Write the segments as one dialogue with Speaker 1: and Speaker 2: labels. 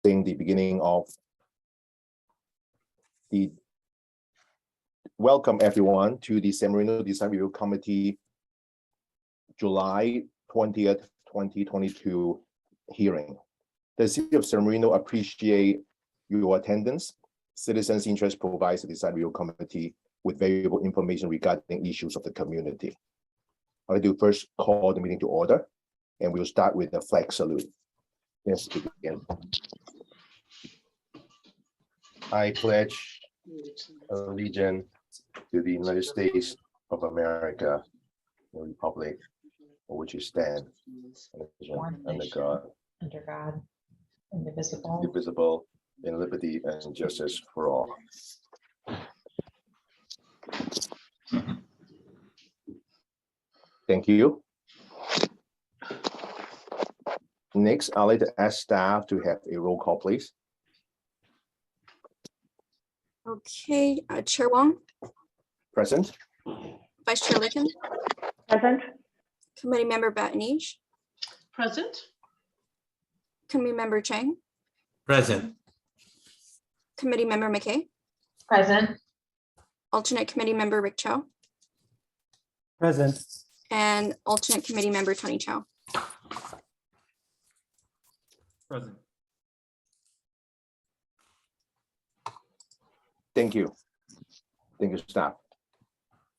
Speaker 1: announcing the beginning of the welcome everyone to the San Marino Design Review Committee July 20th, 2022 hearing. The City of San Marino appreciate your attendance. Citizens' interest provides the Design Review Committee with valuable information regarding issues of the community. I'd like to first call the meeting to order, and we'll start with the flag salute. Let's begin. I pledge allegiance to the United States of America, the Republic for which you stand, under God, indivisible, in liberty and justice for all. Thank you. Next, I'd like to ask staff to have a roll call, please.
Speaker 2: Okay, Chair Wong,
Speaker 1: Present.
Speaker 2: Vice Chair Lickin,
Speaker 3: Present.
Speaker 2: Committee Member Batnij,
Speaker 3: Present.
Speaker 2: Committee Member Chang,
Speaker 4: Present.
Speaker 2: Committee Member McKay,
Speaker 3: Present.
Speaker 2: Alternate Committee Member Rick Chow,
Speaker 4: Present.
Speaker 2: and Alternate Committee Member Tony Chow.
Speaker 4: Present.
Speaker 1: Thank you. Thank you, staff.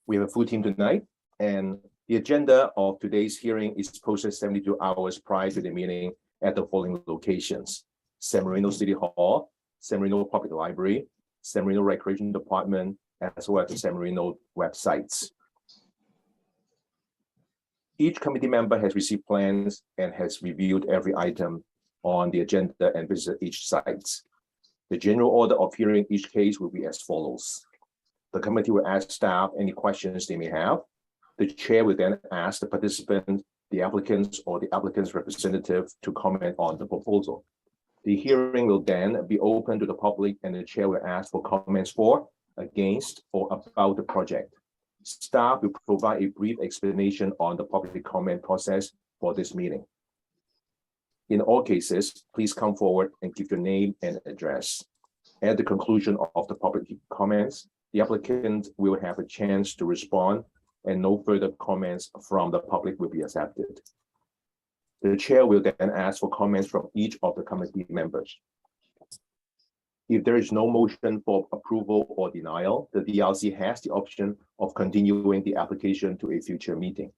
Speaker 1: We have a full team tonight, and the agenda of today's hearing is posted 72 hours prior to the meeting at the following locations: San Marino City Hall, San Marino Public Library, San Marino Recreation Department, as well as the San Marino websites. Each committee member has received plans and has reviewed every item on the agenda and visited each site. The general order of hearing each case will be as follows. The committee will ask staff any questions they may have. The chair will then ask the participant, the applicants, or the applicant's representative to comment on the proposal. The hearing will then be open to the public, and the chair will ask for comments for, against, or about the project. Staff will provide a brief explanation on the public comment process for this meeting. In all cases, please come forward and give your name and address. At the conclusion of the public comments, the applicant will have a chance to respond, and no further comments from the public will be accepted. The chair will then ask for comments from each of the committee members. If there is no motion for approval or denial, the DRC has the option of continuing the application to a future meeting.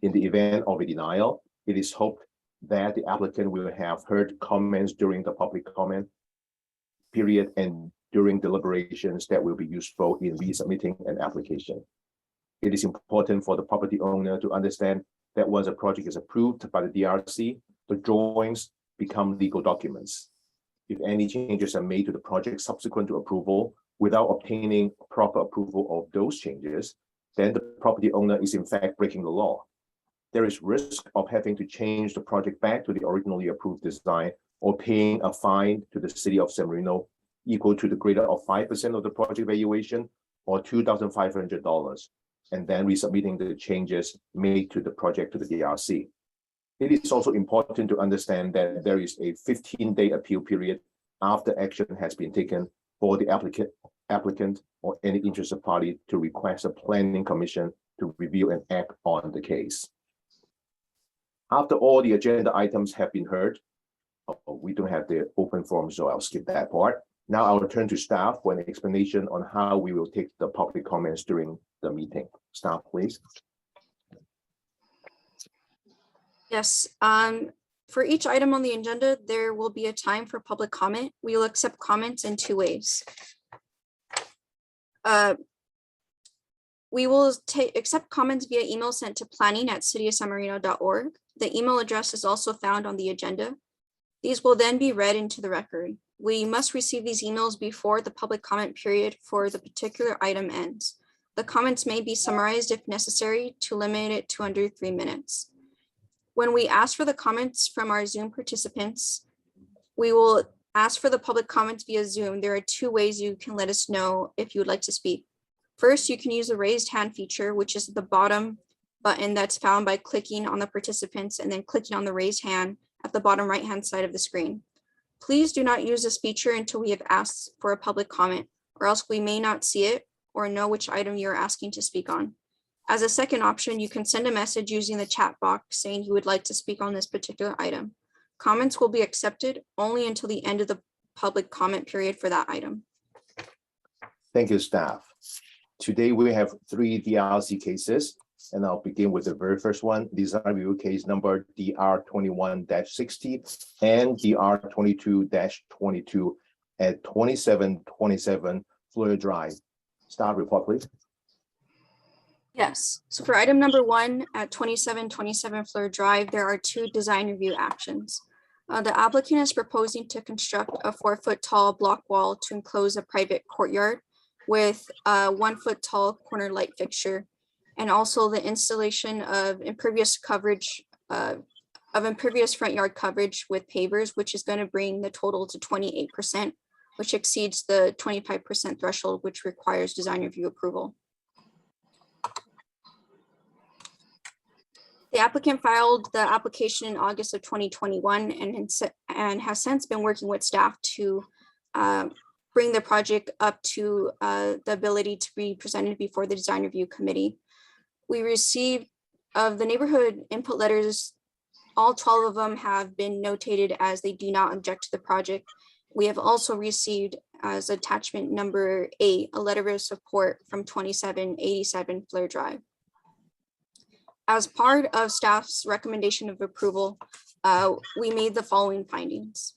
Speaker 1: In the event of a denial, it is hoped that the applicant will have heard comments during the public comment period and during deliberations that will be useful in resubmitting an application. It is important for the property owner to understand that once a project is approved by the DRC, the drawings become legal documents. If any changes are made to the project subsequent to approval without obtaining proper approval of those changes, then the property owner is in fact breaking the law. There is risk of having to change the project back to the originally approved design or paying a fine to the City of San Marino equal to the greater of 5% of the project valuation or $2,500, and then resubmitting the changes made to the project to the DRC. It is also important to understand that there is a 15-day appeal period after action has been taken for the applicant or any interested party to request a planning commission to review and act on the case. After all the agenda items have been heard, we don't have the open forum, so I'll skip that part. Now I will turn to staff for an explanation on how we will take the public comments during the meeting. Staff, please.
Speaker 2: Yes, for each item on the agenda, there will be a time for public comment. We will accept comments in two ways. We will accept comments via email sent to planning@cityofsanmarino.org. The email address is also found on the agenda. These will then be read into the record. We must receive these emails before the public comment period for the particular item ends. The comments may be summarized if necessary to limit it to under 3 minutes. When we ask for the comments from our Zoom participants, we will ask for the public comments via Zoom. There are two ways you can let us know if you would like to speak. First, you can use the raised hand feature, which is the bottom button that's found by clicking on the participants and then clicking on the raised hand at the bottom right-hand side of the screen. Please do not use this feature until we have asked for a public comment, or else we may not see it or know which item you're asking to speak on. As a second option, you can send a message using the chat box saying you would like to speak on this particular item. Comments will be accepted only until the end of the public comment period for that item.
Speaker 1: Thank you, staff. Today, we have 3 DRC cases, and I'll begin with the very first one, design review case number DR21-60 and DR22-22 at 2727 Florida Drive. Staff report, please.
Speaker 2: Yes, so for item number 1 at 2727 Fleur Drive, there are 2 design review actions. The applicant is proposing to construct a 4-foot tall block wall to enclose a private courtyard with a 1-foot tall corner light fixture, and also the installation of impervious coverage impervious front yard coverage with pavers, which is going to bring the total to 28%, which exceeds the 25% threshold, which requires design review approval. The applicant filed the application in August of 2021 and has since been working with staff to bring the project up to the ability to be presented before the design review committee. We received of the neighborhood input letters, all 12 of them have been notated as they do not object to the project. We have also received as attachment number 8, a letter of support from 2787 Fleur Drive. As part of staff's recommendation of approval, we made the following findings.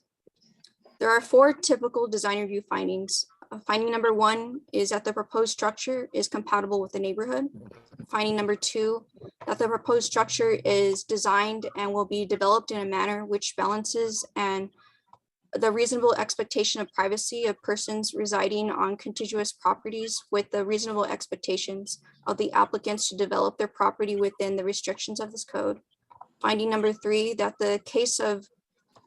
Speaker 2: There are 4 typical design review findings. Finding number 1 is that the proposed structure is compatible with the neighborhood. Finding number 2, that the proposed structure is designed and will be developed in a manner which balances and the reasonable expectation of privacy of persons residing on contiguous properties with the reasonable expectations of the applicants to develop their property within the restrictions of this code. Finding number 3, that the case of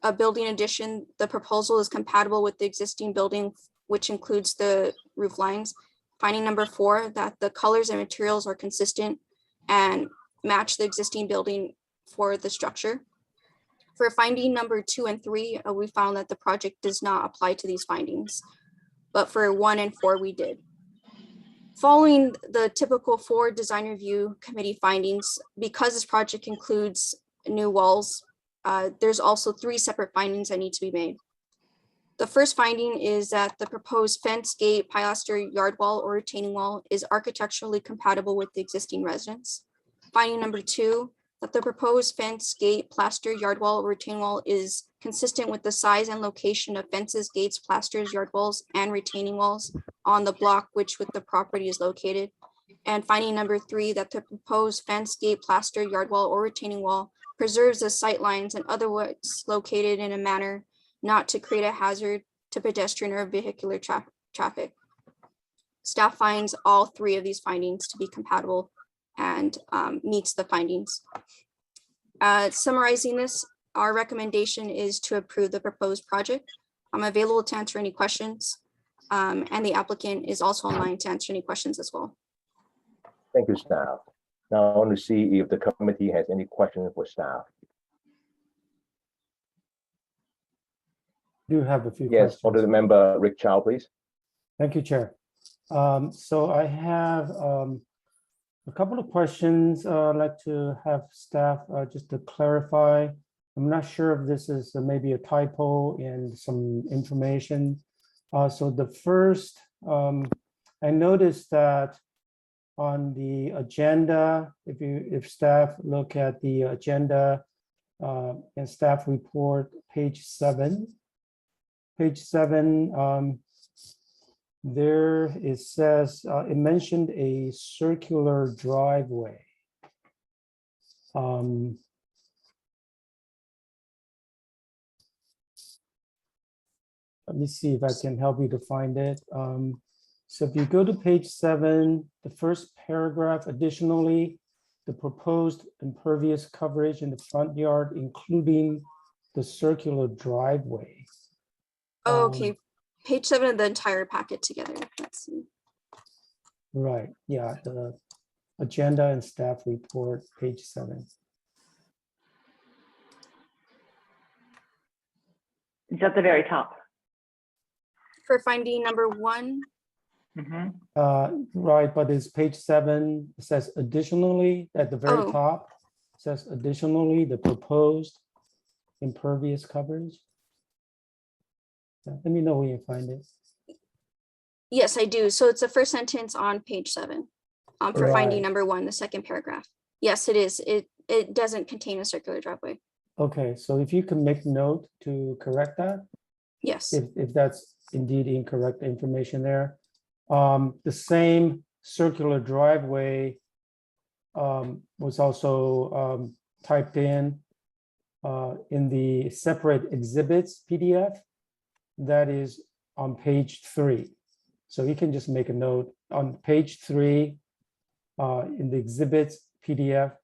Speaker 2: a building addition, the proposal is compatible with the existing building, which includes the roof lines. Finding number 4, that the colors and materials are consistent and match the existing building for the structure. For finding number 2 and 3, we found that the project does not apply to these findings, but for 1 and 4, we did. Following the typical 4 design review committee findings, because this project includes new walls, there's also 3 separate findings that need to be made. The first finding is that the proposed fence, gate, pilaster, yard wall, or retaining wall is architecturally compatible with the existing residence. Finding number 2, that the proposed fence, gate, plaster, yard wall, or retaining wall is consistent with the size and location of fences, gates, plasters, yard walls, and retaining walls on the block which with the property is located. And finding number 3, that the proposed fence, gate, plaster, yard wall, or retaining wall preserves the sight lines and otherwise located in a manner not to create a hazard to pedestrian or vehicular traffic. Staff finds all 3 of these findings to be compatible and meets the findings. Summarizing this, our recommendation is to approve the proposed project. I'm available to answer any questions, and the applicant is also online to answer any questions as well.
Speaker 1: Thank you, staff. Now I want to see if the committee has any questions for staff.
Speaker 4: Do have a few
Speaker 1: Yes,
Speaker 4: questions.
Speaker 1: order member Rick Chow, please.
Speaker 4: Thank you, Chair. So I have a couple of questions I'd like to have staff just to clarify. I'm not sure if this is maybe a typo in some information. So the first, I noticed that on the agenda, if staff look at the agenda and staff report, page 7, there it says, it mentioned a circular driveway. Let me see if I can help you to find it. So if you go to page 7, the first paragraph, additionally, the proposed impervious coverage in the front yard, including the circular driveway.
Speaker 2: Oh, okay, page 7 of the entire packet together. Let's see.
Speaker 4: Right, yeah, the agenda and staff report, page 7.
Speaker 3: It's at the very top.
Speaker 2: For finding number 1,
Speaker 3: Mhm.
Speaker 4: Right, but it's page 7, it says additionally, at the very
Speaker 2: Oh.
Speaker 4: top, it says additionally, the proposed impervious coverage. Let me know when you find it.
Speaker 2: yes, I do. So it's the first sentence on page 7. For finding
Speaker 4: Right.
Speaker 2: number 1, the second paragraph. Yes, it is. It doesn't contain a circular driveway.
Speaker 4: Okay, so if you can make note to correct that,
Speaker 2: Yes.
Speaker 4: if that's indeed incorrect information there. The same circular driveway was also typed in the separate exhibits PDF that is on page 3. So you can just make a note on page 3 in the exhibits PDF,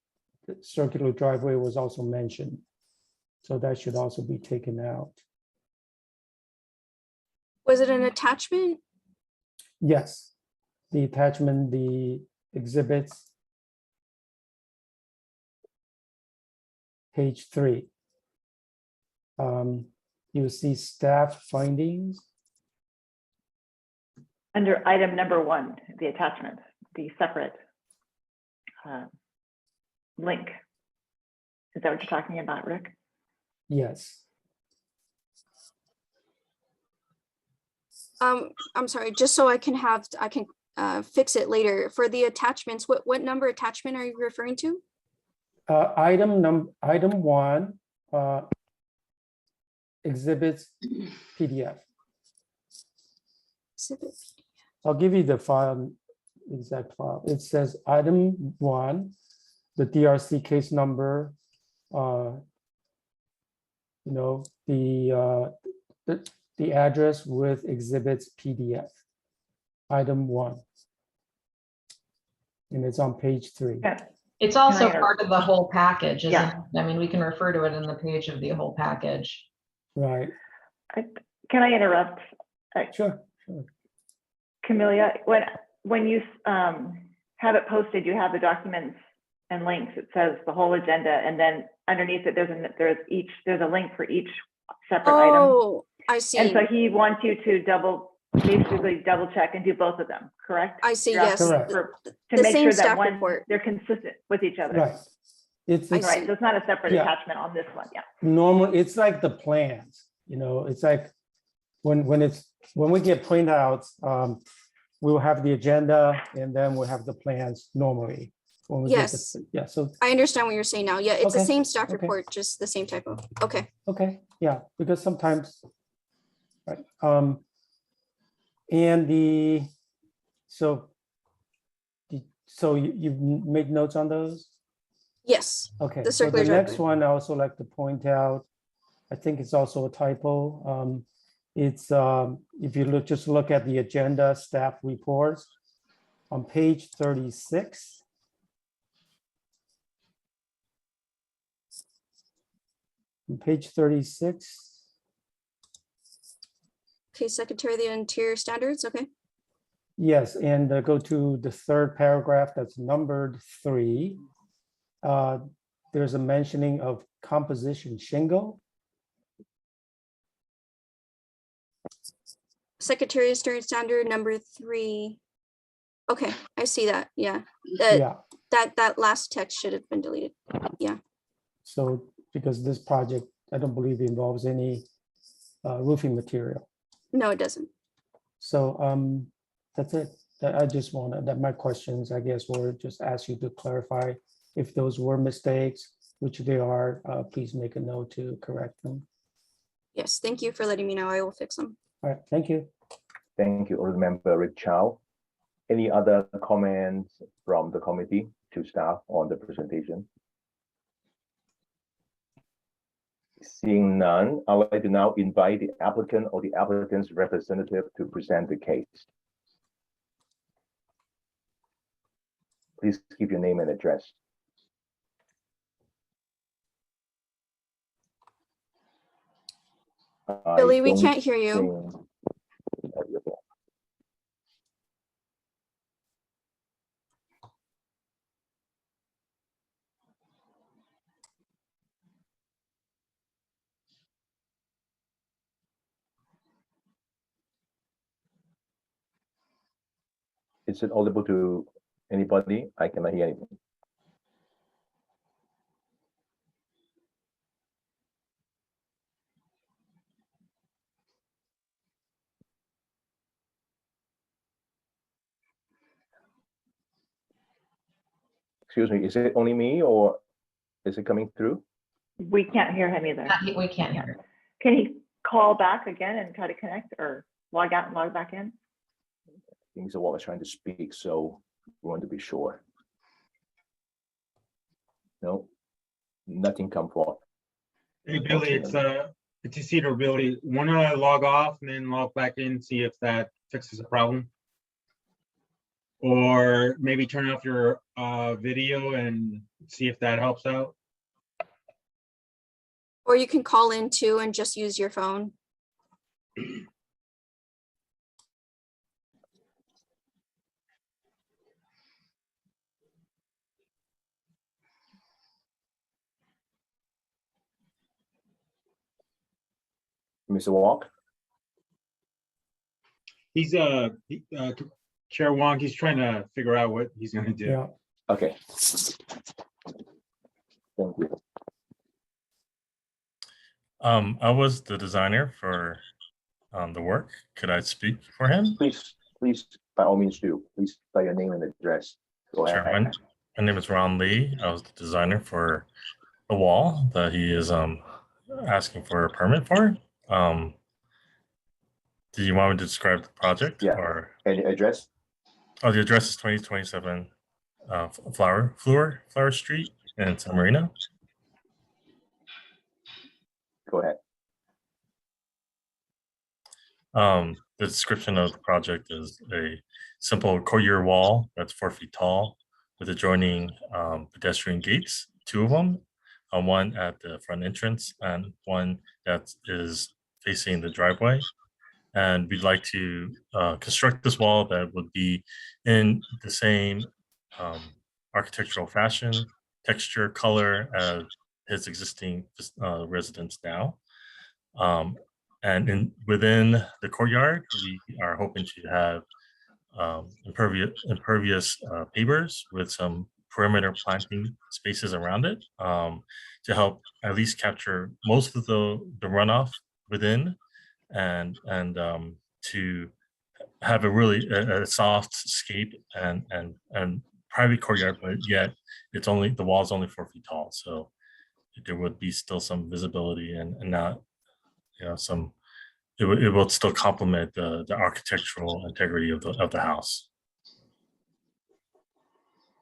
Speaker 4: the circular driveway was also mentioned. So that should also be taken out.
Speaker 2: Was it an attachment?
Speaker 4: Yes, the attachment, the exhibits. Page 3. You see staff findings.
Speaker 3: Under item number 1, the attachment, the separate link. Is that what you're talking about, Rick?
Speaker 4: Yes,
Speaker 2: I'm sorry, just so I can fix it later. For the attachments, what number attachment are you referring to?
Speaker 4: item 1, exhibits PDF.
Speaker 2: Exhibit.
Speaker 4: I'll give you the file, exact file. It says item 1, the DRC case number, the address with exhibits PDF. Item 1. And it's on page 3.
Speaker 3: Yeah.
Speaker 5: It's also
Speaker 3: Can I-
Speaker 5: part of the whole package, isn't
Speaker 3: Yeah.
Speaker 5: it? I mean, we can refer to it in the page of the whole package.
Speaker 4: Right,
Speaker 3: Can I interrupt?
Speaker 4: sure.
Speaker 3: Camelia, when you have it posted, you have the documents and links. It says the whole agenda, and then underneath it, there's a link for each separate item.
Speaker 2: Oh, I see.
Speaker 3: And so he wants you to basically double check and do both of them, correct?
Speaker 2: I see,
Speaker 3: You're
Speaker 2: yes.
Speaker 3: asking
Speaker 4: Correct.
Speaker 3: to
Speaker 2: The
Speaker 3: make
Speaker 2: same
Speaker 3: sure
Speaker 2: staff
Speaker 3: that one,
Speaker 2: report.
Speaker 3: they're consistent with each other.
Speaker 4: Right. It's
Speaker 2: I
Speaker 3: Right,
Speaker 2: see.
Speaker 3: so it's not a separate
Speaker 4: Yeah.
Speaker 3: attachment on this one, yeah.
Speaker 4: normal, it's like the plans, it's like when we get printouts, we'll have the agenda and then we'll have the plans normally. When we get the-
Speaker 2: Yes.
Speaker 4: Yeah, so,
Speaker 2: I understand what you're saying now. Yeah, it's the
Speaker 4: Okay,
Speaker 2: same staff
Speaker 4: okay.
Speaker 2: report, just the same typo. Okay.
Speaker 4: okay, yeah, because sometimes, right, and you've made notes on those?
Speaker 2: Yes,
Speaker 4: Okay,
Speaker 2: The
Speaker 4: so the
Speaker 2: circular
Speaker 4: next
Speaker 2: driveway.
Speaker 4: one I also like to point out, I think it's also a typo. It's, if you just look at the agenda staff reports on page 36. On page 36,
Speaker 2: okay, Secretary of the Interior Standards, okay.
Speaker 4: yes, and go to the third paragraph that's numbered 3. There's a mentioning of composition shingle.
Speaker 2: Secretary of State Standard number 3. Okay, I see that, yeah. That,
Speaker 4: Yeah,
Speaker 2: that last text should have been deleted.
Speaker 4: so because this project, I don't believe involves any roofing material.
Speaker 2: No, it doesn't.
Speaker 4: So that's it. I just wanted that my questions, I guess, were just ask you to clarify if those were mistakes, which they are, please make a note to correct them.
Speaker 2: Yes, thank you for letting me know. I will fix them.
Speaker 4: All right, thank you.
Speaker 1: Thank you, Honorable Member Rick Chow. Any other comments from the committee to staff on the presentation? Seeing none, I would like to now invite the applicant or the applicant's representative to present the case. Please give your name and address.
Speaker 2: Billy, we
Speaker 1: don't
Speaker 2: can't hear you.
Speaker 1: think- Is it audible to anybody? I cannot hear anything. Excuse me, is it only me or is it coming through?
Speaker 3: We can't hear him either.
Speaker 5: We can't hear it.
Speaker 3: Can he call back again and try to connect or log out and log back in?
Speaker 1: Things are what was trying to speak, so we want to be sure. No, nothing come forth.
Speaker 6: Hey Billy, it's Isidro, Billy. Wanna log off and then log back in, see if that fixes the problem? Or maybe turn off your video and see if that helps out?
Speaker 2: Or you can call in too and just use your phone.
Speaker 1: Mr. Walk?
Speaker 6: He's Chair Wong, he's trying to figure out what he's gonna do.
Speaker 4: Yeah,
Speaker 1: Okay. Thank you.
Speaker 7: I was the designer for the work. Could I speak for him?
Speaker 1: Please, by all means do. Please spell your name and address. Go
Speaker 7: Sure.
Speaker 1: ahead.
Speaker 7: My name is Ron Lee. I was the designer for the wall that he is asking for a permit for. Do you want me to describe the project?
Speaker 1: Yeah.
Speaker 7: Or
Speaker 1: And your address?
Speaker 7: oh, the address is 2027 Flower Street in San Marino.
Speaker 1: Go ahead.
Speaker 7: The description of the project is a simple courtyard wall that's 4 feet tall with adjoining pedestrian gates, 2 of them, one at the front entrance and one that is facing the driveway. And we'd like to construct this wall that would be in the same architectural fashion, texture, color as his existing residence now. And within the courtyard, we are hoping to have impervious pavers with some perimeter planting spaces around it to help at least capture most of the runoff within, and to have a really a soft scape and private courtyard, but yet it's only the wall is only 4 feet tall, so there would be still some visibility and not some. It will still complement the architectural integrity of the house.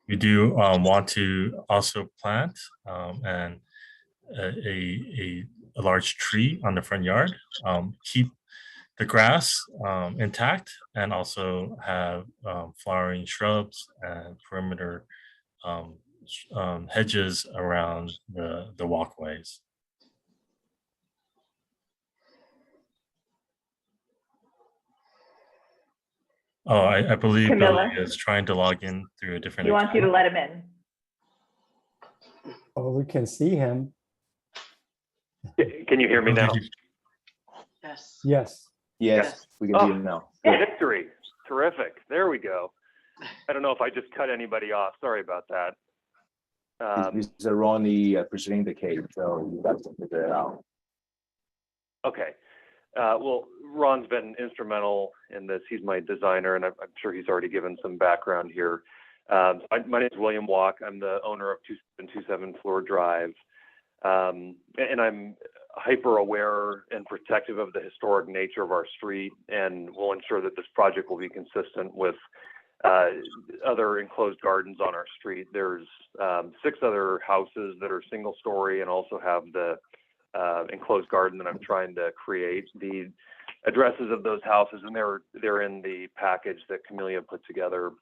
Speaker 7: We do want to also plant and a large tree on the front yard, keep the grass intact, and also have flowering shrubs and perimeter hedges around the walkways. Oh, I believe
Speaker 3: Camilla?
Speaker 7: Billy is trying to log in through a different
Speaker 3: He wants you to
Speaker 7: account.
Speaker 3: let him in.
Speaker 4: oh, we can see him.
Speaker 8: Can you hear me now?
Speaker 9: Yes.
Speaker 4: Yes,
Speaker 1: Yes, we can
Speaker 8: Oh.
Speaker 1: hear you now.
Speaker 8: Victory. Terrific. There we go. I don't know if I just cut anybody off. Sorry about that.
Speaker 1: Mr. Ronnie presenting the case, so you guys can figure it out.
Speaker 8: Okay. Well, Ron's been instrumental in this. He's my designer, and I'm sure he's already given some background here. My name is William Walk. I'm the owner of 2727 Floor Drive. And I'm hyper aware and protective of the historic nature of our street, and will ensure that this project will be consistent with other enclosed gardens on our street. There's 6 other houses that are single story and also have the enclosed garden that I'm trying to create. The addresses of those houses, and they're in the package that Camellia put together,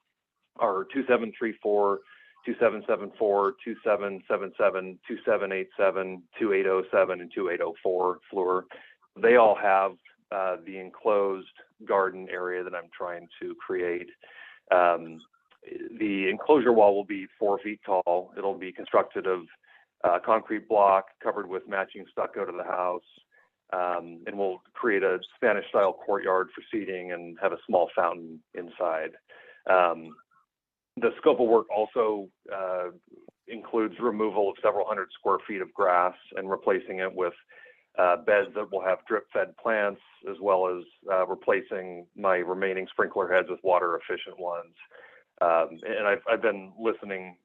Speaker 8: are 2734, 2774, 2777, 2787, 2807, and 2804 Fleur. They all have the enclosed garden area that I'm trying to create. The enclosure wall will be 4 feet tall. It'll be constructed of concrete block covered with matching stucco to the house. And we'll create a Spanish style courtyard for seating and have a small fountain inside. The scope of work also includes removal of several hundred square feet of grass and replacing it with beds that will have drip-fed plants, as well as replacing my remaining sprinkler heads with water-efficient ones. And I've been listening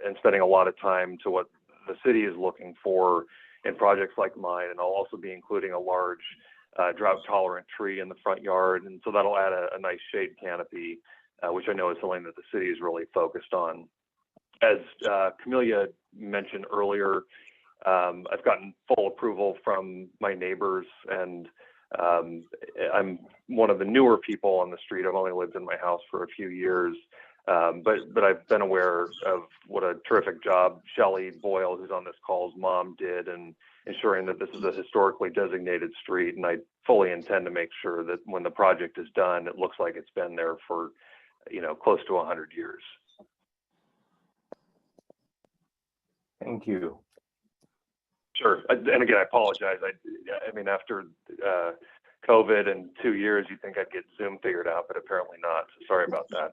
Speaker 8: and spending a lot of time to what the city is looking for in projects like mine, and I'll also be including a large drought-tolerant tree in the front yard, and so that'll add a nice shade canopy, which I know is something that the city is really focused on. As Camelia mentioned earlier, I've gotten full approval from my neighbors, and I'm one of the newer people on the street. I've only lived in my house for a few years, but I've been aware of what a terrific job Shelley Boyle, who's on this call's mom, did in ensuring that this is a historically designated street, and I fully intend to make sure that when the project is done, it looks like it's been there for, close to 100 years.
Speaker 1: Thank you.
Speaker 8: Sure. And again, I apologize. I mean, after COVID and 2 years, you'd think I'd get Zoom figured out, but apparently not. So sorry about that.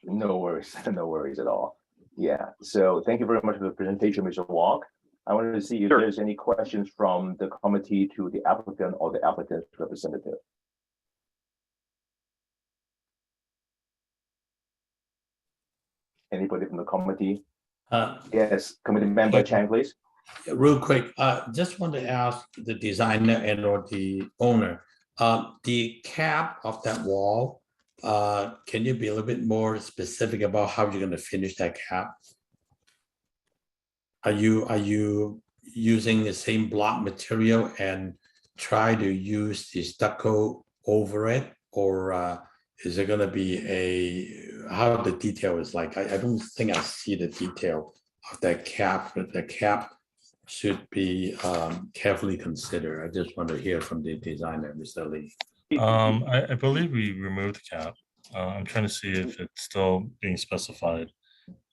Speaker 1: No worries, no worries at all. Yeah, so thank you very much for the presentation, Mr. Walk. I wanted to see if
Speaker 8: Sure.
Speaker 1: there's any questions from the committee to the applicant or the applicant's representative. Anybody from the committee? Yes, committee member Chang, please.
Speaker 10: Real quick, just want to ask the designer and or the owner, the cap of that wall, can you be a little bit more specific about how you're going to finish that cap? Are you using the same block material and try to use the stucco over it, or is it going to be how the detail is like? I don't think I see the detail of that cap, but the cap should be carefully considered. I just want to hear from the designer, Mr. Lee.
Speaker 7: I believe we removed the cap. I'm trying to see if it's still being specified.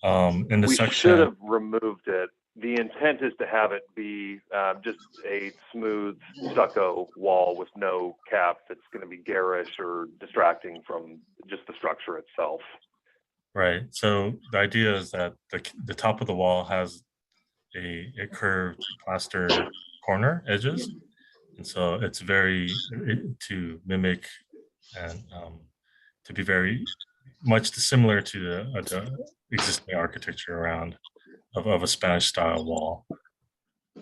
Speaker 7: In the
Speaker 8: We
Speaker 7: section.
Speaker 8: should have removed it. The intent is to have it be just a smooth stucco wall with no cap that's going to be garish or distracting from just the structure itself.
Speaker 7: Right. So the idea is that the top of the wall has a curved plaster corner edges, and so it's to mimic and to be very much similar to the existing architecture around of a Spanish style wall.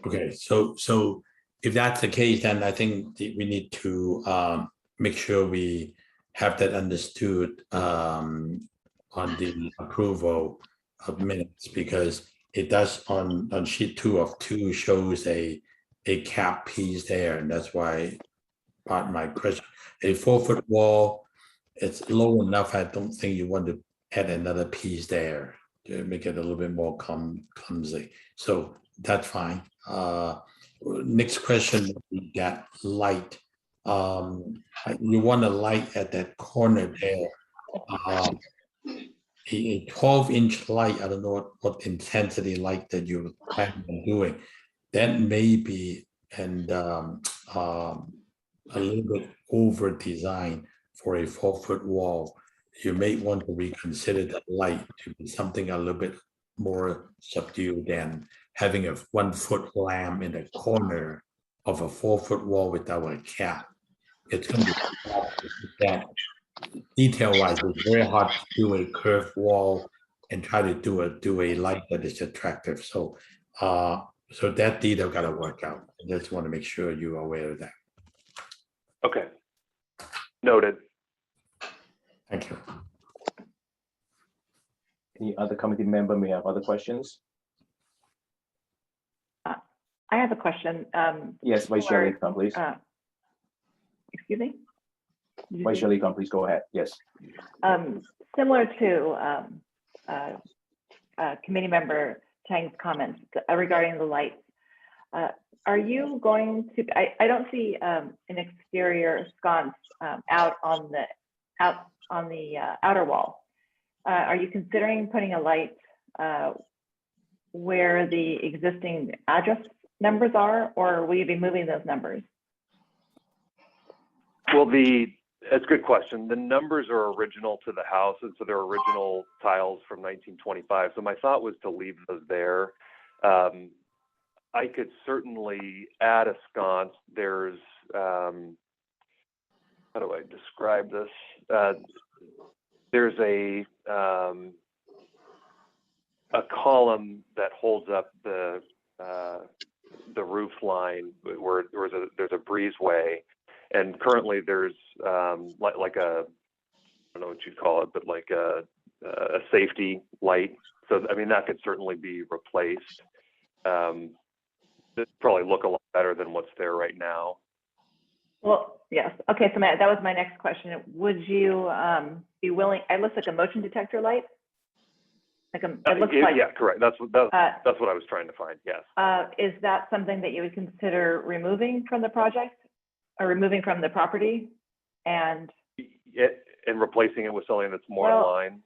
Speaker 10: Okay, so if that's the case, then I think we need to make sure we have that understood on the approval of minutes, because it does on sheet 2 of 2 shows a cap piece there, and that's why part of my question. A 4-foot wall, it's low enough. I don't think you want to add another piece there to make it a little bit more clumsy. So that's fine. Next question would be that light. You want a light at that corner there. A 12-inch light, I don't know what intensity light that you're planning on doing. That may be a little bit over designed for a 4-foot wall. You may want to reconsider that light to be something a little bit more subdued than having a 1-foot lamp in the corner of a 4-foot wall without a cap. It's going to be that. Detail-wise, it's very hard to do a curved wall and try to do a light that is attractive. So, so that detail got to work out. I just want to make sure you're aware of that.
Speaker 8: Okay. Noted.
Speaker 10: Thank you.
Speaker 1: Any other committee member may have other questions?
Speaker 3: I have a question.
Speaker 1: Yes, Vice Chair Lee, please.
Speaker 3: Excuse me? Did you
Speaker 1: Vice
Speaker 3: say-
Speaker 1: Chair Lee, please go ahead. Yes.
Speaker 3: Similar to committee member Chang's comments regarding the lights, are you going to? I don't see an exterior sconce out on the outer wall. Are you considering putting a light where the existing address numbers are, or will you be moving those numbers?
Speaker 8: Well, the That's a good question. The numbers are original to the house, and so they're original tiles from 1925. So my thought was to leave those there. I could certainly add a sconce. There's, how do I describe this? There's a column that holds up the roof line where there's a breezeway, and currently there's like a, I don't know what you'd call it, but like a safety light. So I mean that could certainly be replaced. It'd probably look a lot better than what's there right now.
Speaker 3: Well, yes. Okay, so that was my next question. Would you be willing? It looks like a motion detector light. Like it looks like.
Speaker 8: Yeah, correct. That's what I was trying to find. Yes.
Speaker 3: Is that something that you would consider removing from the project, or removing from the property, and
Speaker 8: replacing it with something that's more in line?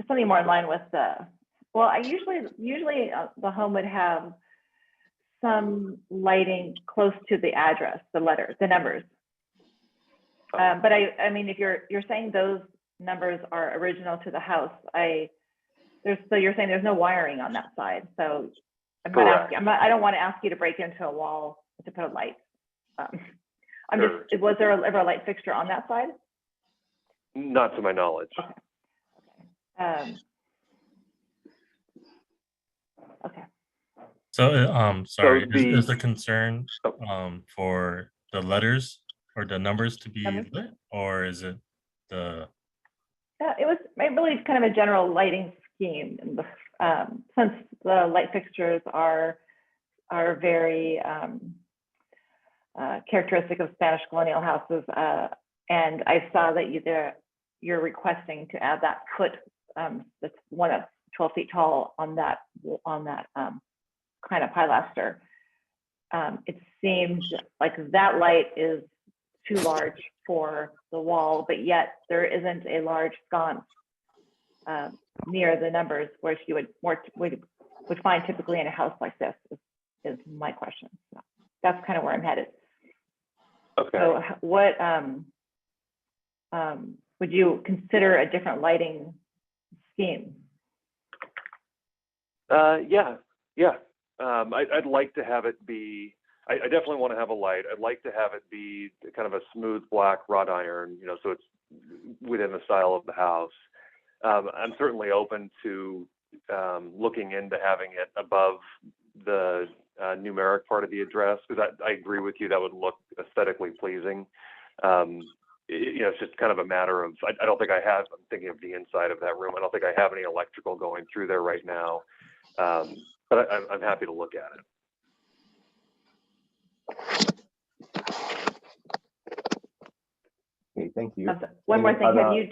Speaker 3: Something more in line with the. Well, I usually the home would have some lighting close to the address, the letters, the numbers. But I mean, if you're saying those numbers are original to the house, so you're saying there's no wiring on that side. So I'm not asking, I don't want to ask you to break into a wall to put a light. Was there ever a light fixture on that side?
Speaker 8: Not to my knowledge.
Speaker 3: Okay. Okay.
Speaker 7: So, sorry,
Speaker 8: So
Speaker 7: is the concern for the letters or the numbers to be lit, or is it the?
Speaker 3: It was really kind of a general lighting scheme, since the light fixtures are very characteristic of Spanish colonial houses, and I saw that you're requesting to add that foot, that's one of 12 feet tall on that kind of pilaster. It seems like that light is too large for the wall, but yet there isn't a large sconce near the numbers, which you would find typically in a house like this, is my question. So that's kind of where I'm headed.
Speaker 8: Okay.
Speaker 3: So what would you consider a different lighting scheme?
Speaker 8: Yeah. I'd like to have it be, I definitely want to have a light. I'd like to have it be kind of a smooth black wrought iron, so it's within the style of the house. I'm certainly open to looking into having it above the numeric part of the address, because I agree with you, that would look aesthetically pleasing. It's just kind of a matter of, I don't think I have, I'm thinking of the inside of that room. I don't think I have any electrical going through there right now. But I'm happy to look at it.
Speaker 1: Okay, thank you.
Speaker 3: One more thing,
Speaker 1: Any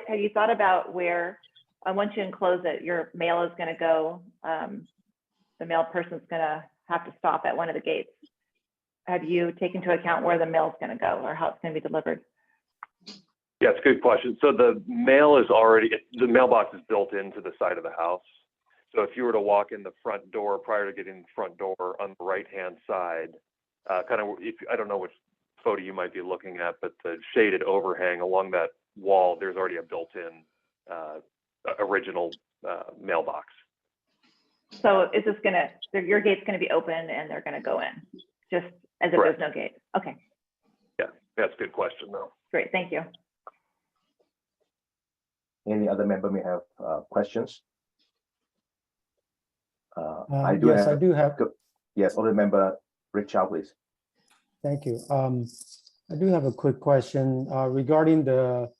Speaker 3: have you thought about where, once you enclose it, your mail is gonna go, the mail person's gonna have to stop at one of the gates. Have you taken into account where the mail's gonna go or how it's gonna be delivered?
Speaker 8: Yeah, it's a good question. So the mailbox is built into the side of the house. So if you were to walk in the front door prior to getting the front door on the right-hand side, I don't know which photo you might be looking at, but the shaded overhang along that wall, there's already a built-in original mailbox.
Speaker 3: So is this your gate's gonna be open and they're gonna go in, just as if
Speaker 8: Correct.
Speaker 3: there's no gate? Okay,
Speaker 8: Yeah, that's a good question though.
Speaker 3: great, thank you.
Speaker 1: Any other member may have questions? I do
Speaker 4: Yes,
Speaker 1: have.
Speaker 4: I do have.
Speaker 1: Yes, other member Rick Chow, please.
Speaker 4: Thank you. I do have a quick question regarding the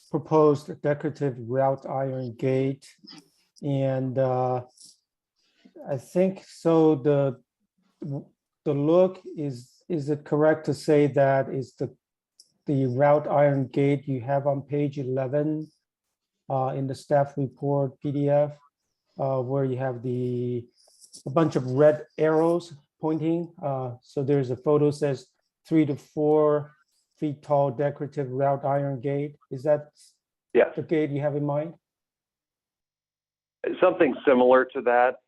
Speaker 4: proposed decorative wrought iron gate. And I think so the look is it correct to say that is the wrought iron gate you have on page 11 in the staff report PDF, where you have a bunch of red arrows pointing. So there's a photo says 3 to 4 feet tall decorative wrought iron gate. Is that
Speaker 8: Yes.
Speaker 4: the gate you have in mind?
Speaker 8: Something similar to that.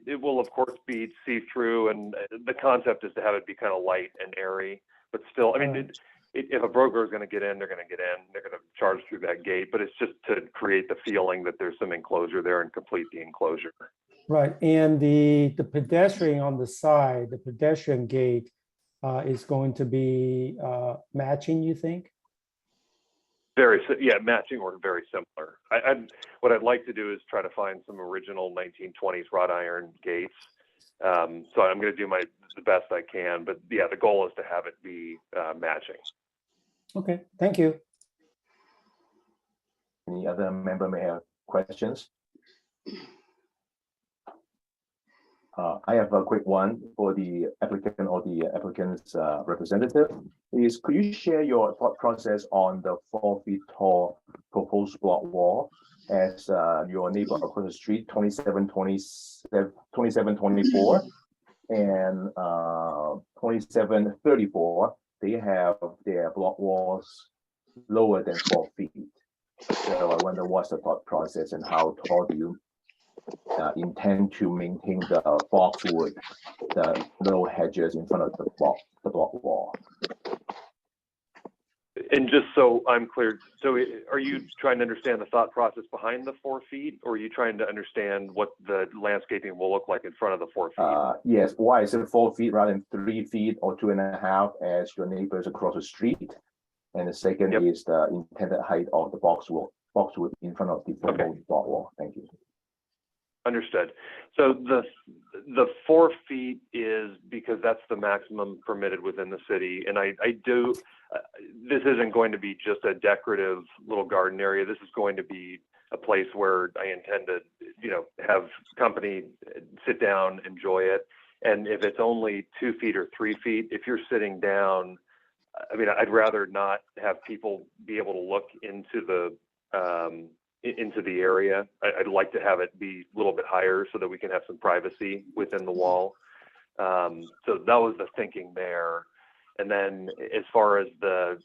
Speaker 8: It will of course be see-through, and the concept is to have it be kind of light and airy, but still, I mean, if a broker is going to get in, they're going to get in. They're going to charge through that gate, but it's just to create the feeling that there's some enclosure there and complete the enclosure.
Speaker 4: Right, and the pedestrian on the side, the pedestrian gate is going to be matching, you think?
Speaker 8: Yeah, matching or very similar. What I'd like to do is try to find some original 1920s wrought iron gates. So I'm going to do the best I can, but yeah, the goal is to have it be matching.
Speaker 4: Okay, thank you.
Speaker 1: Any other member may have questions? I have a quick one for the applicant or the applicant's representative. Could you share your thought process on the 4 feet tall proposed block wall as your neighbor across the street, 2724 and 2734, they have their block walls lower than 4 feet. So I wonder what's the thought process and how tall do you intend to maintain the boxwood, the low hedges in front of the block wall?
Speaker 8: And just so I'm clear, so are you trying to understand the thought process behind the 4 feet, or are you trying to understand what the landscaping will look like in front of the 4 feet?
Speaker 1: Yes, why is it 4 feet rather than 3 feet or 2.5 as your neighbors across the street? And the second is the intended height of the boxwood in front of the proposed block wall. Thank you.
Speaker 8: Understood. So the 4 feet is because that's the maximum permitted within the city. And I do, this isn't going to be just a decorative little garden area. This is going to be a place where I intend to, have company sit down, enjoy it. And if it's only 2 feet or 3 feet, if you're sitting down, I mean, I'd rather not have people be able to look into the area. I'd like to have it be a little bit higher so that we can have some privacy within the wall. So that was the thinking there. And then as far as the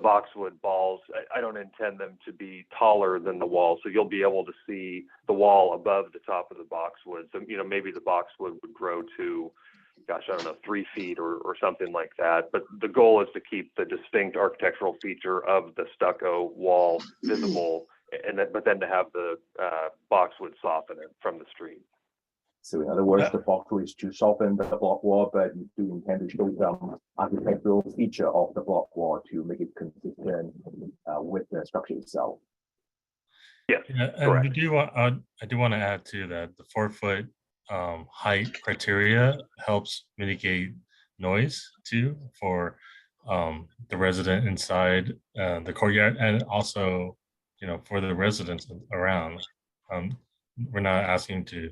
Speaker 8: boxwood balls, I don't intend them to be taller than the wall. So you'll be able to see the wall above the top of the boxwood. So, maybe the boxwood would grow to, 3 feet or something like that. But the goal is to keep the distinct architectural feature of the stucco wall visible, but then to have the boxwood soften it from the street.
Speaker 1: So in other words, the boxwood is to soften the block wall, but you do intend to show some architectural feature of the block wall to make it consistent with the structure itself.
Speaker 8: Yes,
Speaker 7: Yeah, and we do want, I do want to add to that the 4 foot height criteria helps mitigate noise too for the resident inside the courtyard, and also for the residents around. We're not asking to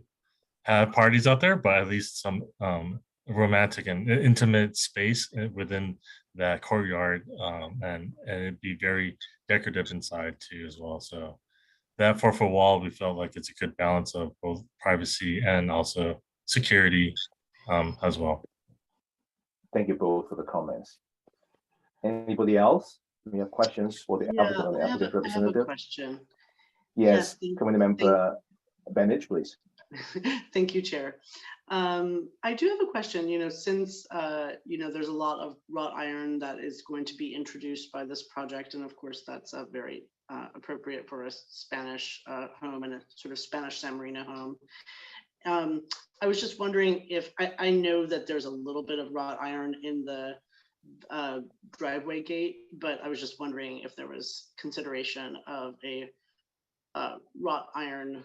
Speaker 7: have parties out there, but at least some romantic and intimate space within that courtyard, and it'd be very decorative inside too as well. So that 4 foot wall, we felt like it's a good balance of both privacy and also security as well.
Speaker 1: Thank you both for the comments. Anybody else? We have questions for the applicant or the applicant
Speaker 9: I have a
Speaker 1: representative?
Speaker 9: question.
Speaker 1: Yes,
Speaker 9: Yes,
Speaker 1: committee member Bennett, please.
Speaker 9: Thank you, Chair. I do have a question, since, there's a lot of wrought iron that is going to be introduced by this project, and of course, that's a very appropriate for a Spanish home and a sort of Spanish San Marino home. I was just wondering if, I know that there's a little bit of wrought iron in the driveway gate, but I was just wondering if there was consideration of a wrought iron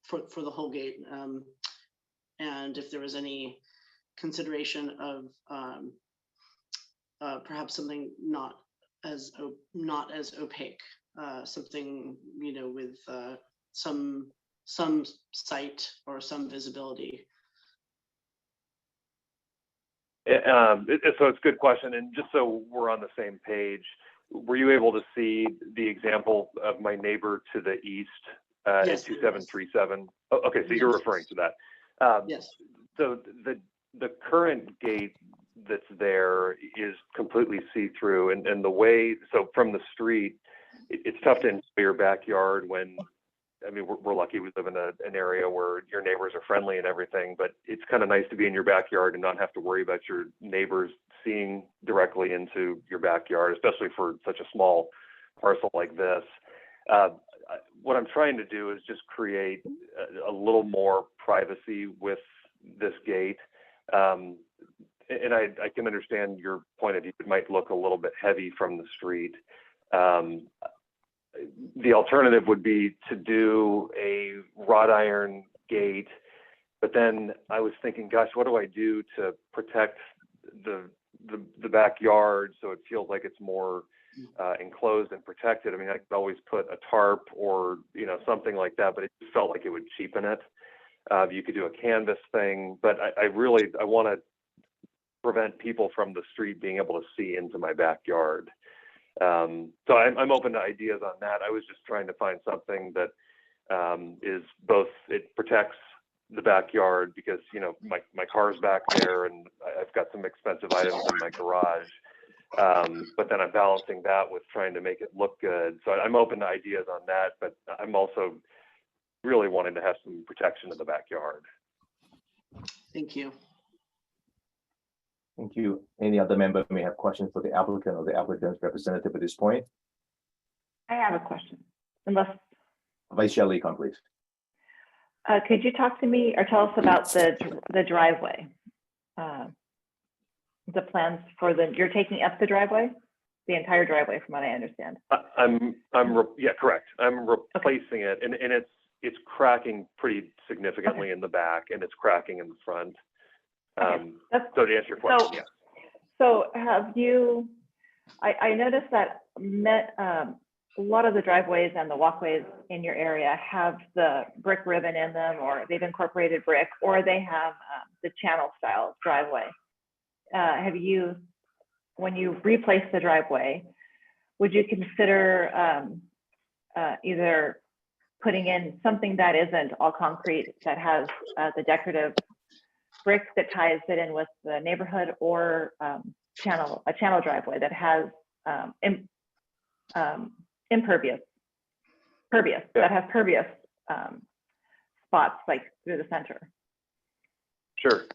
Speaker 9: for the whole gate, and if there was any consideration of perhaps something not as opaque, something with some sight or some visibility.
Speaker 8: So it's a good question, and just so we're on the same page, were you able to see the example of my neighbor to the east?
Speaker 9: Yes,
Speaker 8: at 2737. Oh, okay, so you're referring to that.
Speaker 9: Yes.
Speaker 8: So the current gate that's there is completely see-through, and the way, so from the street, it's tough to enjoy your backyard when I mean, we're lucky we live in an area where your neighbors are friendly and everything, but it's kind of nice to be in your backyard and not have to worry about your neighbors seeing directly into your backyard, especially for such a small parcel like this. What I'm trying to do is just create a little more privacy with this gate. And I can understand your point of view. It might look a little bit heavy from the street. The alternative would be to do a wrought iron gate, but then I was thinking, gosh, what do I do to protect the backyard so it feels like it's more enclosed and protected? I mean, I could always put a tarp or something like that, but it felt like it would cheapen it. You could do a canvas thing, but I want to prevent people from the street being able to see into my backyard. So I'm open to ideas on that. I was just trying to find something that is both, it protects the backyard because, my car's back there and I've got some expensive items in my garage. But then I'm balancing that with trying to make it look good. So I'm open to ideas on that, but I'm also really wanting to have some protection in the backyard.
Speaker 9: Thank you.
Speaker 1: Thank you. Any other member may have questions for the applicant or the applicant's representative at this point?
Speaker 3: I have a question, unless,
Speaker 1: Vice Chair Lee, come please.
Speaker 3: could you talk to me or tell us about the driveway? The plans for you're taking up the driveway? The entire driveway, from what I understand.
Speaker 8: Yeah, correct. I'm replacing it, and it's cracking pretty significantly in the back, and it's cracking in the front. So to answer your question, yes.
Speaker 3: So have you? I noticed that a lot of the driveways and the walkways in your area have the brick ribbon in them, or they've incorporated brick, or they have the channel style driveway. Have you, when you replace the driveway, would you consider either putting in something that isn't all concrete, that has the decorative brick that ties it in with the neighborhood, or a channel driveway that has pervious spots like through the center?
Speaker 8: Sure.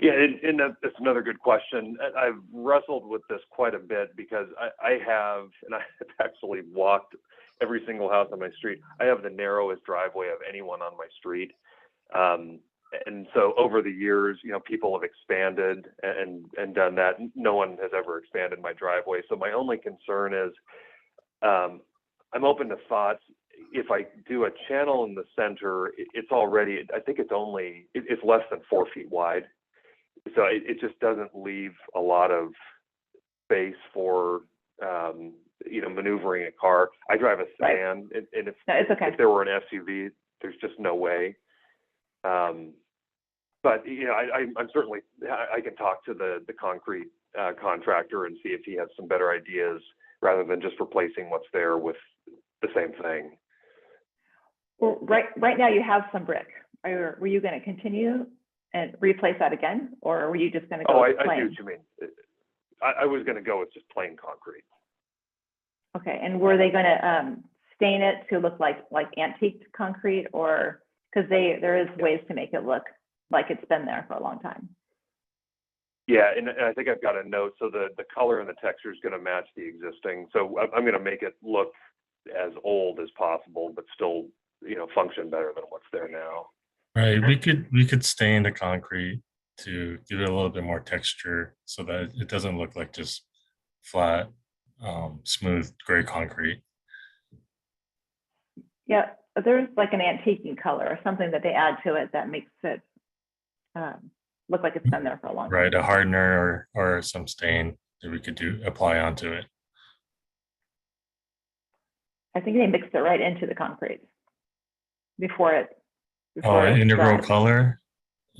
Speaker 8: Yeah, and that's another good question. I've wrestled with this quite a bit because I have actually walked every single house on my street. I have the narrowest driveway of anyone on my street. And so over the years, people have expanded and done that. No one has ever expanded my driveway. So my only concern is I'm open to thoughts. If I do a channel in the center, it's already, I think it's less than 4 feet wide. So it just doesn't leave a lot of space for, maneuvering a car. I drive a sedan, and if there were an SUV, there's just no way. But I'm certainly, I can talk to the concrete contractor and see if he has some better ideas rather than just replacing what's there with the same thing.
Speaker 3: Well, right now you have some brick. Were you going to continue and replace that again, or were you just going to go with plain?
Speaker 8: I see what you mean. I was going to go with just plain concrete.
Speaker 3: Okay, and were they going to stain it to look like antique concrete, or because there is ways to make it look like it's been there for a long time?
Speaker 8: Yeah, and I think I've got a note. So the color and the texture is going to match the existing. So I'm going to make it look as old as possible, but still, function better than what's there now.
Speaker 7: Right. We could stain the concrete to give it a little bit more texture so that it doesn't look like just flat, smooth gray concrete.
Speaker 3: Yeah, there's like an antiquing color or something that they add to it that makes it look like it's been there for a long time.
Speaker 7: Right, a hardener or some stain that we could apply onto it.
Speaker 3: I think they mixed it right into the concrete before it.
Speaker 7: Integral color?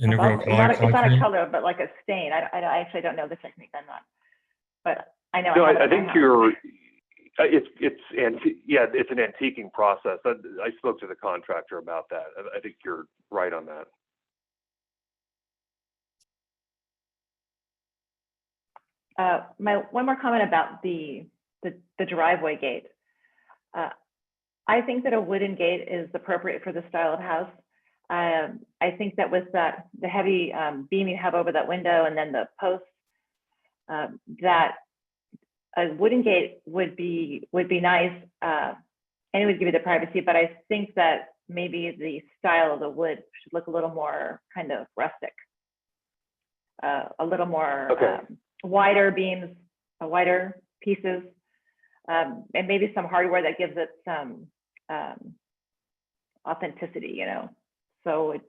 Speaker 7: Integral color
Speaker 3: it's not a color, but like a stain. I actually don't know the technique on that, but I know.
Speaker 8: No, I think it's an antiquing process. I spoke to the contractor about that. I think you're right on that.
Speaker 3: One more comment about the driveway gate. I think that a wooden gate is appropriate for the style of house. I think that with the heavy beam you have over that window and then the posts, that a wooden gate would be nice, and it would give you the privacy. But I think that maybe the style of the wood should look a little more kind of rustic, a little more
Speaker 8: Okay.
Speaker 3: wider beams, wider pieces, and maybe some hardware that gives it some authenticity, you know. So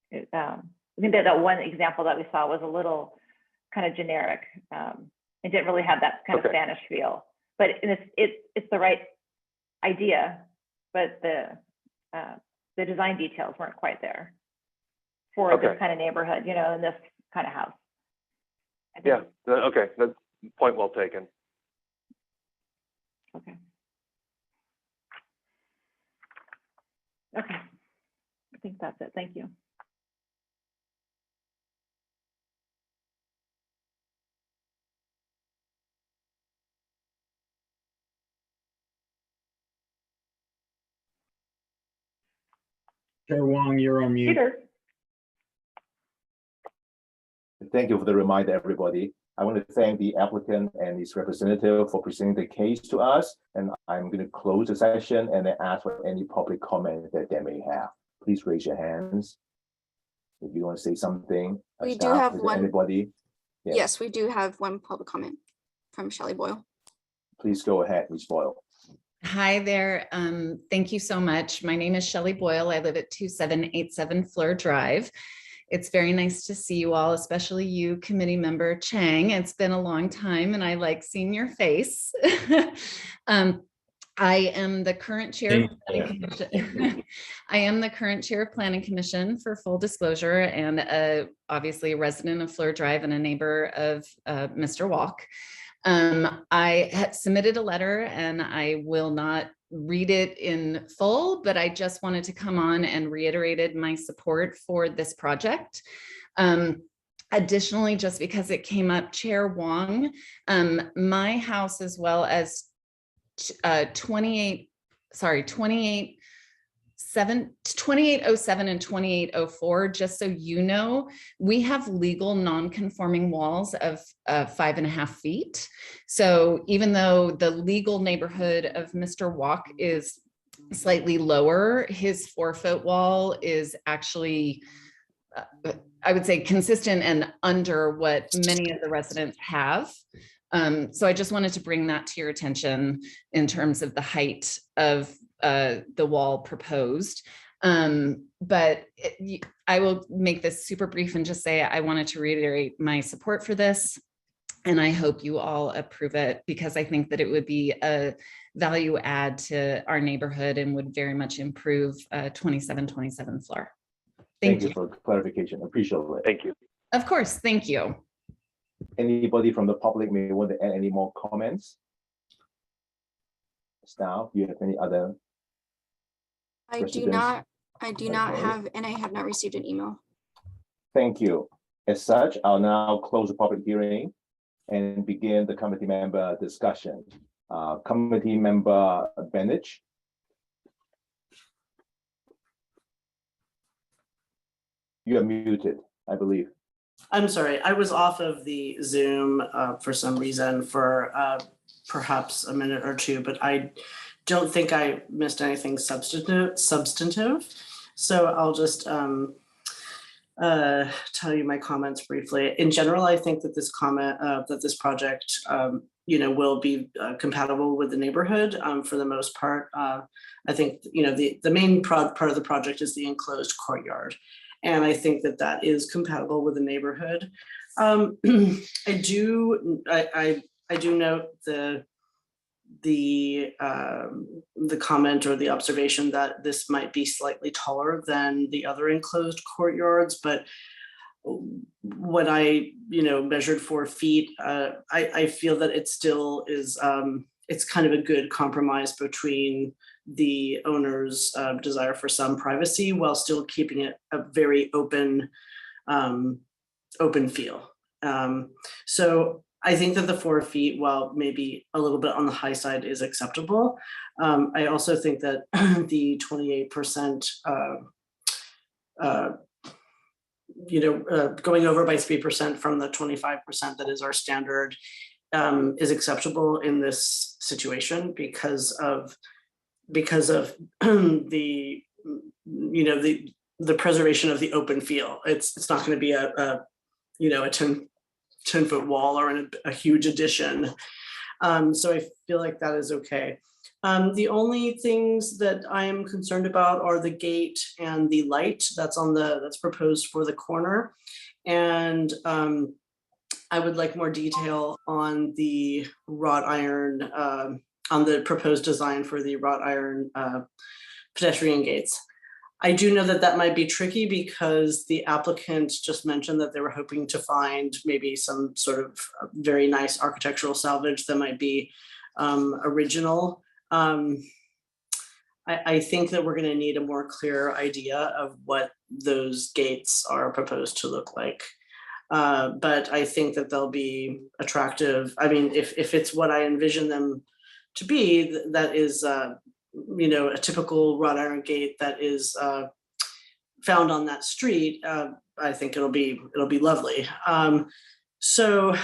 Speaker 3: I think that one example that we saw was a little kind of generic. It didn't really have that kind of
Speaker 8: Okay.
Speaker 3: Spanish feel, but it's the right idea, but the design details weren't quite there for
Speaker 8: Okay.
Speaker 3: this kind of neighborhood, you know, in this kind of house. I think-
Speaker 8: Yeah, okay, that's point well taken.
Speaker 3: Okay. Okay. I think that's it. Thank you.
Speaker 6: Chair Wong, you're on mute.
Speaker 3: Peter?
Speaker 1: Thank you for the reminder, everybody. I want to thank the applicant and his representative for presenting the case to us. And I'm going to close the session and then ask for any public comment that they may have. Please raise your hands if you want to say something.
Speaker 2: We do
Speaker 1: Staff,
Speaker 2: have
Speaker 1: is there
Speaker 2: one.
Speaker 1: Anybody? Yeah.
Speaker 2: Yes, we do have one public comment from Shelley Boyle.
Speaker 1: Please go ahead, Ms. Boyle.
Speaker 11: Hi there. Thank you so much. My name is Shelley Boyle. I live at 2787 Fleur Drive. It's very nice to see you all, especially you, committee member Chang. It's been a long time and I like seeing your face. I am the current chair of Planning Commission. I am the current chair of Planning Commission, for full disclosure, and obviously a resident of Fleur Drive and a neighbor of Mr. Walk. I had submitted a letter and I will not read it in full, but I just wanted to come on and reiterated my support for this project. Additionally, just because it came up, Chair Wong, my house, as well as 2807 and 2804, just so you know, we have legal non-conforming walls of 5.5 feet. So even though the legal neighborhood of Mr. Walk is slightly lower, his 4-foot wall is actually, I would say, consistent and under what many of the residents have. So I just wanted to bring that to your attention in terms of the height of the wall proposed. But I will make this super brief and just say I wanted to reiterate my support for this. And I hope you all approve it, because I think that it would be a value add to our neighborhood and would very much improve 2727 Fleur. Thank you.
Speaker 1: For clarification. Appreciate it.
Speaker 8: Thank you.
Speaker 11: Of course. Thank you.
Speaker 1: Anybody from the public may want to add any more comments? Staff, you have any other?
Speaker 2: I do
Speaker 1: Residents?
Speaker 2: not
Speaker 1: Okay.
Speaker 2: have, and I have not received an email.
Speaker 1: Thank you. As such, I'll now close the public hearing and begin the committee member discussion. Committee member Bennett. You are muted, I believe.
Speaker 9: I'm sorry, I was off of the Zoom for some reason for perhaps a minute or two, but I don't think I missed anything substantive. So I'll just tell you my comments briefly. In general, I think that this project, will be compatible with the neighborhood for the most part. I think, the main part of the project is the enclosed courtyard. And I think that that is compatible with the neighborhood. I do note the comment or the observation that this might be slightly taller than the other enclosed courtyards, but when I measured 4 feet, I feel that it still is it's kind of a good compromise between the owner's desire for some privacy while still keeping it a very open feel. So I think that the 4 feet, while maybe a little bit on the high side, is acceptable. I also think that the 28%, going over by 3% from the 25% that is our standard is acceptable in this situation because of the the preservation of the open field. It's not going to be a 10-foot wall or a huge addition. So I feel like that is okay. The only things that I am concerned about are the gate and the light that's proposed for the corner. And I would like more detail on the wrought iron, on the proposed design for the wrought iron pedestrian gates. I do know that that might be tricky because the applicant just mentioned that they were hoping to find maybe some sort of very nice architectural salvage that might be original. I think that we're going to need a more clear idea of what those gates are proposed to look like. But I think that they'll be attractive. I mean, if it's what I envision them to be, that is a typical wrought iron gate that is found on that street, I think it'll be lovely. So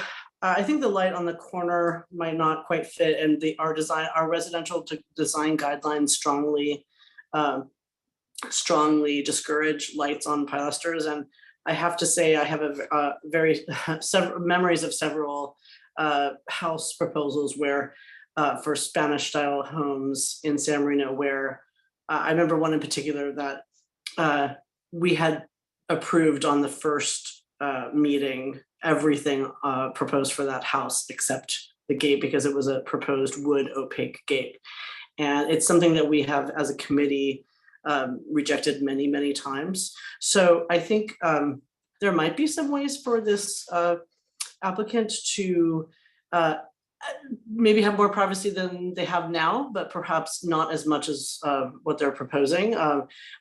Speaker 9: I think the light on the corner might not quite fit, and our residential design guidelines strongly discourage lights on pilasters. And I have to say, I have several memories of several house proposals where for Spanish style homes in San Marino, where I remember one in particular that we had approved on the first meeting, everything proposed for that house except the gate, because it was a proposed wood opaque gate. And it's something that we have as a committee rejected many, many times. So I think there might be some ways for this applicant to maybe have more privacy than they have now, but perhaps not as much as what they're proposing,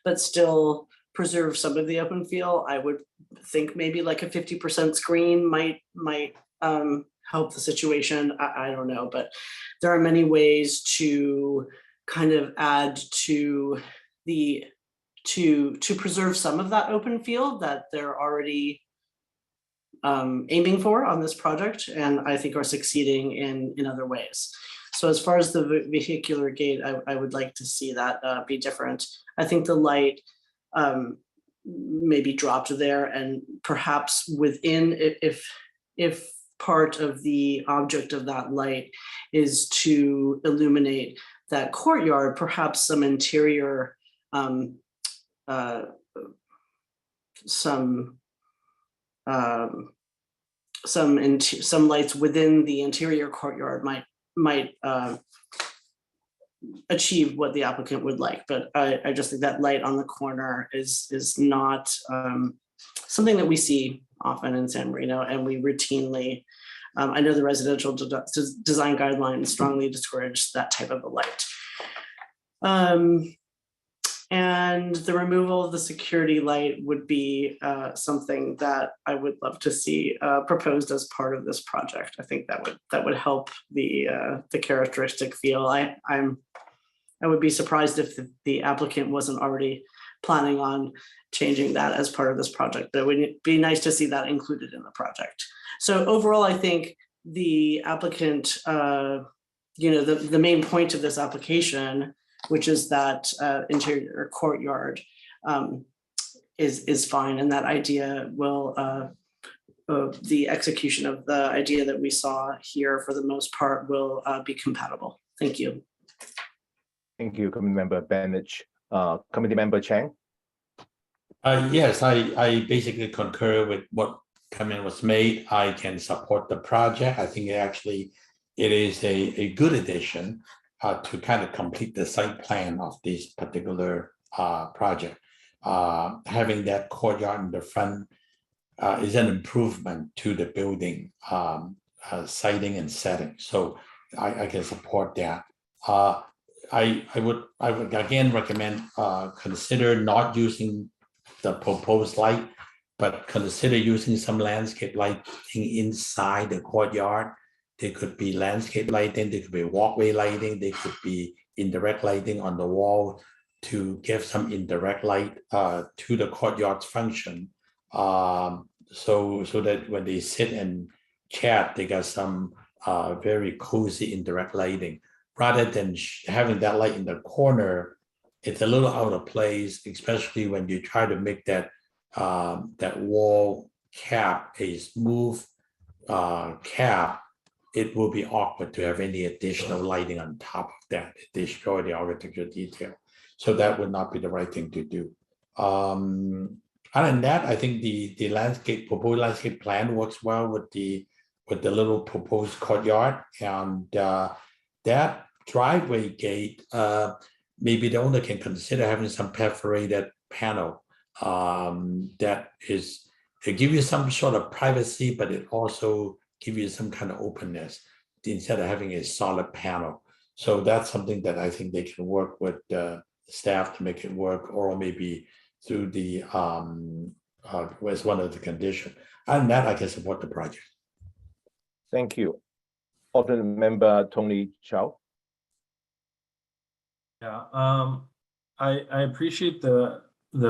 Speaker 9: but still preserve some of the open field. I would think maybe like a 50% screen might help the situation. I don't know, but there are many ways to kind of add to to preserve some of that open field that they're already aiming for on this project, and I think are succeeding in other ways. So as far as the vehicular gate, I would like to see that be different. I think the light maybe dropped there, and perhaps within, if part of the object of that light is to illuminate that courtyard, perhaps some interior, some lights within the interior courtyard might achieve what the applicant would like. But I just think that light on the corner is not something that we see often in San Marino, and we routinely, I know the residential design guidelines strongly discourage that type of a light. And the removal of the security light would be something that I would love to see proposed as part of this project. I think that would help the characteristic feel. I would be surprised if the applicant wasn't already planning on changing that as part of this project, but it would be nice to see that included in the project. So overall, I think the applicant, the main point of this application, which is that interior courtyard, is fine, and that idea will, the execution of the idea that we saw here for the most part will be compatible. Thank you.
Speaker 1: Thank you, Committee Member Bennett. Committee Member Chang.
Speaker 10: Yes, I basically concur with what comment was made. I can support the project. I think it is a good addition to kind of complete the site plan of this particular project. Having that courtyard in the front is an improvement to the building siting and setting. So I can support that. I would again recommend consider not using the proposed light but consider using some landscape lighting inside the courtyard. There could be landscape lighting, there could be walkway lighting, there could be indirect lighting on the wall to give some indirect light to the courtyard's function. So that when they sit and chat, they got some very cozy indirect lighting. Rather than having that light in the corner, it's a little out of place, especially when you try to make that that wall cap a smooth cap. It will be awkward to have any additional lighting on top of that. It destroy the architectural detail. So that would not be the right thing to do. Other than that, I think the proposed landscape plan works well with the little proposed courtyard, and that driveway gate, maybe the owner can consider having some perforated panel that is, it give you some sort of privacy, but it also give you some kind of openness instead of having a solid panel. So that's something that I think they can work with staff to make it work, or maybe through the was one of the conditions. Other than that, I can support the project.
Speaker 1: Thank you. Alternate member Tony Chow.
Speaker 12: Yeah, I appreciate the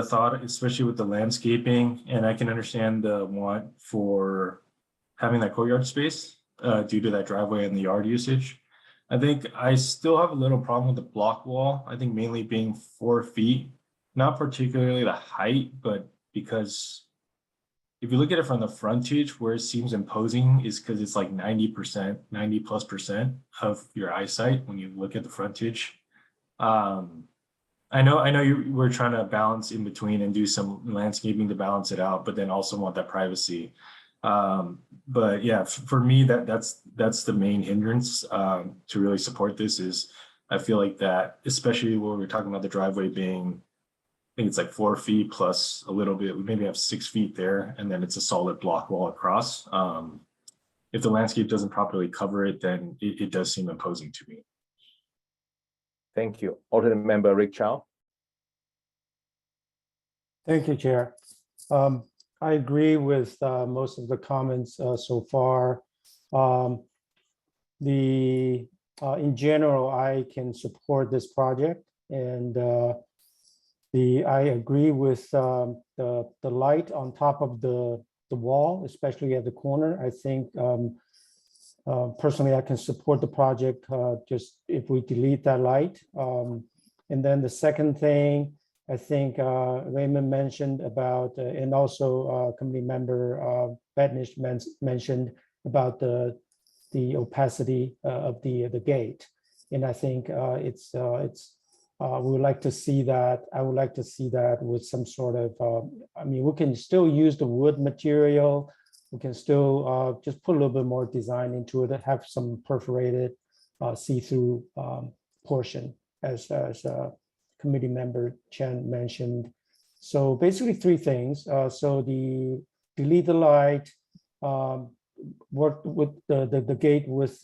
Speaker 12: thought, especially with the landscaping, and I can understand the want for having that courtyard space due to that driveway and the yard usage. I think I still have a little problem with the block wall. I think mainly being 4 feet, not particularly the height, but because if you look at it from the frontage, where it seems imposing is because it's like 90%, 90+% of your eyesight when you look at the frontage. I know you were trying to balance in between and do some landscaping to balance it out, but then also want that privacy. But yeah, for me, that's the main hindrance to really support this. Is I feel like that, especially when we're talking about the driveway being, I think it's like 4 feet plus a little bit, we maybe have 6 feet there, and then it's a solid block wall across. If the landscape doesn't properly cover it, then it does seem imposing to me.
Speaker 1: Thank you. Alternate member Rick Chow.
Speaker 4: Thank you, Chair. I agree with most of the comments so far. In general, I can support this project, and I agree with the light on top of the wall, especially at the corner. I think personally, I can support the project just if we delete that light. And then the second thing, I think Raymond mentioned about, and also committee member Bednish mentioned about the opacity of the gate. And I think we would like to see that. I would like to see that with some sort of, I mean, we can still use the wood material. We can still just put a little bit more design into it, have some perforated see-through portion as committee member Chen mentioned. So basically 3 things. So delete the light, work with the gate with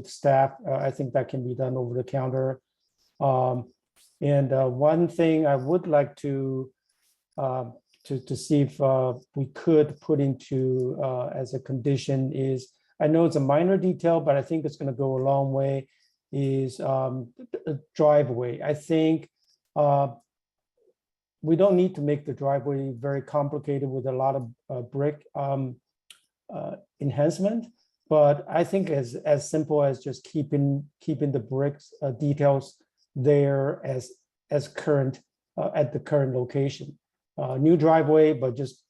Speaker 4: staff. I think that can be done over the counter. And one thing I would like to see if we could put into as a condition is, I know it's a minor detail, but I think it's going to go a long way, is a driveway. I think we don't need to make the driveway very complicated with a lot of brick enhancement, but I think as simple as just keeping the bricks details there as current at the current location. New driveway, but just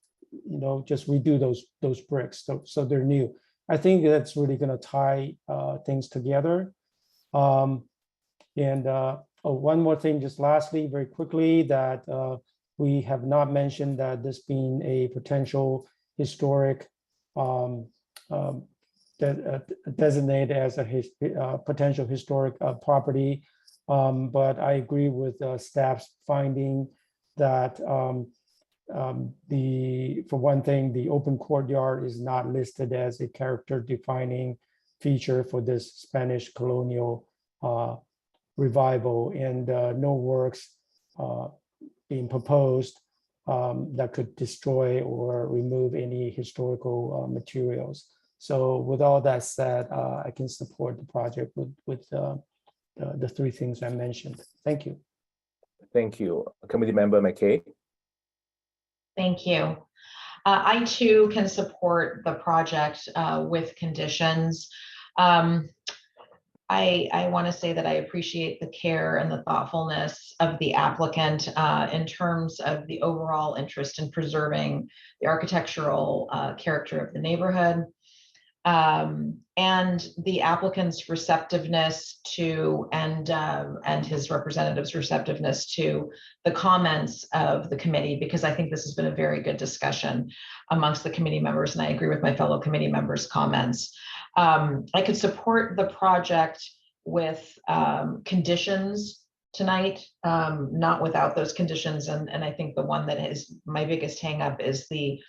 Speaker 4: redo those bricks so they're new. I think that's really going to tie things together. One more thing, just lastly, very quickly, that we have not mentioned that this being a potential historic designated as a potential historic property. But I agree with staff's finding that for one thing, the open courtyard is not listed as a character defining feature for this Spanish colonial revival, and no works being proposed that could destroy or remove any historical materials. So with all that said, I can support the project with the three things I mentioned. Thank you.
Speaker 1: Thank you. Committee Member McKay.
Speaker 5: Thank you. I too can support the project with conditions. I want to say that I appreciate the care and the thoughtfulness of the applicant in terms of the overall interest in preserving the architectural character of the neighborhood, and the applicant's receptiveness to and his representative's receptiveness to the comments of the committee, because I think this has been a very good discussion amongst the committee members, and I agree with my fellow committee members' comments. I could support the project with conditions tonight, not without those conditions, and I think the one that is my biggest hang up is the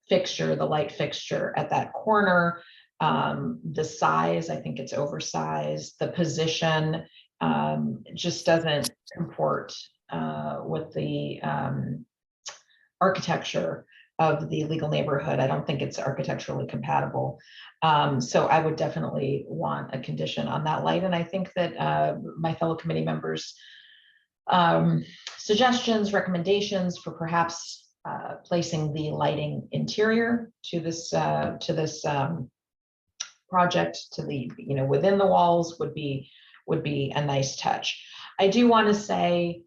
Speaker 5: fixture, the light fixture at that corner. The size, I think it's oversized. The position just doesn't comport with the architecture of the legal neighborhood. I don't think it's architecturally compatible. So I would definitely want a condition on that light. And I think that my fellow committee members' suggestions, recommendations for perhaps placing the lighting interior to this project, to the, within the walls would be a nice touch. I do want to say,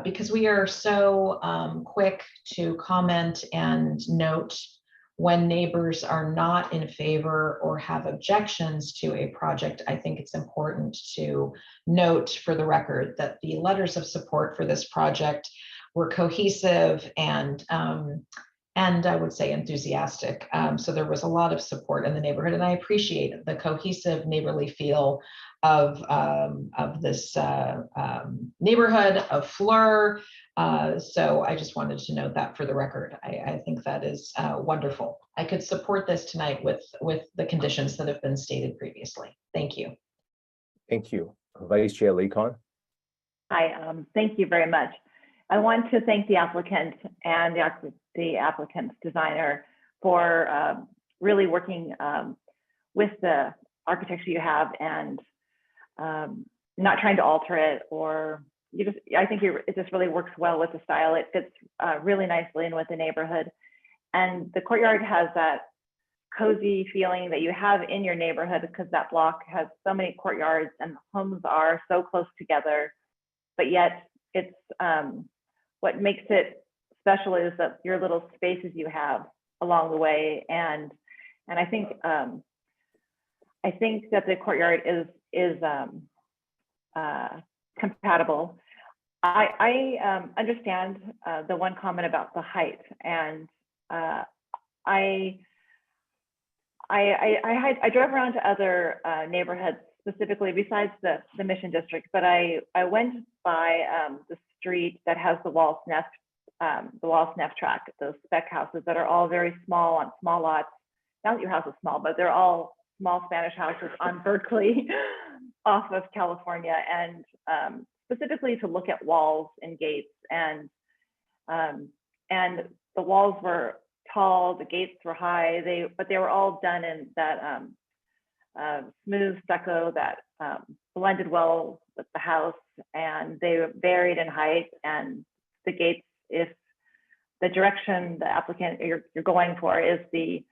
Speaker 5: because we are so quick to comment and note when neighbors are not in favor or have objections to a project, I think it's important to note for the record that the letters of support for this project were cohesive and I would say enthusiastic. So there was a lot of support in the neighborhood, and I appreciate the cohesive neighborly feel of this neighborhood of Fleur. So I just wanted to note that for the record. I think that is wonderful. I could support this tonight with the conditions that have been stated previously. Thank you.
Speaker 1: Thank you. Vice Chair Lee-Kon.
Speaker 3: Hi, thank you very much. I want to thank the applicant and the applicant's designer for really working with the architecture you have and not trying to alter it, or I think it just really works well with the style. It fits really nicely in with the neighborhood. And the courtyard has that cozy feeling that you have in your neighborhood, because that block has so many courtyards and homes are so close together, but yet it's what makes it special is that your little spaces you have along the way. And I think that the courtyard is compatible. I understand the one comment about the height, and I drove around to other neighborhoods, specifically besides the Mission District, but I went by the street that has the Walls Neff track, those spec houses that are all very small on small lots. Not that your house is small, but they're all small Spanish houses on Berkeley off of California, and specifically to look at walls and gates, and the walls were tall, the gates were high, but they were all done in that smooth stucco that blended well with the house, and they varied in height. And the gates, if the direction the applicant you're going for is the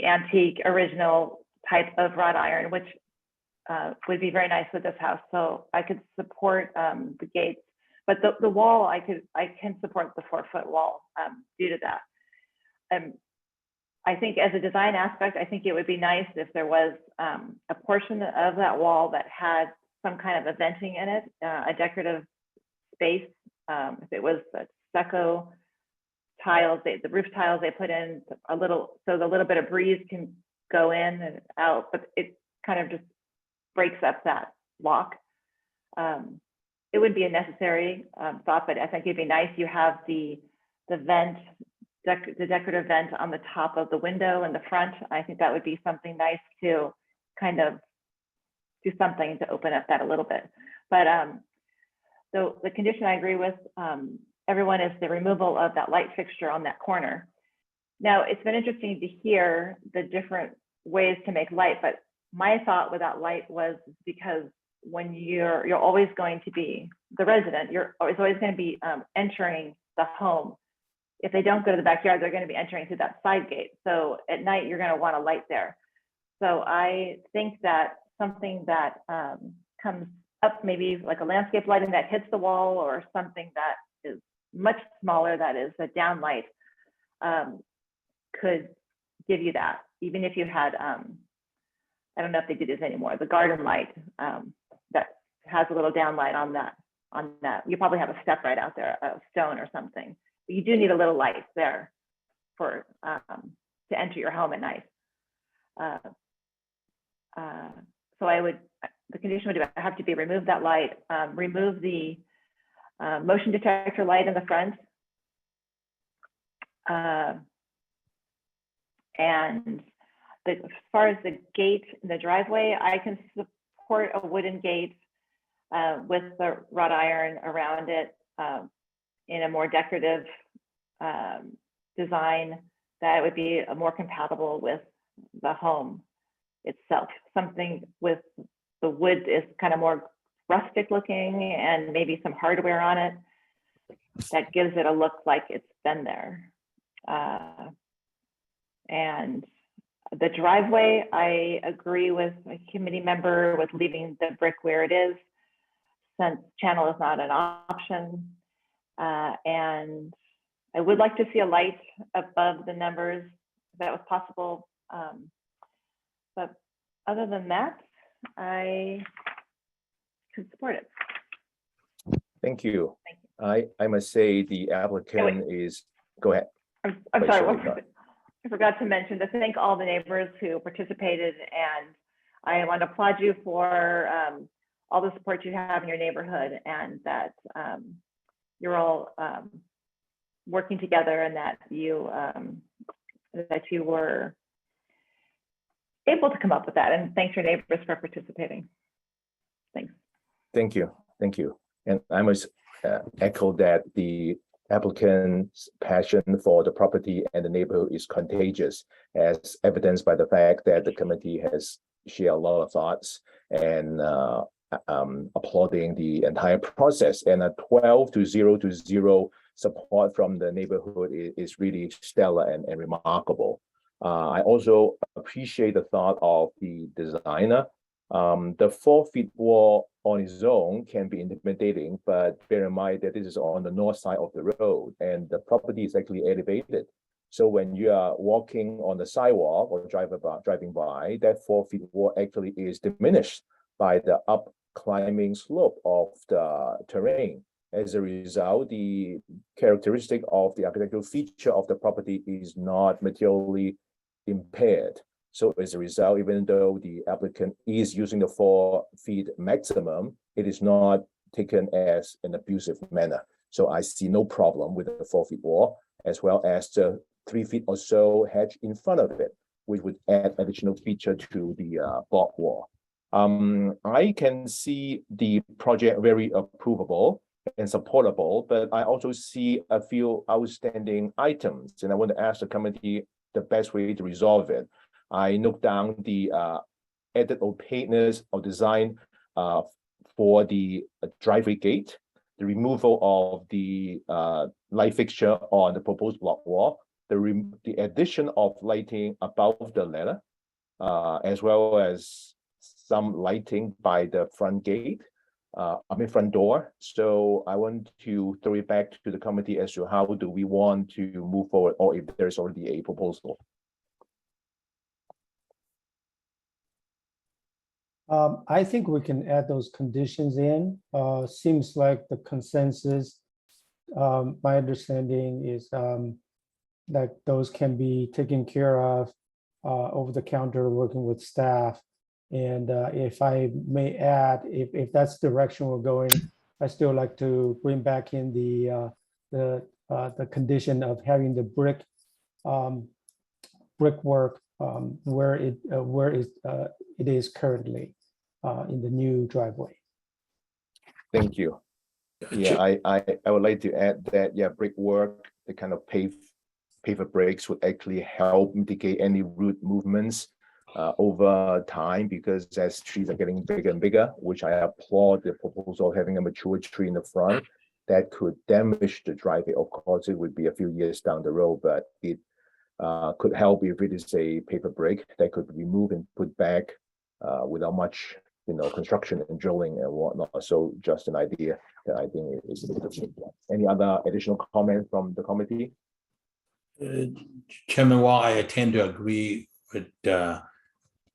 Speaker 3: antique original type of wrought iron, which would be very nice with this house. So I could support the gates, but the wall, I can support the 4-foot wall due to that. I think as a design aspect, I think it would be nice if there was a portion of that wall that had some kind of a venting in it, a decorative space. If it was the stucco tiles, the roof tiles they put in a little, so the little bit of breeze can go in and out, but it kind of just breaks up that block. It would be a necessary thought, but I think it'd be nice. You have the vent, the decorative vent on the top of the window in the front. I think that would be something nice to kind of do something to open up that a little bit. But so the condition I agree with, everyone is the removal of that light fixture on that corner. Now, it's been interesting to hear the different ways to make light, but my thought with that light was because when you're always going to be the resident, you're always going to be entering the home. If they don't go to the backyard, they're going to be entering through that side gate. So at night, you're going to want a light there. So I think that something that comes up, maybe like a landscape lighting that hits the wall, or something that is much smaller, that is a down light, could give you that. Even if you had, I don't know if they do this anymore, the garden light that has a little down light on that. You probably have a step right out there, a stone or something. But you do need a little light there for to enter your home at night. So the condition would have to be remove that light, remove the motion detector light in the front. And as far as the gate in the driveway, I can support a wooden gate with the wrought iron around it in a more decorative design that would be more compatible with the home itself. Something with the wood is kind of more rustic looking and maybe some hardware on it that gives it a look like it's been there. And the driveway, I agree with a committee member with leaving the brick where it is, since channel is not an option. And I would like to see a light above the numbers if that was possible. But other than that, I could support it.
Speaker 1: Thank you. I must say the applicant is, go ahead.
Speaker 3: I'm
Speaker 1: Wait,
Speaker 3: sorry,
Speaker 1: sorry.
Speaker 3: I forgot to mention to thank all the neighbors who participated, and I want to applaud you for all the support you have in your neighborhood, and that you're all working together, and that you were able to come up with that. And thanks your neighbors for participating. Thanks.
Speaker 1: Thank you. Thank you. And I must echo that the applicant's passion for the property and the neighborhood is contagious, as evidenced by the fact that the committee has shared a lot of thoughts and applauding the entire process. And a 12-0 support from the neighborhood is really stellar and remarkable. I also appreciate the thought of the designer. The 4-foot wall on its own can be intimidating, but bear in mind that this is on the north side of the road and the property is actually elevated. So when you are walking on the sidewalk or driving by, that 4-foot wall actually is diminished by the up climbing slope of the terrain. As a result, the characteristic of the architectural feature of the property is not materially impaired. So as a result, even though the applicant is using the 4 feet maximum, it is not taken as an abusive manner. So I see no problem with the 4-foot wall, as well as the 3 feet or so hedge in front of it, which would add additional feature to the block wall. I can see the project very approvable and supportable, but I also see a few outstanding items, and I want to ask the committee the best way to resolve it. I note down the added opaqueness of design for the driveway gate, the removal of the light fixture on the proposed block wall, the addition of lighting above the ladder, as well as some lighting by the front gate, front door. So I want to throw it back to the committee as to how do we want to move forward, or if there's already a proposal.
Speaker 4: I think we can add those conditions in. Seems like the consensus, my understanding is that those can be taken care of over the counter, working with staff. And if I may add, if that's the direction we're going, I still like to bring back in the condition of having the brickwork where it is currently in the new driveway.
Speaker 1: Thank you. Yeah, I would like to add that, yeah, brickwork, the kind of paver bricks would actually help mitigate any root movements over time, because as trees are getting bigger and bigger, which I applaud the proposal of having a mature tree in the front, that could damage the driveway. Of course, it would be a few years down the road, but it could help if it is a paper brick that could remove and put back without much, construction and drilling and whatnot. So just an idea that I think is interesting. Any other additional comment from the committee?
Speaker 10: Chairman Wong, I tend to agree with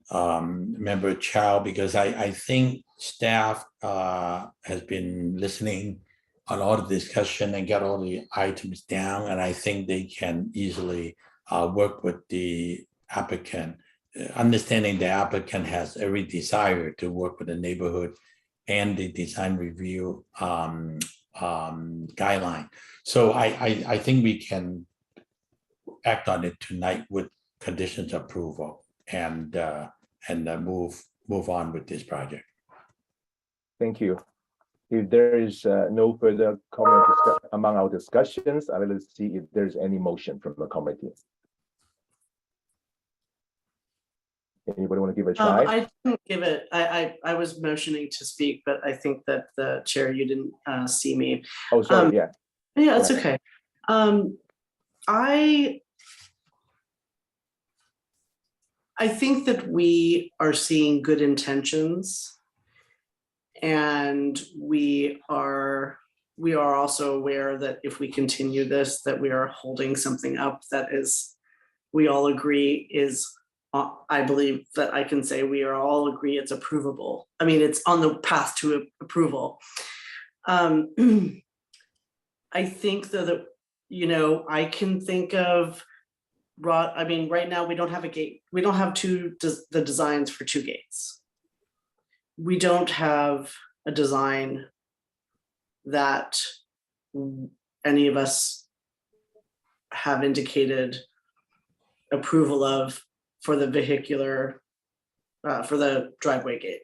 Speaker 10: Member Chow, because I think staff has been listening on all the discussion and got all the items down, and I think they can easily work with the applicant, understanding the applicant has every desire to work with the neighborhood and the design review guideline. So I think we can act on it tonight with conditions approval and move on with this project.
Speaker 1: Thank you. If there is no further comment among our discussions, I will see if there's any motion from the committee. Anybody want to give it a try?
Speaker 9: I didn't give it, I was motioning to speak, but I think that the chair, you didn't see me.
Speaker 1: Oh, sorry, yeah.
Speaker 9: Yeah, it's
Speaker 1: Right.
Speaker 9: okay. I think that we are seeing good intentions, and we are also aware that if we continue this, that we are holding something up that is, we all agree is, I believe that I can say we are all agree it's approvable. I mean, it's on the path to approval. I think that, I can think of right now we don't have a gate. We don't have the designs for 2 gates. We don't have a design that any of us have indicated approval of for the vehicular, for the driveway gate.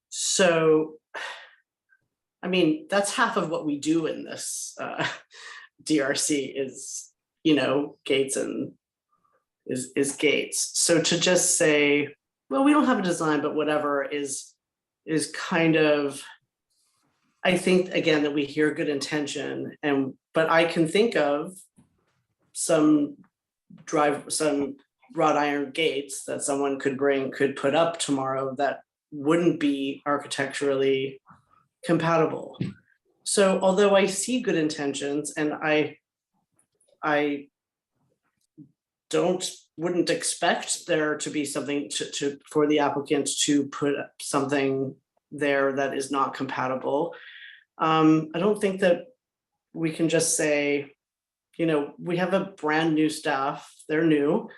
Speaker 9: So, I mean, that's half of what we do in this DRC is, gates and is gates. So to just say, well, we don't have a design, but whatever is kind of, I think again that we hear good intention, but I can think of some wrought iron gates that someone could put up tomorrow that wouldn't be architecturally compatible. So although I see good intentions, and I wouldn't expect there to be something for the applicant to put something there that is not compatible. I don't think that we can just say, we have a brand new staff, they're new.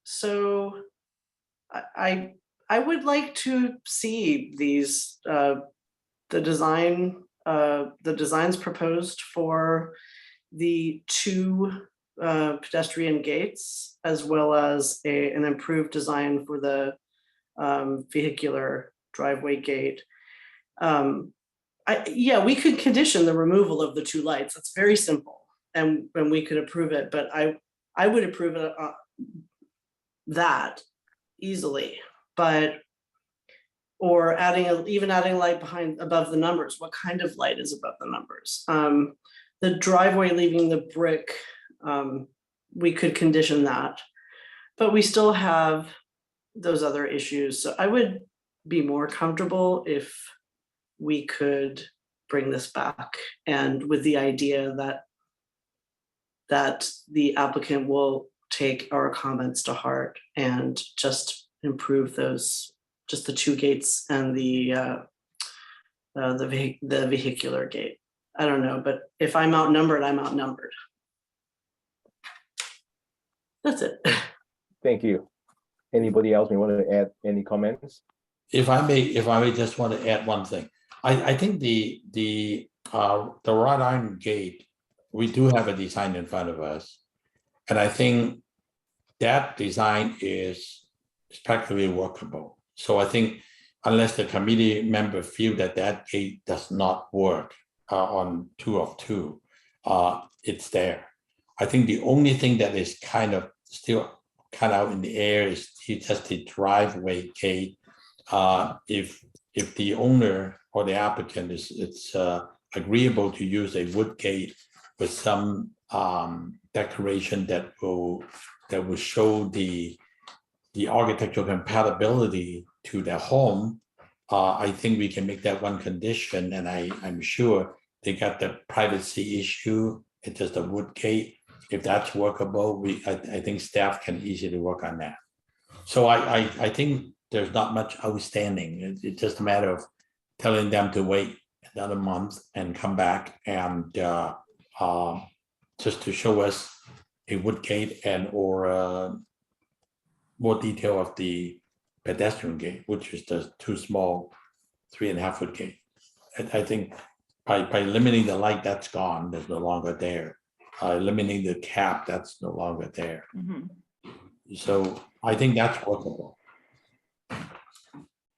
Speaker 9: So I would like to see these, the designs proposed for the 2 pedestrian gates, as well as an improved design for the vehicular driveway gate. Yeah, we could condition the removal of the 2 lights. It's very simple, and we could approve it, but I would approve it that easily, or even adding light above the numbers. What kind of light is above the numbers? The driveway leaving the brick, we could condition that, but we still have those other issues. So I would be more comfortable if we could bring this back, and with the idea that the applicant will take our comments to heart and just improve those, just the 2 gates and the vehicular gate. I don't know, but if I'm outnumbered, I'm outnumbered. That's it.
Speaker 1: Thank you. Anybody else may want to add any comments?
Speaker 10: If I may just want to add one thing. I think the wrought iron gate, we do have a design in front of us. And I think that design is practically workable. So I think unless the committee member feel that that gate does not work on 2 of 2, it's there. I think the only thing that is kind of still cut out in the air is just the driveway gate. If the owner or the applicant is agreeable to use a wood gate with some decoration that will show the architectural compatibility to their home, I think we can make that one condition, and I'm sure they got the privacy issue. It's just a wood gate. If that's workable, I think staff can easily work on that. So I think there's not much outstanding. It's just a matter of telling them to wait another month and come back and just to show us a wood gate and or more detail of the pedestrian gate, which is the too small 3.5 foot gate. I think by limiting the light, that's gone. That's no longer there. Eliminating the cap, that's no longer there. So I think that's workable.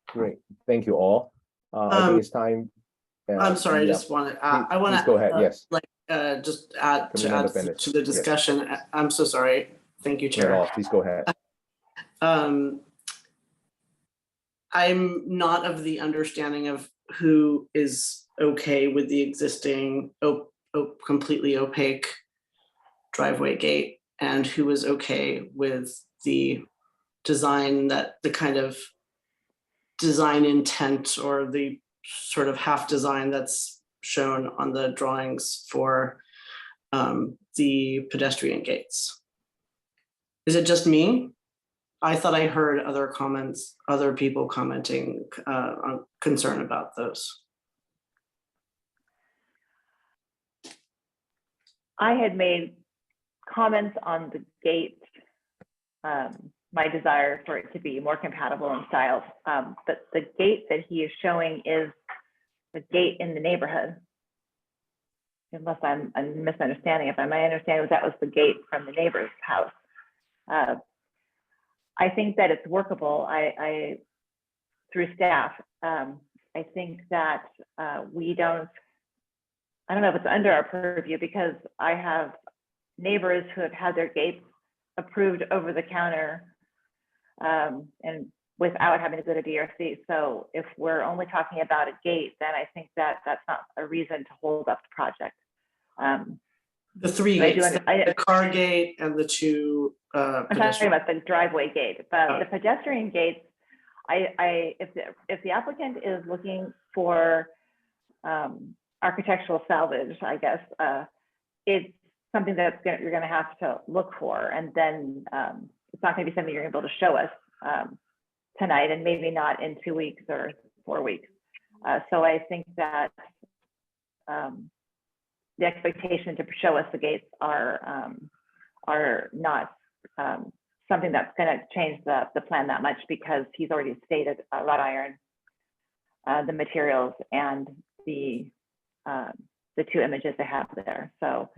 Speaker 1: Great, thank you all. I think it's time.
Speaker 9: I'm sorry, I
Speaker 1: yeah.
Speaker 9: just want to, I want
Speaker 1: Please go ahead, yes.
Speaker 9: just add
Speaker 1: Councilmember Bennett,
Speaker 9: to the
Speaker 1: yes.
Speaker 9: discussion. I'm so sorry. Thank you,
Speaker 1: Not at
Speaker 9: Chair.
Speaker 1: all. Please go ahead.
Speaker 9: I'm not of the understanding of who is okay with the existing completely opaque driveway gate and who is okay with the design, that the kind of design intent or the sort of half design that's shown on the drawings for the pedestrian gates. Is it just me? I thought I heard other comments, other people commenting on concern about those.
Speaker 3: I had made comments on the gate, my desire for it to be more compatible in styles, but the gate that he is showing is the gate in the neighborhood. Unless I'm misunderstanding, if my understanding was that was the gate from the neighbor's house. I think that it's workable. I through staff, I think that we don't, I don't know if it's under our purview, because I have neighbors who have had their gates approved over the counter and without having to go to DRC. So if we're only talking about a gate, then I think that that's not a reason to hold up the project.
Speaker 9: The three gates, the car gate and the two
Speaker 3: I'm talking about the driveway gate, but the pedestrian gates, if the applicant is looking for architectural salvage, I guess, it's something that you're going to have to look for, and then it's not going to be something you're able to show us tonight, and maybe not in 2 weeks or 4 weeks. So I think that the expectation to show us the gates are not something that's going to change the plan that much, because he's already stated wrought iron, the materials, and the 2 images they have there. So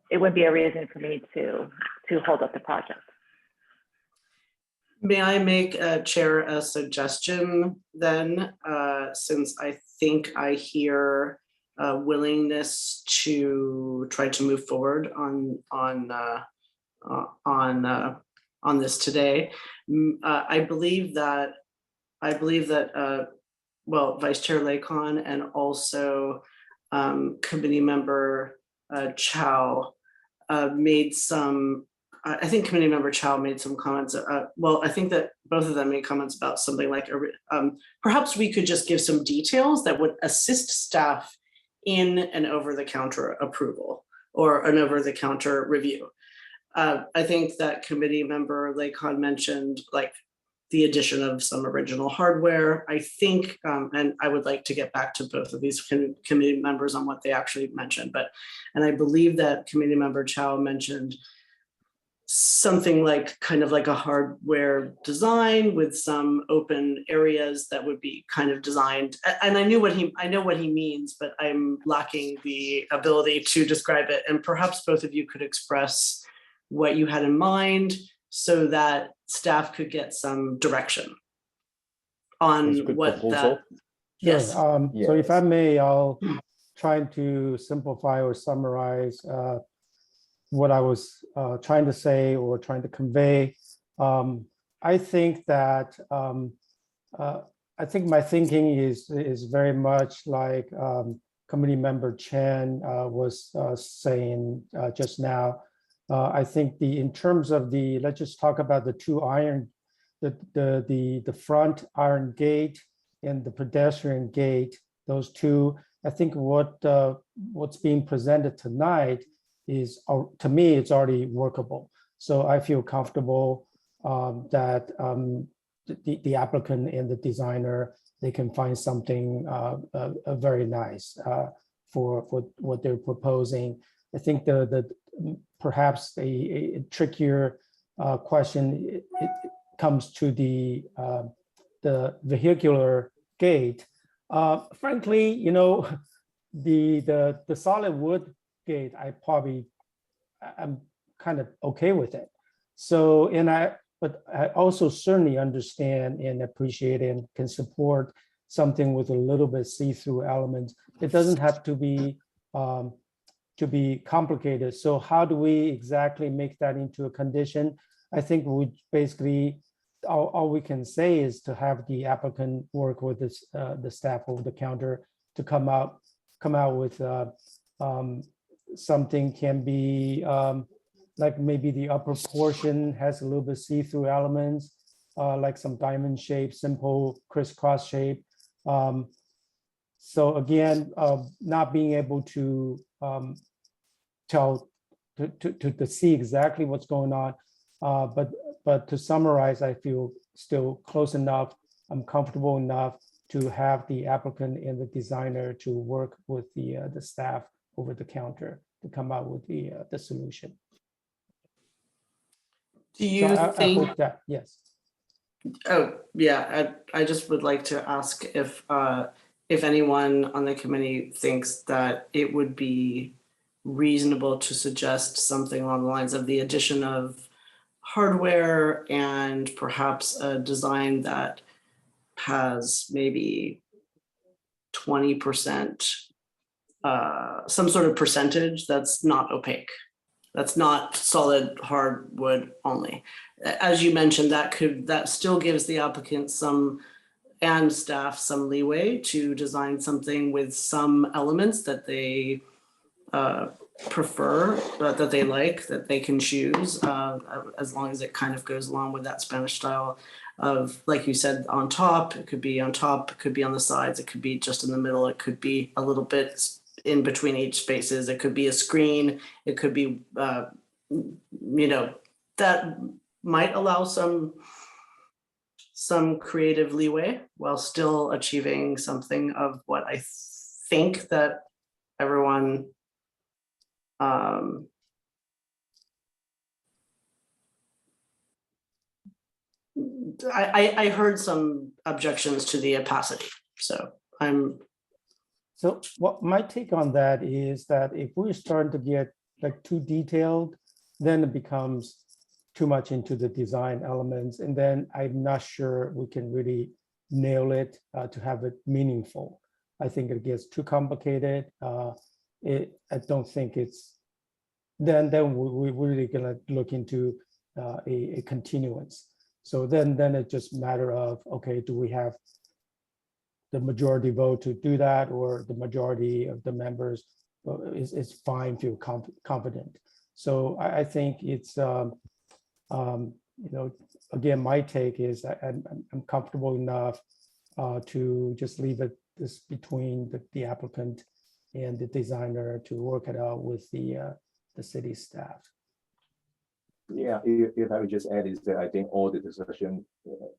Speaker 3: it would be a reason for me to hold up the project.
Speaker 9: May I make, Chair, a suggestion then, since I think I hear a willingness to try to move forward on this today. I believe that well, Vice Chair Laycon and also Committee Member Chow made some. I think Committee Member Chow made some comments. Well, I think that both of them made comments about something like perhaps we could just give some details that would assist staff in an over-the-counter approval or an over-the-counter review. I think that Committee Member Laycon mentioned like the addition of some original hardware. I think, and I would like to get back to both of these committee members on what they actually mentioned, and I believe that Committee Member Chow mentioned something like kind of like a hardware design with some open areas that would be kind of designed. And I know what he means, but I'm lacking the ability to describe it. And perhaps both of you could express what you had in mind so that staff could get some direction on
Speaker 1: That's a good
Speaker 9: what
Speaker 1: proposal.
Speaker 9: that,
Speaker 4: Sure.
Speaker 9: yes,
Speaker 4: So if I may, I'll try to simplify or summarize what I was trying to say or trying to convey. I think that I think my thinking is very much like Committee Member Chen was saying just now. I think in terms of let's just talk about the two iron, the front iron gate and the pedestrian gate. Those two, I think what's being presented tonight is, to me, it's already workable. So I feel comfortable that the applicant and the designer, they can find something very nice for what they're proposing. I think perhaps a trickier question it comes to the vehicular gate. Frankly, you know, the solid wood gate, I'm kind of okay with it. So, but I also certainly understand and appreciate and can support something with a little bit see-through elements. It doesn't have to be complicated. So how do we exactly make that into a condition? I think we basically, all we can say is to have the applicant work with the staff over the counter to come out with something. Can be like maybe the upper portion has a little bit see-through elements, like some diamond shape, simple crisscross shape. So again, not being able to to see exactly what's going on, but to summarize, I feel still close enough. I'm comfortable enough to have the applicant and the designer to work with the staff over the counter to come out with the solution.
Speaker 9: do you
Speaker 4: So I
Speaker 9: think?
Speaker 4: hope that, yes.
Speaker 9: Oh, yeah, I just would like to ask if anyone on the committee thinks that it would be reasonable to suggest something along the lines of the addition of hardware and perhaps a design that has maybe 20%, some sort of percentage that's not opaque. That's not solid hardwood only. As you mentioned, that still gives the applicant and staff some leeway to design something with some elements that they prefer, that they like, that they can choose, as long as it kind of goes along with that Spanish style of, like you said, on top. It could be on top, it could be on the sides, it could be just in the middle, it could be a little bit in between each spaces, it could be a screen, it could be, you know, that might allow some creative leeway while still achieving something of what I think that everyone I heard some objections to the opacity, so
Speaker 4: So what my take on that is that if we're starting to get like too detailed, then it becomes too much into the design elements, and then I'm not sure we can really nail it to have it meaningful. I think it gets too complicated. I don't think it's, then we're really gonna look into a continuance. So then it's just a matter of, okay, do we have the majority vote to do that, or the majority of the members is fine, feel confident. So I think it's, you know, again, my take is I'm comfortable enough to just leave it this between the applicant and the designer to work it out with the city staff.
Speaker 1: Yeah, if I would just add is that I think all the discussion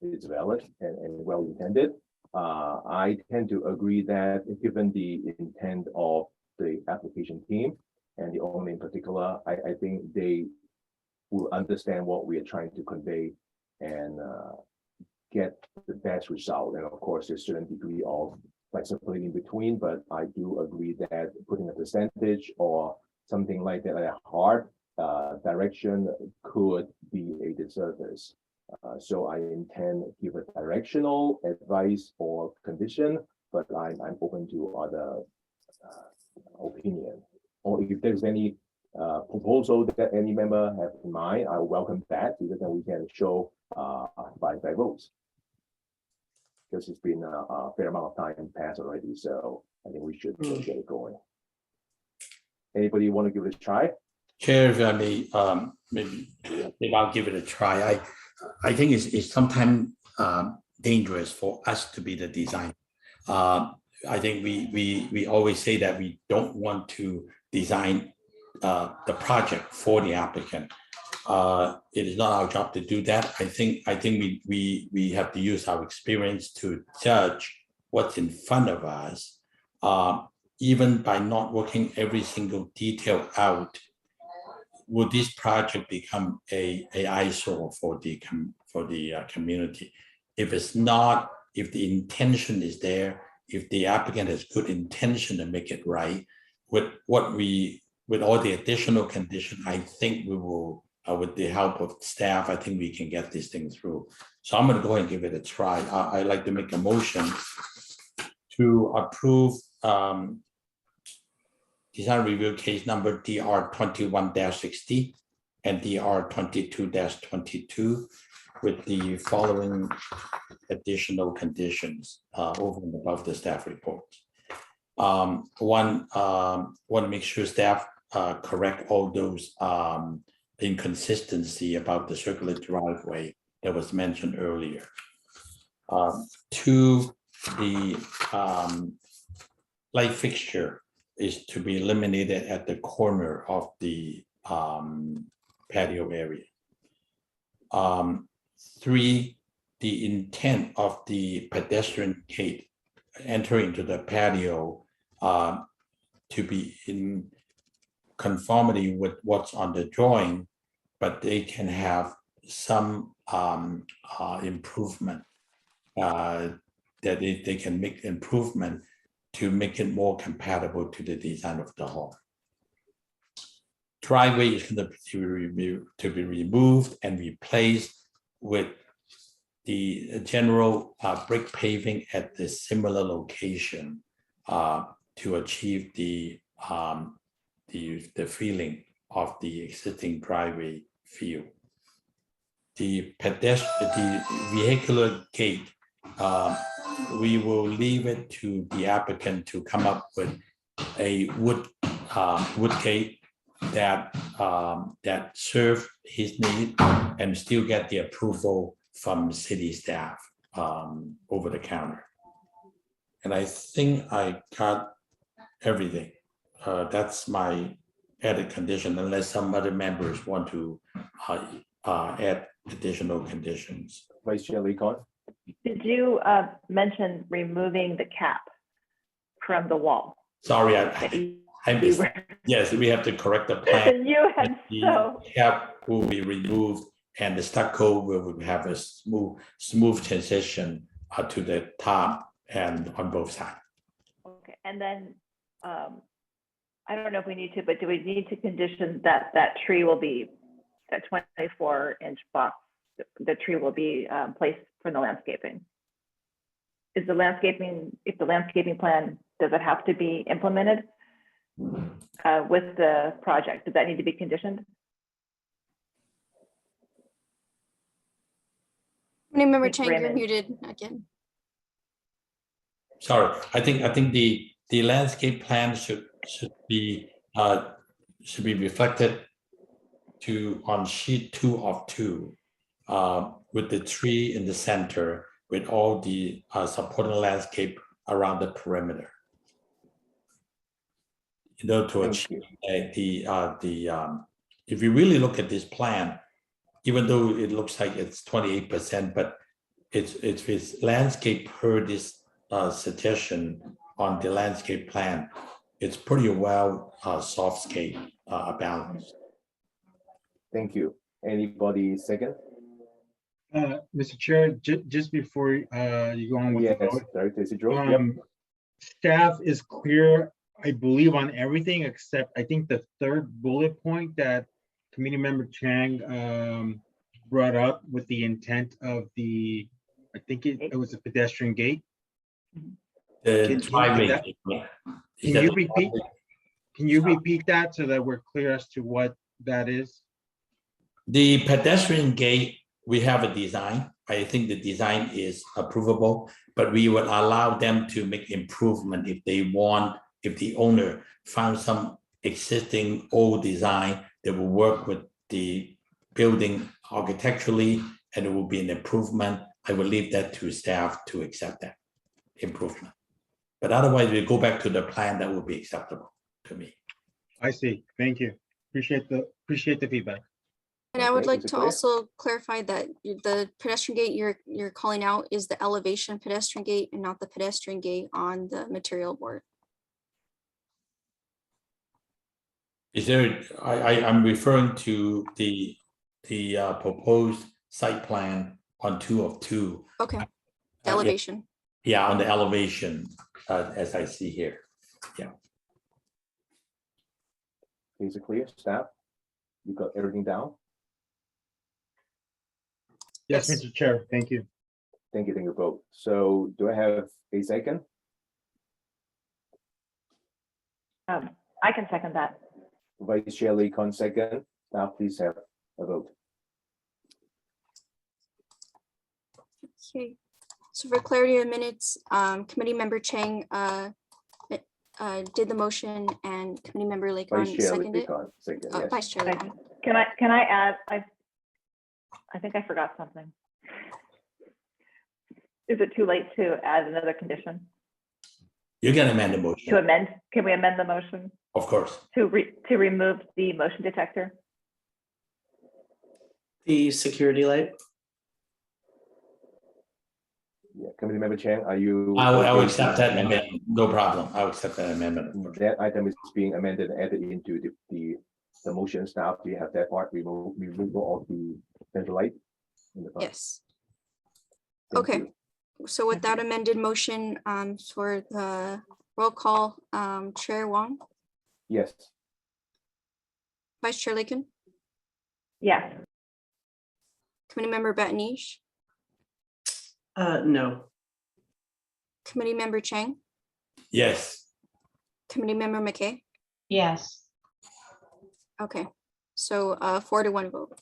Speaker 1: is valid and well intended. I tend to agree that given the intent of the application team and the owner in particular, I think they will understand what we are trying to convey and get the best result. And of course, there's a certain degree of flexibility in between, but I do agree that putting a percentage or something like that, a hard direction could be a disservice So I intend to give a directional advice or condition, but I'm open to other opinion. Or if there's any proposal that any member have in mind, I welcome that, because then we can show by votes. Because it's been a fair amount of time passed already, so I think we should get it going. Anybody want to give it a try?
Speaker 10: Chair, if I may, maybe I'll give it a try. I think it's sometimes dangerous for us to be the designer. I think we always say that we don't want to design the project for the applicant. It is not our job to do that. I think we have to use our experience to judge what's in front of us. Even by not working every single detail out, will this project become a eyesore for the community? If it's not, if the intention is there, if the applicant has good intention to make it right, with all the additional condition, I think we will, with the help of staff, I think we can get this thing through. So I'm going to go ahead and give it a try. I'd like to make a motion to approve design review case number DR 21-60 and DR 22-22 with the following additional conditions over and above the staff report. One, want to make sure staff correct all those inconsistency about the circular driveway that was mentioned earlier. Two, the light fixture is to be eliminated at the corner of the patio area. Three, the intent of the pedestrian gate entering into the patio to be in conformity with what's on the drawing, but they can have some improvement that they can make improvement to make it more compatible to the design of the home. Driveway is going to be removed and replaced with the general brick paving at the similar location to achieve the feeling of the existing driveway feel. The vehicular gate, we will leave it to the applicant to come up with a wood gate that serve his need and still get the approval from city staff over the counter. And I think I got everything. That's my added condition, unless some other members want to add additional conditions.
Speaker 1: Vice Chair Lee Kon?
Speaker 3: Did you mention removing the cap from the wall?
Speaker 10: Sorry, I missed. Yes, we have to correct the plan.
Speaker 3: You had
Speaker 10: The cap will be removed and the stucco will have a smooth transition to the top and on both sides.
Speaker 3: Okay, and then I don't know if we need to, but do we need to condition that tree will be, that 24-inch box, the tree will be placed for the landscaping? Is the landscaping, if the landscaping plan, does it have to be implemented with the project? Does that need to be conditioned?
Speaker 2: Remember,
Speaker 3: Thanks,
Speaker 2: Chang, you're
Speaker 3: Raymond.
Speaker 2: muted again.
Speaker 10: Sorry, I think the landscape plan should be reflected on sheet 2 of 2 with the tree in the center with all the supporting landscape around the perimeter. In order to achieve if you really look at this plan, even though it looks like it's 28%, but it's landscape per this suggestion on the landscape plan, it's pretty well softscape balanced.
Speaker 1: Thank you. Anybody second?
Speaker 6: Mr. Chair, just before you go on with the
Speaker 1: Yes,
Speaker 6: vote,
Speaker 1: Director Isidro. Yep.
Speaker 6: staff is clear, I believe, on everything except I think the third bullet point that Committee Member Chang brought up with the intent of I think it was a pedestrian gate.
Speaker 10: The
Speaker 6: Can you
Speaker 10: driveway.
Speaker 6: repeat that?
Speaker 10: Yeah. Is
Speaker 6: Can
Speaker 10: that
Speaker 6: you
Speaker 10: the
Speaker 6: repeat?
Speaker 10: driveway?
Speaker 6: Can you repeat that so that we're clear as to what that is?
Speaker 10: The pedestrian gate, we have a design. I think the design is approvable, but we would allow them to make improvement if they want, if the owner found some existing old design that will work with the building architecturally and it will be an improvement. I will leave that to staff to accept that improvement. But otherwise, we go back to the plan that will be acceptable to me.
Speaker 6: I see. Thank you. Appreciate the feedback.
Speaker 2: And I would
Speaker 1: Okay,
Speaker 2: like
Speaker 1: is it
Speaker 2: to
Speaker 1: clear?
Speaker 2: also clarify that the pedestrian gate you're calling out is the elevation pedestrian gate and not the pedestrian gate on the material board.
Speaker 10: Is there, I'm referring to the proposed site plan on 2 of 2.
Speaker 2: Okay, the
Speaker 10: Yeah.
Speaker 2: elevation.
Speaker 10: Yeah, on the elevation, as I see here.
Speaker 1: Is it clear, staff? You got everything down?
Speaker 6: Yes,
Speaker 2: Yes.
Speaker 6: Mr. Chair. Thank you.
Speaker 1: Thank you both. So do I have a second?
Speaker 3: I can second that.
Speaker 1: Vice Chair Lee Kon second. Now please have a vote.
Speaker 2: Okay, so for clarity of minutes, Committee Member Chang did the motion and Committee Member
Speaker 1: Vice
Speaker 2: Lakon
Speaker 1: Chair Lee
Speaker 2: seconded.
Speaker 1: Kon second,
Speaker 2: Oh,
Speaker 1: yes.
Speaker 2: Vice Chair
Speaker 3: Okay.
Speaker 2: Lakon.
Speaker 3: Can I add, I think I forgot something. Is it too late to add another condition?
Speaker 10: You can amend the
Speaker 3: To
Speaker 10: motion,
Speaker 3: amend, can we amend the motion
Speaker 10: of course.
Speaker 3: to remove the motion detector?
Speaker 9: The security light.
Speaker 1: Yeah, Committee Member Chang, are you?
Speaker 10: I will
Speaker 1: okay
Speaker 10: accept
Speaker 1: with
Speaker 10: that
Speaker 1: amendment?
Speaker 10: amendment, no problem. I will accept that amendment. of course.
Speaker 1: That item is being amended and added into the motion staff. Do you have that part? Removal of the central light? in the front?
Speaker 2: Yes,
Speaker 1: Thank
Speaker 2: okay.
Speaker 1: you.
Speaker 2: So with that amended motion, for the roll call, Chair Wong,
Speaker 1: Yes,
Speaker 2: Vice Chair Lakin,
Speaker 3: Yes.
Speaker 2: Committee Member Batnish,
Speaker 9: No.
Speaker 2: Committee Member Chang,
Speaker 10: Yes,
Speaker 2: Committee Member McKay.
Speaker 5: Yes.
Speaker 2: Okay, so 4-1 vote.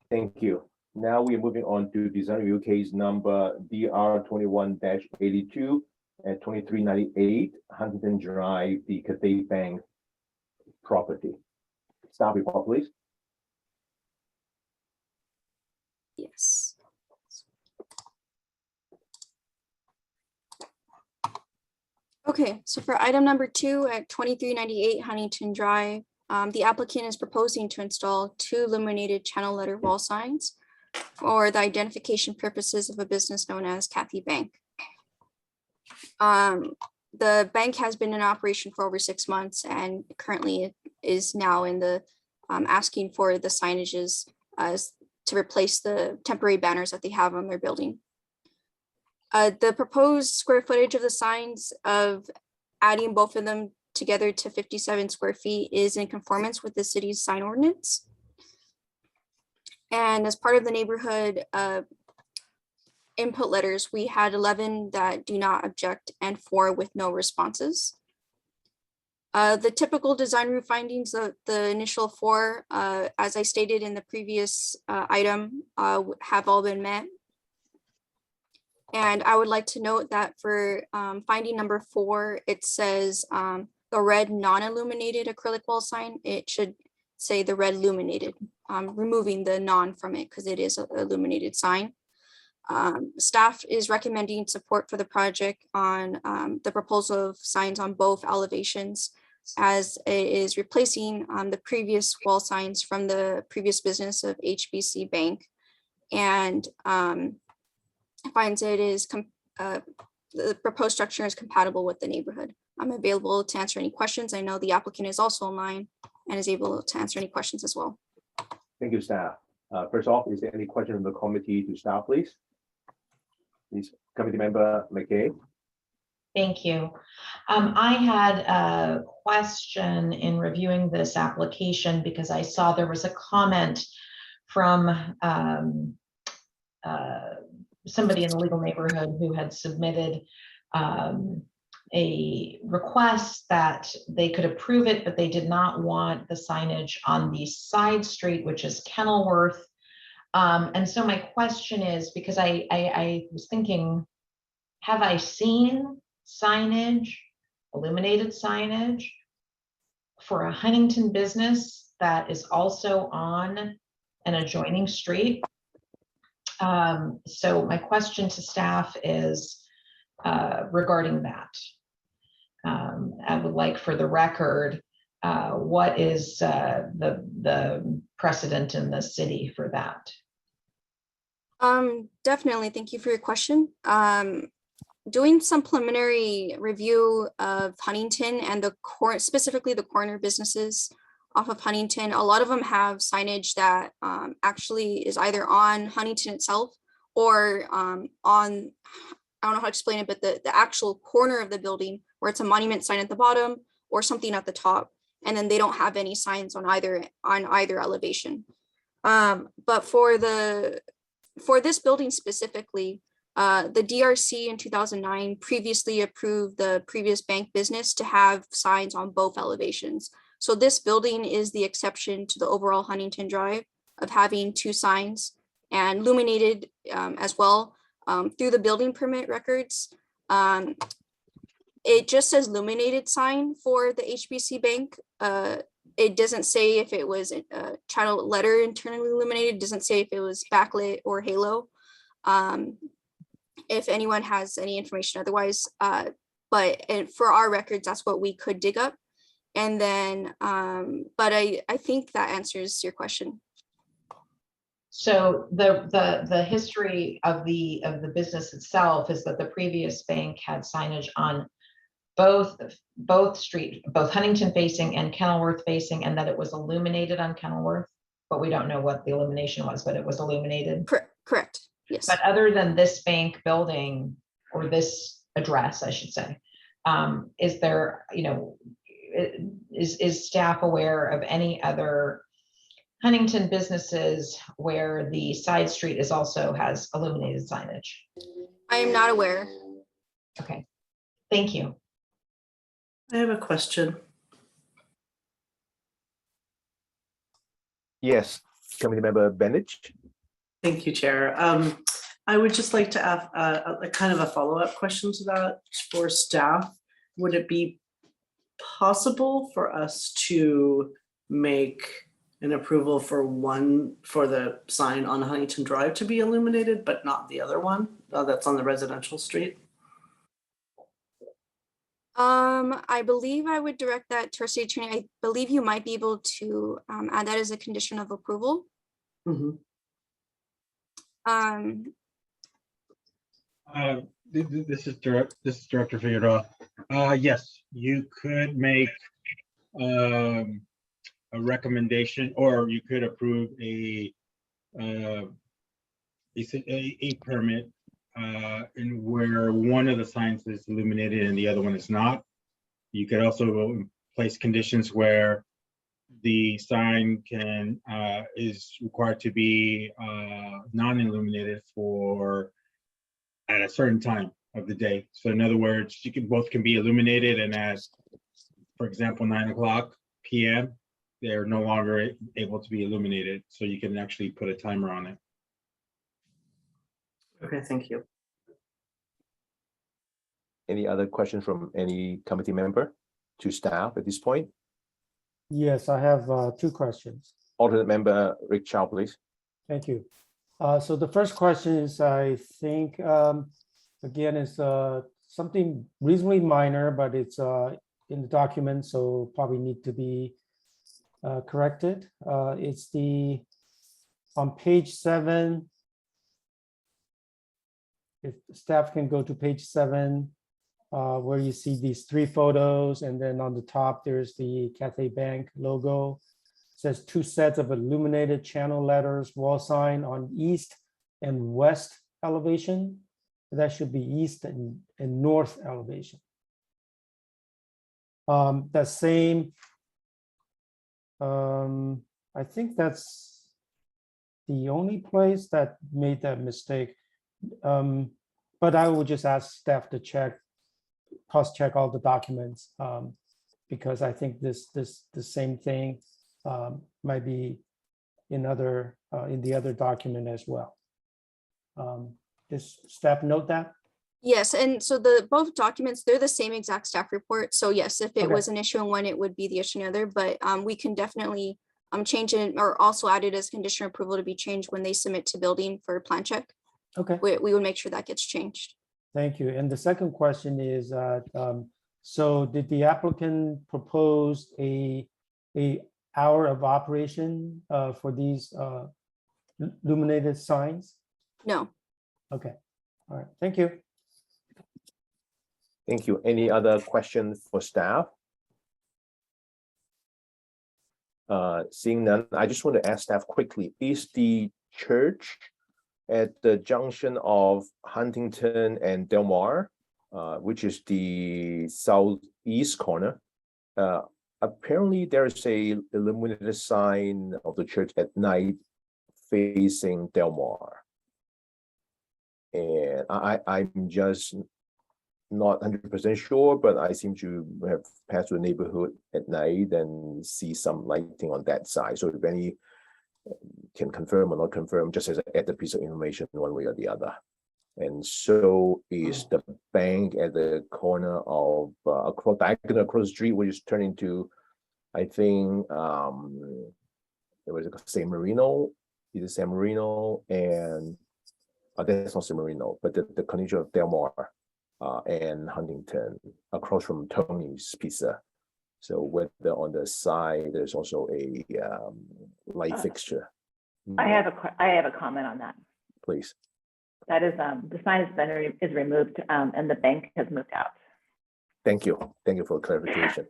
Speaker 1: thank you. Now we are moving on to design review case number DR 21-82 at 2398 Huntington Drive, the Cathay Bank property. Staff report, please.
Speaker 2: Yes. Okay, so for item number 2 at 2398 Huntington Drive, the applicant is proposing to install 2 illuminated channel letter wall signs for the identification purposes of a business known as Cathay Bank. The bank has been in operation for over 6 months and currently it is now in the asking for the signages as to replace the temporary banners that they have on their building. The proposed square footage of the signs of adding both of them together to 57 square feet is in conformance with the city's sign ordinance. And as part of the neighborhood input letters, we had 11 that do not object and 4 with no responses. The typical design review findings of the initial 4, as I stated in the previous item, have all been met. And I would like to note that for finding number 4, it says the red non-illuminated acrylic wall sign. It should say the red illuminated, removing the non from it because it is an illuminated sign. Staff is recommending support for the project on the proposal of signs on both elevations, as it is replacing the previous wall signs from the previous business of HBC Bank, and finds it is the proposed structure is compatible with the neighborhood. I'm available to answer any questions. I know the applicant is also online and is able to answer any questions as well.
Speaker 1: Thank you, staff. First off, is there any question from the committee to staff, please? Please, Committee Member McKay.
Speaker 5: Thank you. I had a question in reviewing this application because I saw there was a comment from somebody in the legal neighborhood who had submitted a request that they could approve it, but they did not want the signage on the side street, which is Kenilworth. And so my question is, because I was thinking, have I seen signage, illuminated signage for a Huntington business that is also on an adjoining street? So my question to staff is regarding that. I would like for the record, what is the precedent in the city for that?
Speaker 2: Definitely. Thank you for your question. Doing some preliminary review of Huntington and specifically the corner businesses off of Huntington, a lot of them have signage that actually is either on Huntington itself or on, I don't know how to explain it, but the actual corner of the building where it's a monument sign at the bottom or something at the top. And then they don't have any signs on either elevation. But for this building specifically, the DRC in 2009 previously approved the previous bank business to have signs on both elevations. So this building is the exception to the overall Huntington Drive of having two signs and illuminated as well through the building permit records. It just says illuminated sign for the HBC Bank. It doesn't say if it was a channel letter internally illuminated. It doesn't say if it was backlit or halo. If anyone has any information otherwise, but for our records, that's what we could dig up. And then, but I think that answers your question.
Speaker 5: So the history of the business itself is that the previous bank had signage on both Huntington facing and Kenilworth facing, and that it was illuminated on Kenilworth, but we don't know what the illumination was, but it was illuminated.
Speaker 2: Correct. Yes.
Speaker 5: But other than this bank building or this address, I should say, is there, is staff aware of any other Huntington businesses where the side street also has illuminated signage?
Speaker 2: I am not aware.
Speaker 5: Okay, thank you.
Speaker 9: I have a question.
Speaker 1: Yes, Committee Member Bennett.
Speaker 9: Thank you, Chair. I would just like to ask a kind of a follow-up question to that for staff. Would it be possible for us to make an approval for the sign on Huntington Drive to be illuminated, but not the other one that's on the residential street?
Speaker 2: I believe I would direct that to our city attorney. I believe you might be able to add that as a condition of approval.
Speaker 9: Mm-hmm.
Speaker 6: This is Director Figueroa. Yes, you could make a recommendation, or you could approve a permit in where one of the signs is illuminated and the other one is not. You could also place conditions where the sign is required to be non-illuminated at a certain time of the day. So in other words, both can be illuminated, and as, for example, 9:00 p.m., they're no longer able to be illuminated. So you can actually put a timer on it.
Speaker 9: Okay, thank you.
Speaker 1: Any other questions from any committee member to staff at this point?
Speaker 4: Yes, I have two questions.
Speaker 1: Alternate member Rick Chow, please.
Speaker 4: Thank you. So the first question is, I think, again, is something reasonably minor, but it's in the document, so probably need to be corrected. It's on page 7. If staff can go to page 7, where you see these 3 photos, and then on the top, there's the Cathay Bank logo. It says 2 sets of illuminated channel letters, wall sign on east and west elevation. That should be east and north elevation. That same, I think that's the only place that made that mistake. But I will just ask staff to cross-check all the documents, because I think the same thing might be in the other document as well. Does staff note that?
Speaker 2: Yes, and so both documents, they're the same exact staff report. So yes, if it
Speaker 4: Okay.
Speaker 2: was an issue in one, it would be the issue in the other, but we can definitely change it or also add it as condition approval to be changed when they submit to building for plan check.
Speaker 4: Okay,
Speaker 2: We would make sure that gets changed.
Speaker 4: thank you. And the second question is, so did the applicant propose a hour of operation for these illuminated signs?
Speaker 2: No.
Speaker 4: Okay, all right, thank you.
Speaker 1: Thank you. Any other questions for staff? Seeing none, I just want to ask staff quickly, is the church at the junction of Huntington and Del Mar, which is the southeast corner, apparently there is a illuminated sign of the church at night facing Del Mar. And I'm just not 100% sure, but I seem to have passed through the neighborhood at night and see some lighting on that side. So if any can confirm or not confirm, just as an added piece of information one way or the other. And so is the bank at the corner of diagonal across the street, which is turning to, I think, it was San Marino, either San Marino and that's not San Marino, but the connection of Del Mar and Huntington across from Tony's Pizza. So whether on the side, there's also a light fixture.
Speaker 3: I have a comment on that.
Speaker 1: Please.
Speaker 3: That is, the sign is removed, and the bank has moved out.
Speaker 1: Thank you. Thank you for the clarification.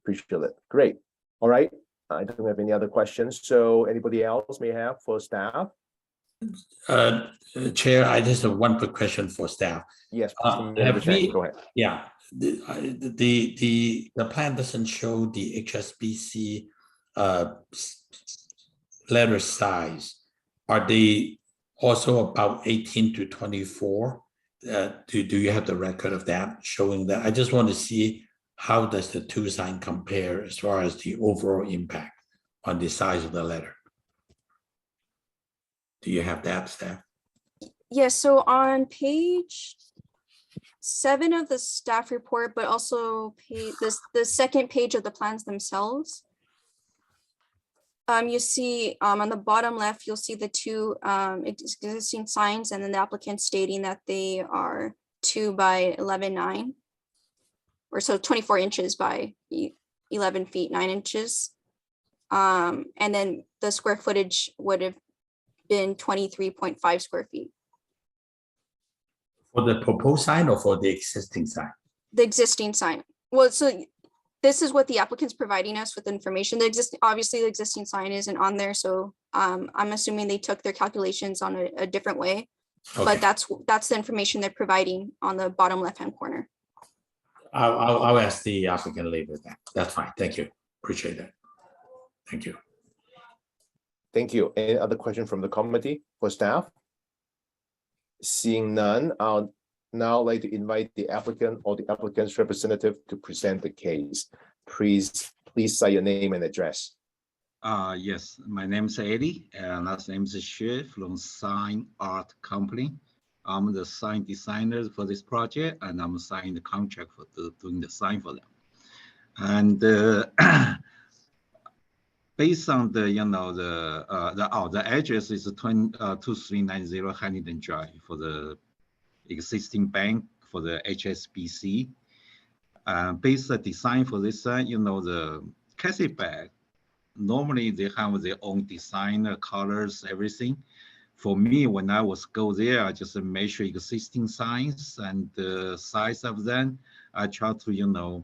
Speaker 1: Appreciate it. Great. All right. I don't have any other questions. So anybody else may have for staff?
Speaker 10: Chair, I just have one quick question for staff.
Speaker 1: Yes.
Speaker 10: Have we-
Speaker 1: Go ahead.
Speaker 10: Yeah, the plan doesn't show the HSBC letter size. Are they also about 18 to 24? Do you have the record of that showing that? I just want to see how does the two sign compare as far as the overall impact on the size of the letter. Do you have that, staff?
Speaker 2: Yes, so on page 7 of the staff report, but also the second page of the plans themselves. You see on the bottom left, you'll see the two existing signs and then the applicant stating that they are 2 by 11.9, or so 24 inches by 11 feet 9 inches. And then the square footage would have been 23.5 square feet.
Speaker 10: For the proposed sign or for the existing sign?
Speaker 2: The existing sign. Well, so this is what the applicant's providing us with information. Obviously the existing sign isn't on there, so I'm assuming they took their calculations on a different way.
Speaker 10: Okay.
Speaker 2: But that's the information they're providing on the bottom left-hand corner.
Speaker 10: I'll ask the applicant later then. That's fine. Thank you. Appreciate that. Thank you.
Speaker 1: Thank you. Any other question from the committee for staff? Seeing none, I'll now like to invite the applicant or the applicant's representative to present the case. Please cite your name and address.
Speaker 13: Yes, my name is Eddie, and last name is Xue from Sign Art Company. I'm the sign designer for this project, and I'm signing the contract for doing the sign for them. And based on the the address is 2390 Huntington Drive for the existing bank for the HSBC. Based on the design for this sign, the cassette bag, normally they have their own design, colors, everything. For me, when I was go there, I just measure existing signs and the size of them. I try to,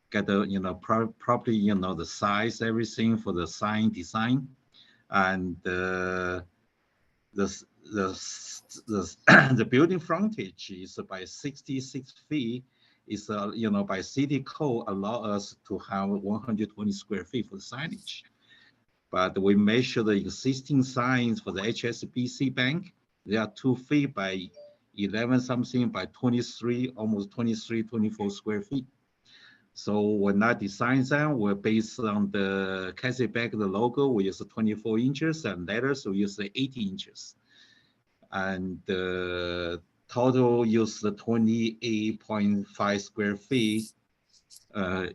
Speaker 13: get the, properly, the size, everything for the sign design. And the building frontage is by 66 feet. Is by city code allow us to have 120 square feet for the signage. But we measure the existing signs for the HSBC Bank. They are 2 feet by 11 something by 23, almost 23, 24 square feet. So when I design them, we're based on the Cassie Bank, the logo, we use 24 inches, and letters, we use 18 inches. And the total use the 28.5 square feet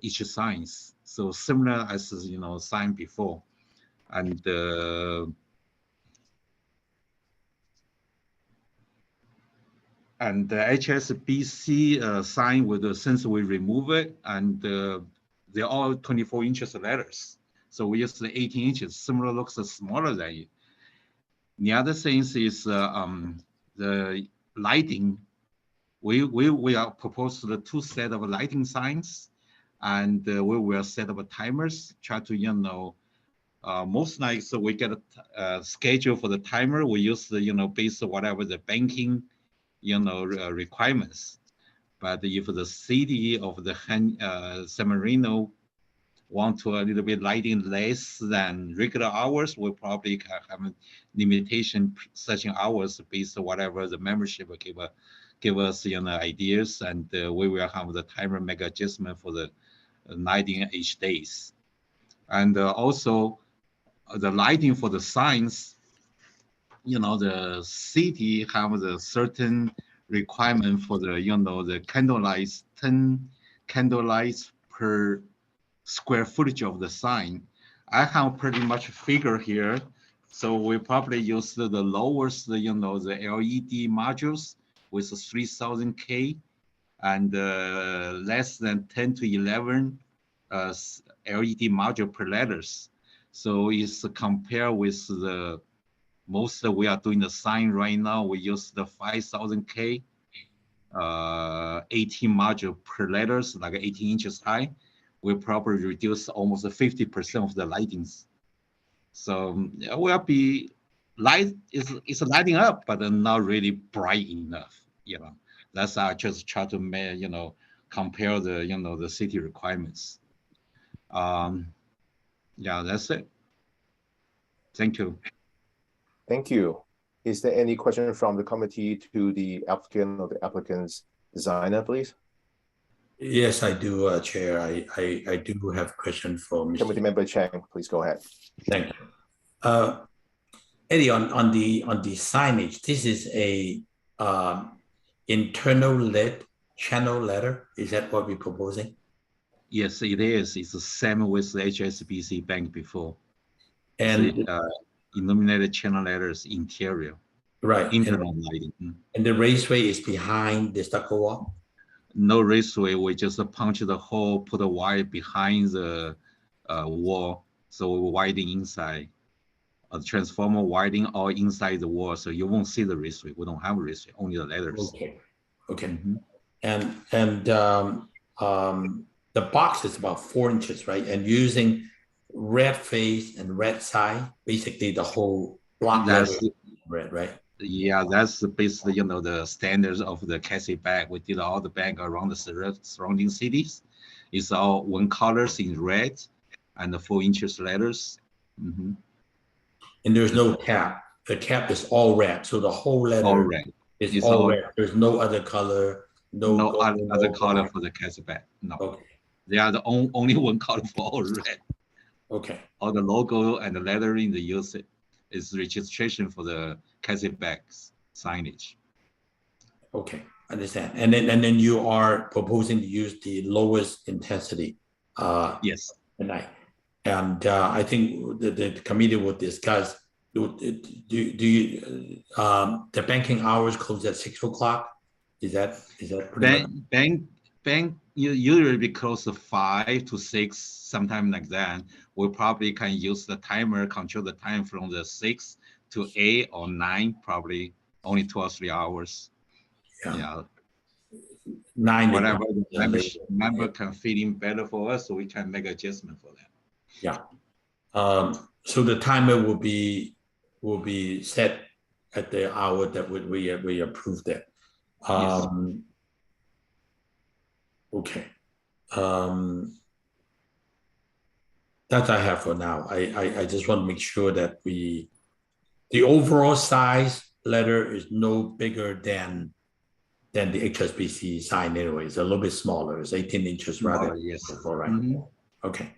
Speaker 13: each signs. So similar as sign before. And the HSBC sign with since we remove it, and they're all 24 inches letters. So we use the 18 inches. Similar looks smaller than it. The other things is the lighting. We are proposed the 2 set of lighting signs, and we will set up timers. Try to most nights so we get a schedule for the timer. We use the based on whatever the banking requirements. But if the city of the San Marino want to a little bit lighting less than regular hours, we probably have a limitation setting hours based on whatever the membership will give us ideas, and we will have the timer make adjustment for the lighting each days. And also the lighting for the signs, the city have the certain requirement for the the candlelights, 10 candlelights per square footage of the sign. I have pretty much figure here, so we probably use the lowest the LED modules with 3000 K, and less than 10 to 11 LED module per letters. So it's compared with the most we are doing the sign right now. We use the 5000 K, 18 module per letters, like 18 inches high. We probably reduce almost 50% of the lightings. So it will be light is lighting up, but not really bright enough. That's I just try to compare the the city requirements. Yeah, that's it. Thank you.
Speaker 1: Thank you. Is there any question from the committee to the applicant or the applicant's designer, please?
Speaker 10: Yes, I do, Chair. I do have a question for Mr.
Speaker 1: Committee member Chang, please go ahead.
Speaker 10: Thank you. Eddie, on the signage, this is a internal LED channel letter. Is that what we're proposing?
Speaker 13: Yes, it is. It's the same with the HSBC Bank before.
Speaker 10: And
Speaker 13: illuminated channel letters interior.
Speaker 10: Right.
Speaker 13: Internal lighting.
Speaker 10: And the raceway is behind the stucco wall?
Speaker 13: No raceway. We just punch the hole, put a wire behind the wall. So we widen inside. A transformer widening all inside the wall. So you won't see the raceway. We don't have a raceway, only the letters.
Speaker 10: Okay. Okay. And the box is about 4 inches, right? And using red face and red side, basically the whole block
Speaker 13: that's
Speaker 10: red, right?
Speaker 13: Yeah, that's basically the standards of the Cassie Bank. We did all the bank around the surrounding cities. It's all one colors in red and the 4 inches letters.
Speaker 10: And there's no cap. The cap is all red, so the whole letter
Speaker 13: all red.
Speaker 10: Is all red. There's no other color. No
Speaker 13: other color for the Cassie Bank. No. Okay. They are the only one color for all red.
Speaker 10: Okay.
Speaker 13: All the logo and the lettering they use it is registration for the Cassie Bank's signage.
Speaker 10: Okay, understand. And then you are proposing to use the lowest intensity.
Speaker 13: Yes.
Speaker 10: Tonight. And I think the committee will discuss. Do you the banking hours close at 6 o'clock? Is that
Speaker 13: bank usually be close to 5 to 6, sometime like that. We probably can use the timer, control the time from the 6 to 8 or 9, probably only 2 or 3 hours. Yeah.
Speaker 10: 9.
Speaker 13: Whatever the member can fit in better for us, so we can make adjustment for that.
Speaker 10: Yeah. So the timer will be set at the hour that we approved it.
Speaker 13: Yes.
Speaker 10: Okay. That I have for now. I just want to make sure that the overall size letter is no bigger than the HSBC sign anyway. It's a little bit smaller. It's 18 inches rather.
Speaker 13: Smaller, yes.
Speaker 10: Before, right?
Speaker 13: Mhm.
Speaker 10: Okay.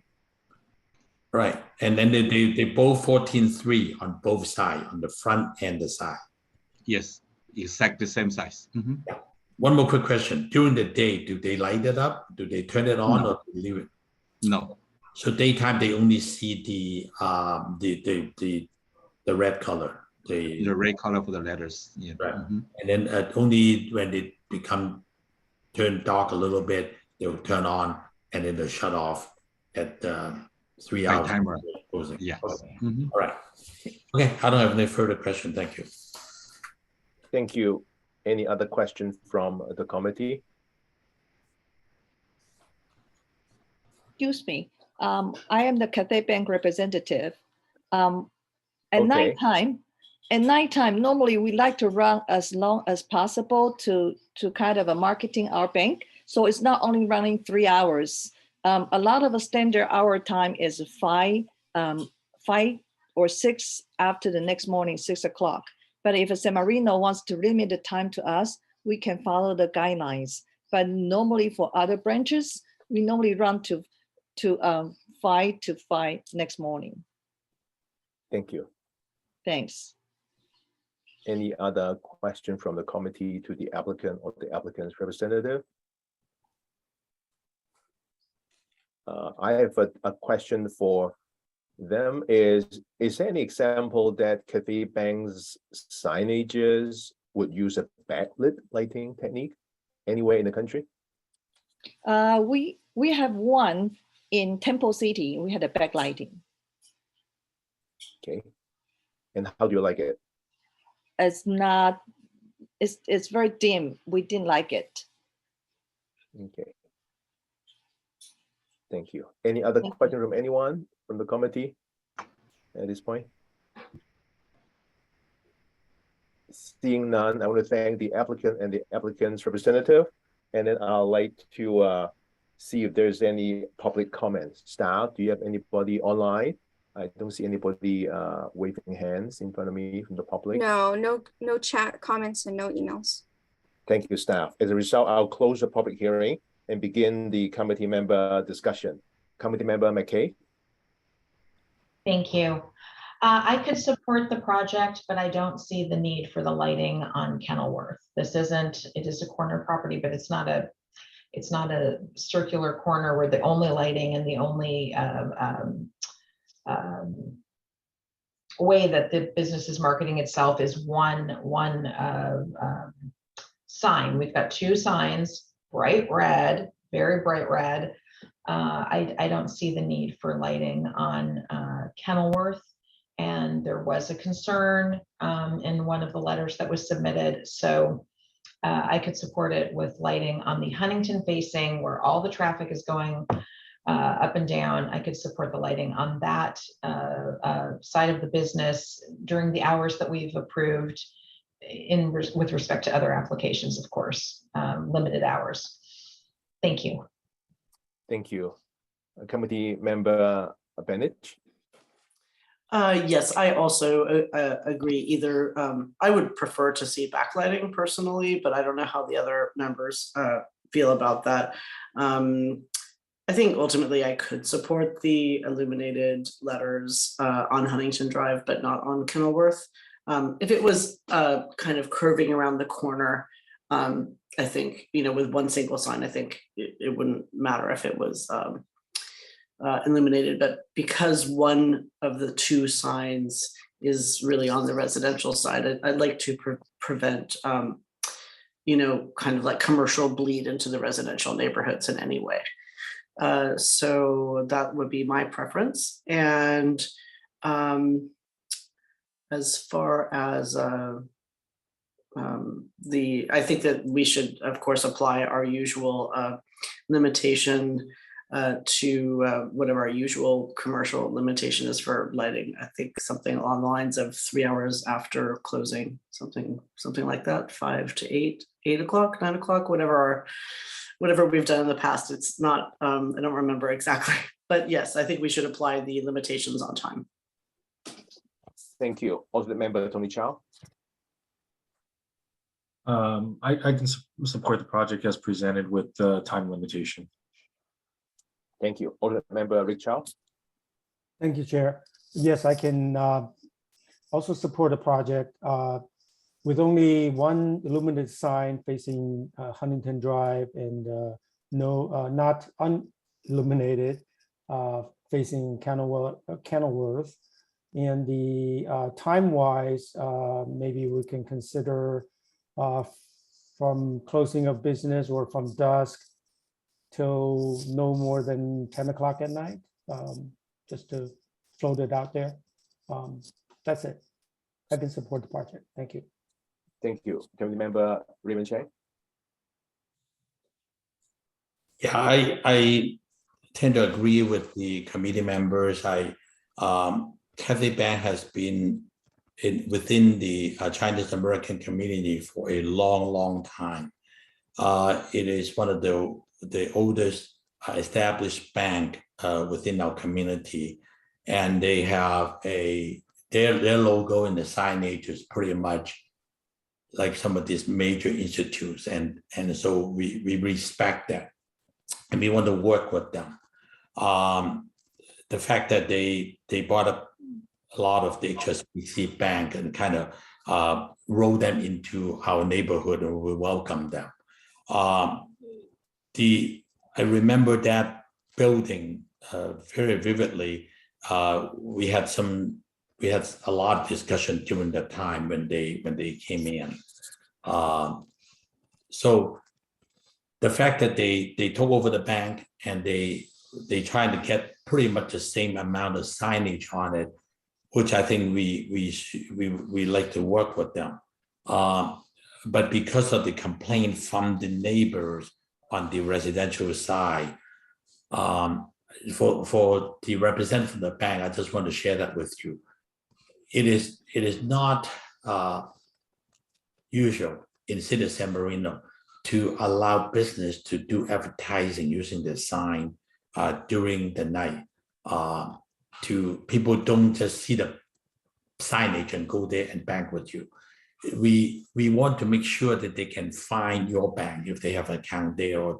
Speaker 10: Right. And then they both 14.3 on both sides, on the front and the side.
Speaker 13: Yes, exactly the same size. Mhm.
Speaker 10: One more quick question. During the day, do they light it up? Do they turn it on
Speaker 13: No.
Speaker 10: or do they leave it?
Speaker 13: No,
Speaker 10: So daytime, they only see the red color.
Speaker 13: the red color for the letters. Yeah.
Speaker 10: Right.
Speaker 13: Mhm.
Speaker 10: And then only when they turn dark a little bit, they'll turn on and then they'll shut off at 3
Speaker 13: By
Speaker 10: hours.
Speaker 13: timer.
Speaker 10: before closing.
Speaker 13: Yes.
Speaker 10: Okay.
Speaker 13: Mhm.
Speaker 10: All right. Okay. I don't have any further question. Thank you.
Speaker 1: Thank you. Any other questions from the committee?
Speaker 14: Excuse me, I am the Cathay Bank representative. At
Speaker 1: Okay.
Speaker 14: nighttime, normally we like to run as long as possible to kind of a marketing our bank. So it's not only running 3 hours. A lot of a standard hour time is 5 or 6 after the next morning, 6 o'clock. But if a San Marino wants to limit the time to us, we can follow the guidelines. But normally for other branches, we normally run to 5 to 5 next morning.
Speaker 1: Thank you.
Speaker 14: Thanks.
Speaker 1: Any other question from the committee to the applicant or the applicant's representative? I have a question for them. Is there any example that Cathay Bank's signages would use a backlit lighting technique anywhere in the country?
Speaker 14: We have one in Temple City. We had a backlighting.
Speaker 1: Okay. And how do you like it?
Speaker 14: It's very dim. We didn't like it.
Speaker 1: Okay. Thank you. Any other question from anyone from the committee at this point? Seeing none, I want to thank the applicant and the applicant's representative. And then I'd like to see if there's any public comments. Staff, do you have anybody online? I don't see anybody waving hands in front of me from the public.
Speaker 2: No chat comments and no emails.
Speaker 1: Thank you, staff. As a result, I'll close the public hearing and begin the committee member discussion. Committee member McKay.
Speaker 5: Thank you. I could support the project, but I don't see the need for the lighting on Kenilworth. It is a corner property, but it's not a circular corner where the only lighting and the only way that the business is marketing itself is one sign. We've got 2 signs, bright red, very bright red. I don't see the need for lighting on Kenilworth. And there was a concern in one of the letters that was submitted. So I could support it with lighting on the Huntington facing where all the traffic is going up and down. I could support the lighting on that side of the business during the hours that we've approved with respect to other applications, of course, limited hours. Thank you.
Speaker 1: Thank you. Committee member Bennett.
Speaker 9: Yes, I also agree. Either I would prefer to see backlighting personally, but I don't know how the other members feel about that. I think ultimately I could support the illuminated letters on Huntington Drive, but not on Kenilworth. If it was kind of curving around the corner, I think, with one single sign, I think it wouldn't matter if it was illuminated, but because one of the 2 signs is really on the residential side, I'd like to prevent, kind of like commercial bleed into the residential neighborhoods in any way. So that would be my preference. And as far as I think that we should, of course, apply our usual limitation to whatever our usual commercial limitation is for lighting. I think something along the lines of 3 hours after closing, something like that, 5 to 8 o'clock, 9 o'clock, whatever we've done in the past. It's not, I don't remember exactly, But yes, I think we should apply the limitations on time.
Speaker 1: Thank you. Alternate member Tony Chow.
Speaker 12: I can support the project as presented with the time limitation.
Speaker 1: Thank you. Alternate member Rick Chow.
Speaker 4: Thank you, Chair. Yes, I can also support the project with only one illuminated sign facing Huntington Drive and not unilluminated facing Kenilworth. And the time-wise, maybe we can consider from closing of business or from dusk till no more than 10 o'clock at night, just to float it out there. That's it. I can support the project. Thank you.
Speaker 1: Thank you. Committee member Raymond Chang.
Speaker 10: Yeah, I tend to agree with the committee members. Cathay Bank has been within the Chinese American community for a long time. It is one of the oldest established bank within our community, and they have their logo and the signage is pretty much like some of these major institutes, and so we respect that, and we want to work with them. The fact that they brought up a lot of the HSBC Bank and kind of roll them into our neighborhood, and we welcome them. I remember that building very vividly. We had a lot of discussion during that time when they came in. So the fact that they took over the bank and they tried to get pretty much the same amount of signage on it, which I think we like to work with them. But because of the complaint from the neighbors on the residential side, for the representative from the bank, I just want to share that with you. It is not usual in the city of San Marino to allow business to do advertising using the sign during the night. To people don't just see the signage and go there and bank with you. We want to make sure that they can find your bank if they have an account there, or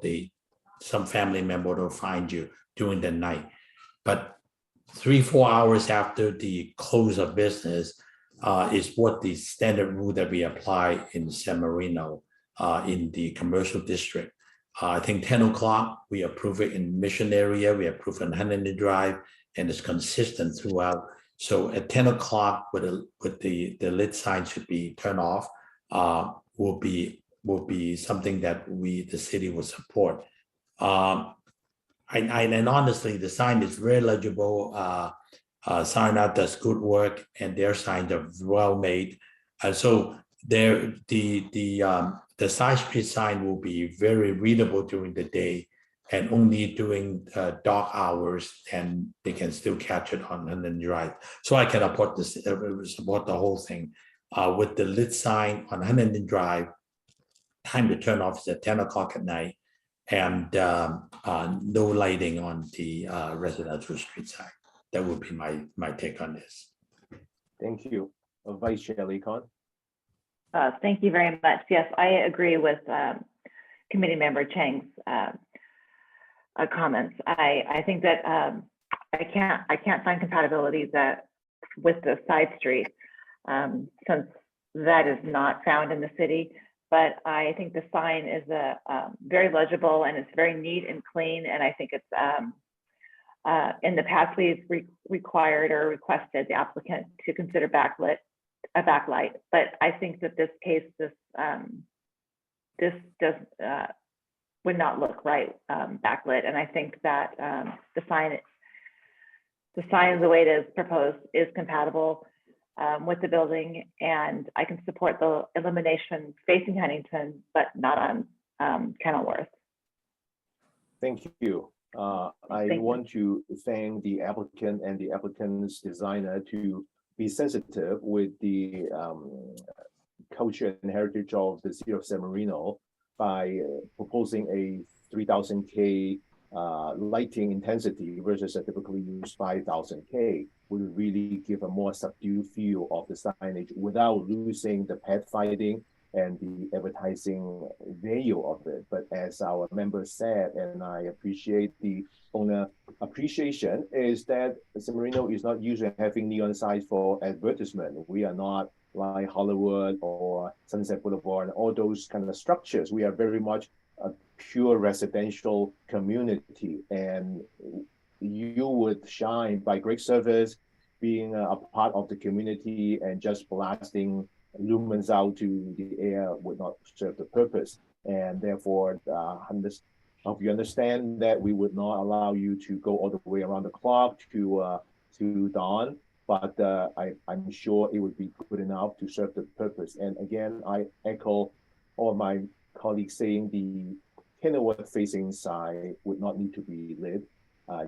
Speaker 10: some family member will find you during the night. But 3-4 hours after the close of business is what the standard rule that we apply in San Marino in the commercial district. I think 10 o'clock, we approve it in Mission area, we approve it on Huntington Drive, and it's consistent throughout. So at 10 o'clock, with the lit sign should be turned off, will be something that the city will support. And honestly, the sign is very legible. Sign does good work, and their signs are well made. And so the side street sign will be very readable during the day, and only during dark hours, and they can still catch it on Huntington Drive. So I can support the whole thing. With the lit sign on Huntington Drive, time to turn off is at 10 o'clock at night, and no lighting on the residential street side. That would be my take on this.
Speaker 1: Thank you. Vice Chair Lee Khan.
Speaker 3: Thank you very much. Yes, I agree with Committee Member Chang's comments. I think that I can't find compatibility with the side street since that is not found in the city. But I think the sign is very legible, and it's very neat and clean. And I think it's in the past we've required or requested the applicant to consider a backlight. But I think that this case, this does would not look right backlit. And I think that the sign the way it is proposed is compatible with the building, and I can support the illumination facing Huntington, but not on Kenilworth.
Speaker 1: Thank you. I want to thank the applicant and the applicant's designer to be sensitive with the culture and heritage of the city of San Marino by proposing a 3,000 K lighting intensity versus a typically used 5000K would really give a more subdued feel of the signage without losing the pet fighting and the advertising value of it. But as our members said, and I appreciate the owner appreciation, is that San Marino is not used to having neon signs for advertisement. We are not like Hollywood or Sunset Boulevard and all those kind of structures. We are very much a pure residential community, and you would shine by great service, being a part of the community, and just blasting lumens out to the air would not serve the purpose. And therefore, hope you understand that we would not allow you to go all the way around the clock to dawn, but I'm sure it would be good enough to serve the purpose. And again, I echo all my colleagues saying the Kenilworth facing side would not need to be lit,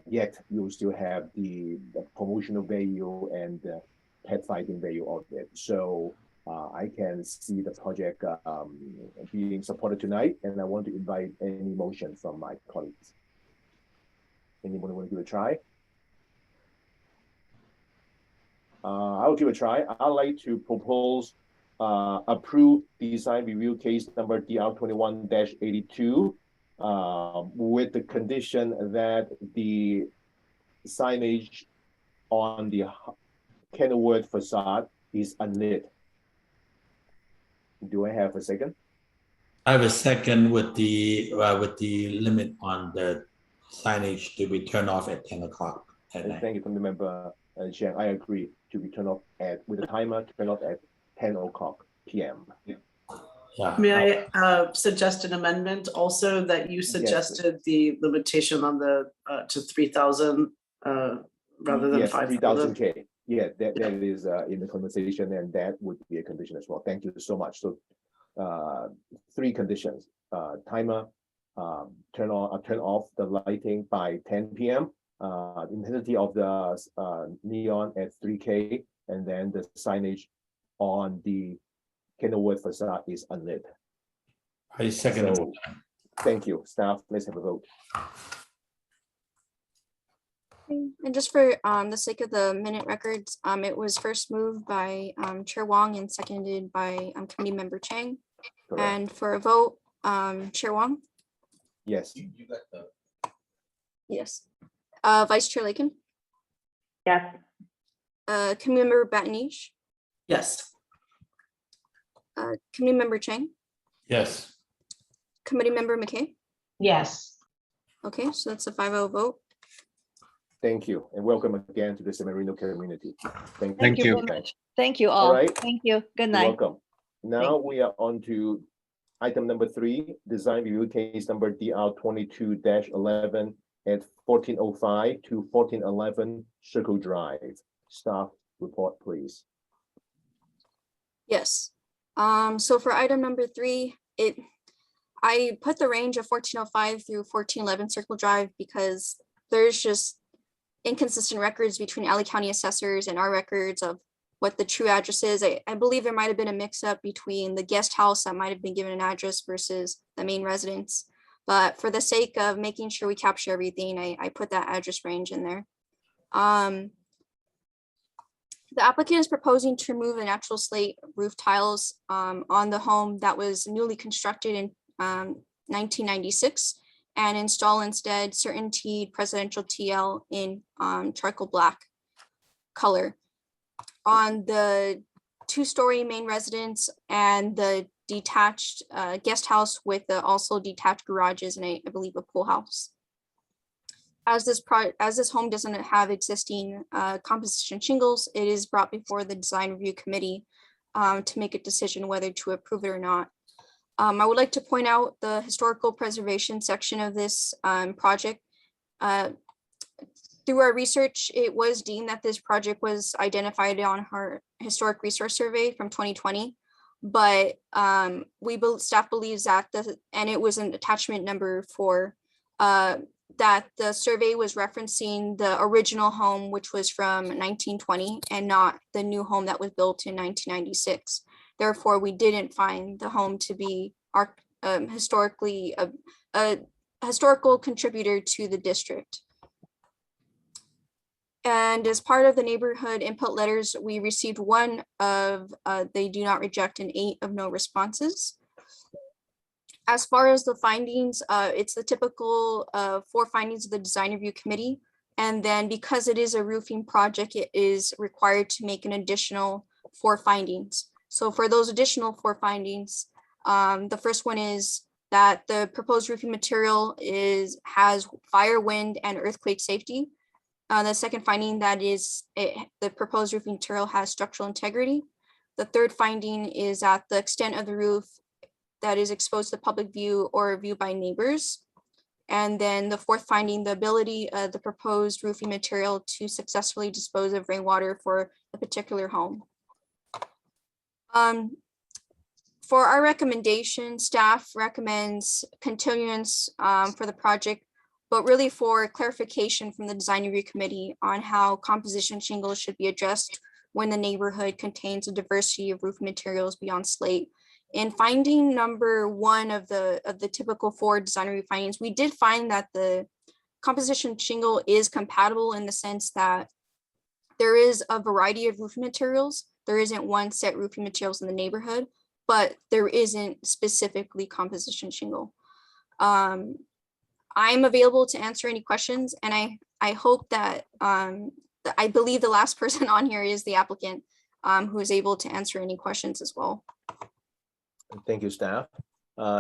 Speaker 1: yet you'll still have the promotional value and the pet fighting value of it. So I can see the project being supported tonight, and I want to invite any motion from my colleagues. Anyone want to give it a try? I'll give it a try. I'd like to propose approve design review case number DR21-82 with the condition that the signage on the Kenilworth facade is unlit. Do I have a second?
Speaker 10: I have a second with the limit on the signage to be turned off at 10 o'clock at night.
Speaker 1: Thank you, Committee Member Chang. I agree to be turned off with the timer turned off at 10 o'clock p.m.
Speaker 10: Yeah.
Speaker 9: May I suggest an amendment also that you suggested the limitation on the to 3,000 rather than 5,000?
Speaker 1: 3,000K. Yeah, that is in the conversation, and that would be a condition as well. Thank you so much. So 3 conditions: timer, turn off the lighting by 10 p.m., intensity of the neon at 3K, and then the signage on the Kenilworth facade is unlit.
Speaker 10: I second.
Speaker 1: So, thank you, staff. Let's have a vote.
Speaker 2: And just for the sake of the minute records, it was first moved by Chair Wong and seconded by Committee Member Chang.
Speaker 1: Correct.
Speaker 2: And for a vote, Chair Wong?
Speaker 1: Yes.
Speaker 2: Yes. Vice Chair Lakin?
Speaker 3: Yes.
Speaker 2: Committee Member Batiniche?
Speaker 9: Yes.
Speaker 2: Committee Member Chang?
Speaker 10: Yes.
Speaker 2: Committee Member McKay?
Speaker 5: Yes.
Speaker 2: Okay, so that's a 5-0 vote.
Speaker 1: Thank you, and welcome again to the San Marino community.
Speaker 14: Thank you very much. Thank you all.
Speaker 1: All right.
Speaker 14: Thank you. Good
Speaker 1: You're
Speaker 14: night.
Speaker 1: welcome. Now we are on to item number 3, design review case number DR22-11 at 1405 to 1411 Circle Drive. Staff report, please.
Speaker 2: Yes. So for item number 3, I put the range of 1405 through 1411 Circle Drive because there's just inconsistent records between LA County assessors and our records of what the true address is. I believe there might have been a mix-up between the guest house that might have been given an address versus the main residence. But for the sake of making sure we capture everything, I put that address range in there. The applicant is proposing to remove the natural slate roof tiles on the home that was newly constructed in 1996 and install instead CertainTeed Presidential TL in charcoal black color. On the 2-story main residence and the detached guest house with the also detached garages and I believe a pool house. As this home doesn't have existing composition shingles, it is brought before the design review committee to make a decision whether to approve it or not. I would like to point out the historical preservation section of this project. Through our research, it was deemed that this project was identified on her historic resource survey from 2020, but staff believes that and it was an attachment number 4, that the survey was referencing the original home, which was from 1920 and not the new home that was built in 1996. Therefore, we didn't find the home to be historically historical contributor to the district. And as part of the neighborhood input letters, we received 1 of they do not reject and 8 of no responses. As far as the findings, it's the typical 4 findings of the design review committee. And then because it is a roofing project, it is required to make an additional 4 findings. So for those additional 4 findings, the first one is that the proposed roofing material has fire, wind, and earthquake safety. The second finding that is the proposed roofing material has structural integrity. The third finding is that the extent of the roof that is exposed to public view or view by neighbors. And then the fourth finding, the ability of the proposed roofing material to successfully dispose of rainwater for a particular home. For our recommendation, staff recommends continuance for the project, but really for clarification from the design review committee on how composition shingles should be addressed when the neighborhood contains a diversity of roof materials beyond slate. In finding number 1 of the typical 4 design review findings, we did find that the composition shingle is compatible in the sense that there is a variety of roofing materials. There isn't one set roofing materials in the neighborhood, but there isn't specifically composition shingle. I'm available to answer any questions, and I hope that I believe the last person on here is the applicant who is able to answer any questions as well.
Speaker 1: Thank you, staff.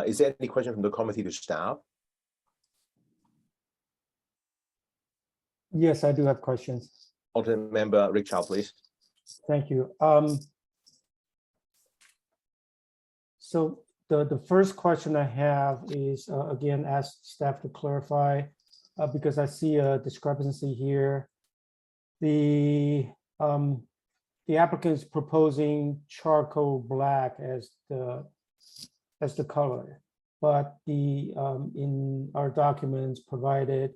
Speaker 1: Is there any question from the committee to staff?
Speaker 4: Yes, I do have questions.
Speaker 1: Alternate member Rick Chow, please.
Speaker 4: Thank you. So the first question I have is, again, ask staff to clarify, because I see a discrepancy here. The applicant is proposing charcoal black as the color, but in our documents provided,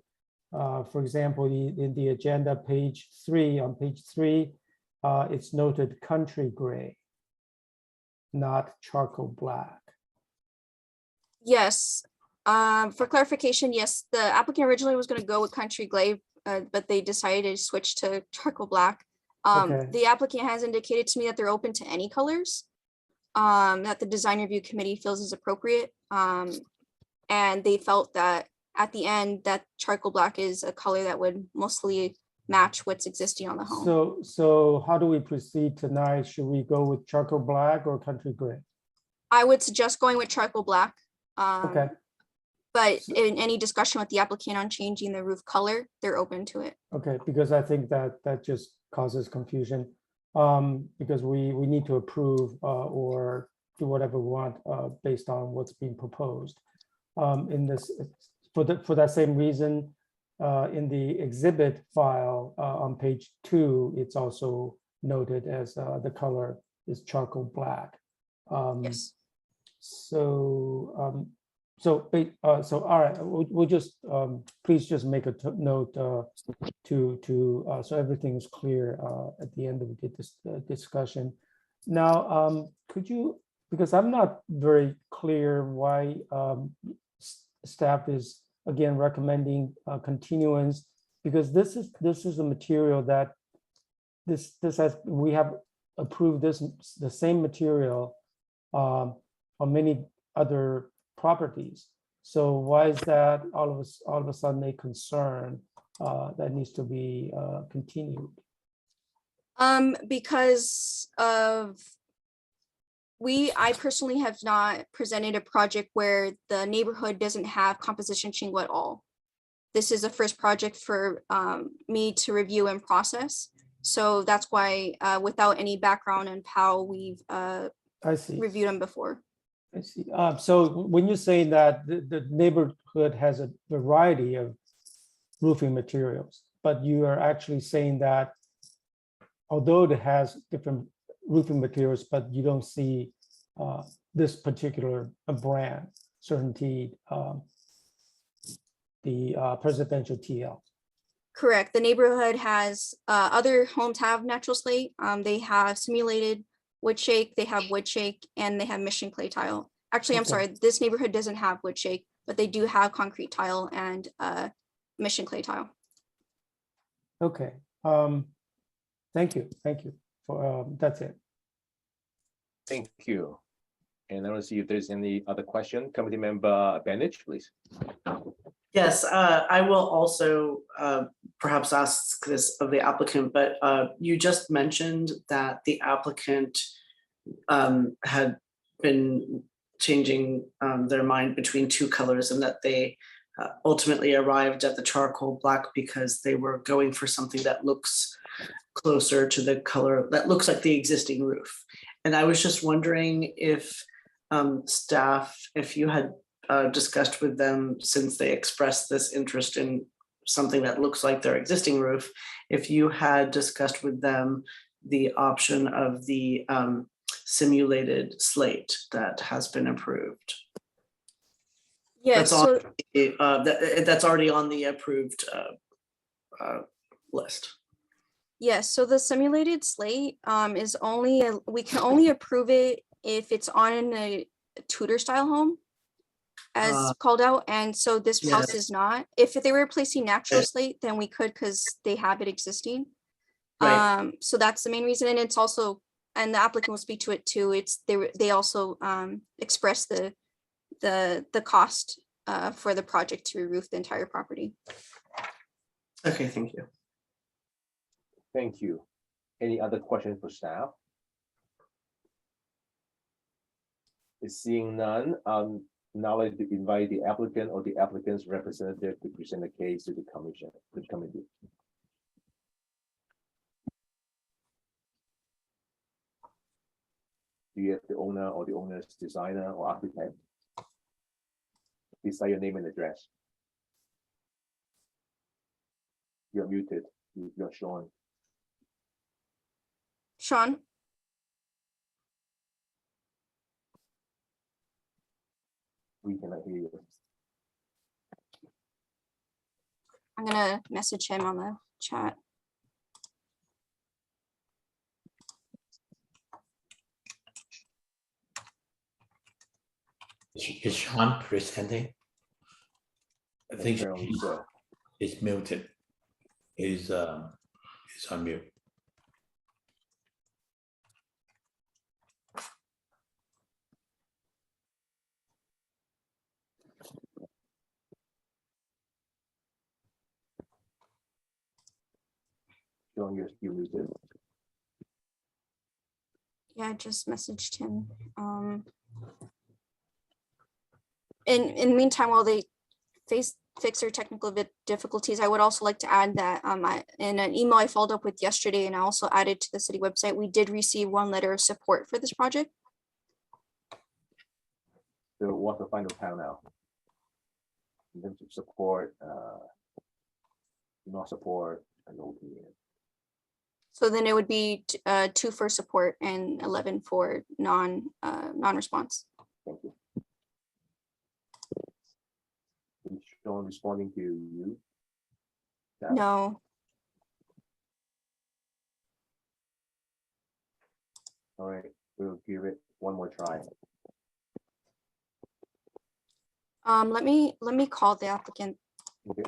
Speaker 4: for example, in the agenda page 3, on page 3, it's noted country gray, not charcoal black.
Speaker 2: Yes, for clarification, yes, the applicant originally was going to go with country gray, but they decided to switch to charcoal black.
Speaker 4: Okay.
Speaker 2: The applicant has indicated to me that they're open to any colors that the design review committee feels is appropriate. And they felt that at the end that charcoal black is a color that would mostly match what's existing on the home.
Speaker 4: So how do we proceed tonight? Should we go with charcoal black or country gray?
Speaker 2: I would suggest going with charcoal black.
Speaker 4: Okay.
Speaker 2: But in any discussion with the applicant on changing the roof color, they're open to it.
Speaker 4: Okay, because I think that just causes confusion, because we need to approve or do whatever we want based on what's being proposed. In this, for that same reason, in the exhibit file on page 2, it's also noted as the color is charcoal black.
Speaker 2: Yes.
Speaker 4: So all right, we'll just please just make a note so everything is clear at the end of this discussion. Now, could you, because I'm not very clear why staff is again recommending continuance, because this is a material that we have approved the same material on many other properties. So why is that all of a sudden a concern that needs to be continued?
Speaker 2: Because of I personally have not presented a project where the neighborhood doesn't have composition shingle at all. This is the first project for me to review and process. So that's why without any background on how we've
Speaker 4: I see.
Speaker 2: reviewed them before.
Speaker 4: I see. So when you're saying that the neighborhood has a variety of roofing materials, but you are actually saying that although it has different roofing materials, but you don't see this particular brand, Certainty, the presidential TL.
Speaker 2: Correct. The neighborhood has other homes have natural slate. They have simulated wood shake, they have wood shake, and they have mission clay tile. Actually, I'm
Speaker 4: Okay.
Speaker 2: sorry, this neighborhood doesn't have wood shake. but they do have concrete tile and mission clay tile.
Speaker 4: Okay, thank you for, that's it.
Speaker 1: Thank you. And I don't see if there's any other question. Committee member Bennett, please.
Speaker 9: Yes, I will also perhaps ask this of the applicant, but you just mentioned that the applicant had been changing their mind between two colors and that they ultimately arrived at the charcoal black because they were going for something that looks closer to the color that looks like the existing roof. And I was just wondering if staff, if you had discussed with them, since they expressed this interest in something that looks like their existing roof, if you had discussed with them the option of the simulated slate that has been approved.
Speaker 2: Yes,
Speaker 9: That's already on the approved list.
Speaker 2: yes, so the simulated slate is only, we can only approve it if it's on a Tudor style home as called out. And so this house
Speaker 9: Yes.
Speaker 2: is not. If they were replacing natural
Speaker 9: Okay.
Speaker 2: slate, then we could because they have it existing.
Speaker 9: Right.
Speaker 2: So that's the main reason. And it's also, and the applicant will speak to it too. It's they also express the cost for the project to re-roof the entire property.
Speaker 9: Okay, thank you.
Speaker 1: Thank you. Any other questions for staff? Seeing none, now I'd invite the applicant or the applicant's representative to present the case to the commission, to the committee. Do you have the owner or the owner's designer or architect? Please say your name and address. You're muted. You're Sean.
Speaker 2: Sean?
Speaker 1: We cannot hear you.
Speaker 2: I'm gonna message him on the chat.
Speaker 10: Is Sean presenting? I think
Speaker 1: Apparently so.
Speaker 10: it's muted. Is on mute.
Speaker 1: Sean, you're still muted.
Speaker 2: Yeah, I just messaged him. In the meantime, while they fix their technical difficulties, I would also like to add that in an email I followed up with yesterday, and I also added to the city website, we did receive one letter of support for this project.
Speaker 1: So what's the final count now? In terms of support, not support, and opinion.
Speaker 2: So then it would be 2 for support and 11 for non-response.
Speaker 1: Thank you. Is Sean responding to you?
Speaker 2: No.
Speaker 1: All right, we'll give it one more try.
Speaker 2: Let me call the applicant.
Speaker 1: Okay.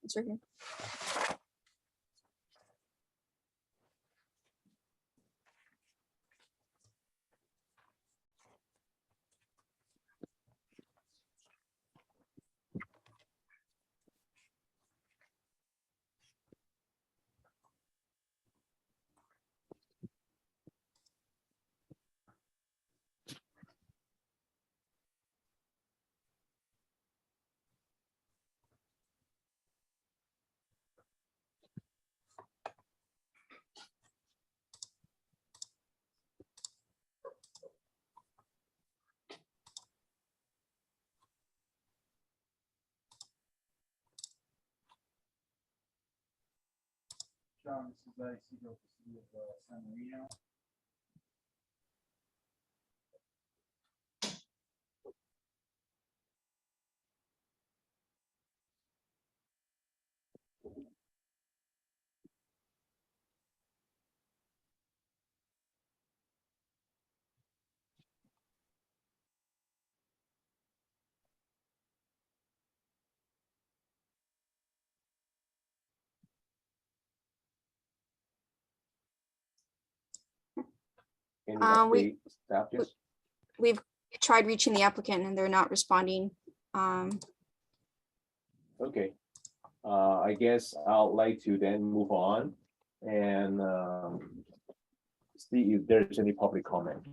Speaker 2: It's right here.
Speaker 12: John, this is Isidro with the City of San Marino.
Speaker 1: Any
Speaker 2: We-
Speaker 1: update, staff? Yes.
Speaker 2: We've tried reaching the applicant and they're not responding.
Speaker 1: Okay. I guess I'd like to then move on and see if there's any public comment.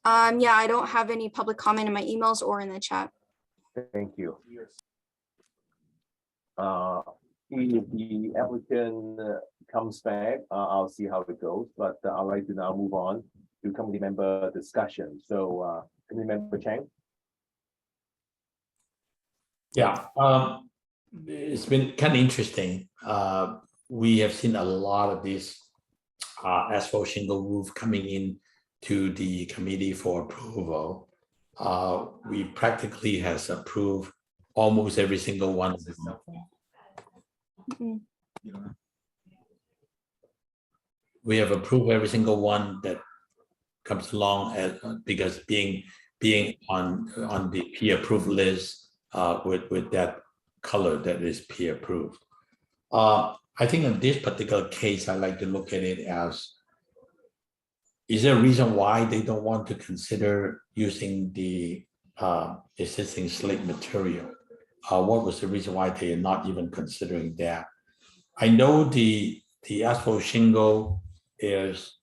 Speaker 2: Yeah, I don't have any public comment in my emails or in the chat.
Speaker 1: Thank you. If the applicant comes back, I'll see how it goes, but I'd like to now move on to committee member discussion. So, committee member Chang.
Speaker 10: Yeah, it's been kind of interesting. We have seen a lot of these asphalt shingle roof coming in to the committee for approval. We practically has approved almost every single one of them. We have approved every single one that comes along as, because being on the peer approved list with that color that is peer approved. I think in this particular case, I like to look at it as, is there a reason why they don't want to consider using the existing slate material? What was the reason why they are not even considering that? I know the asphalt shingle is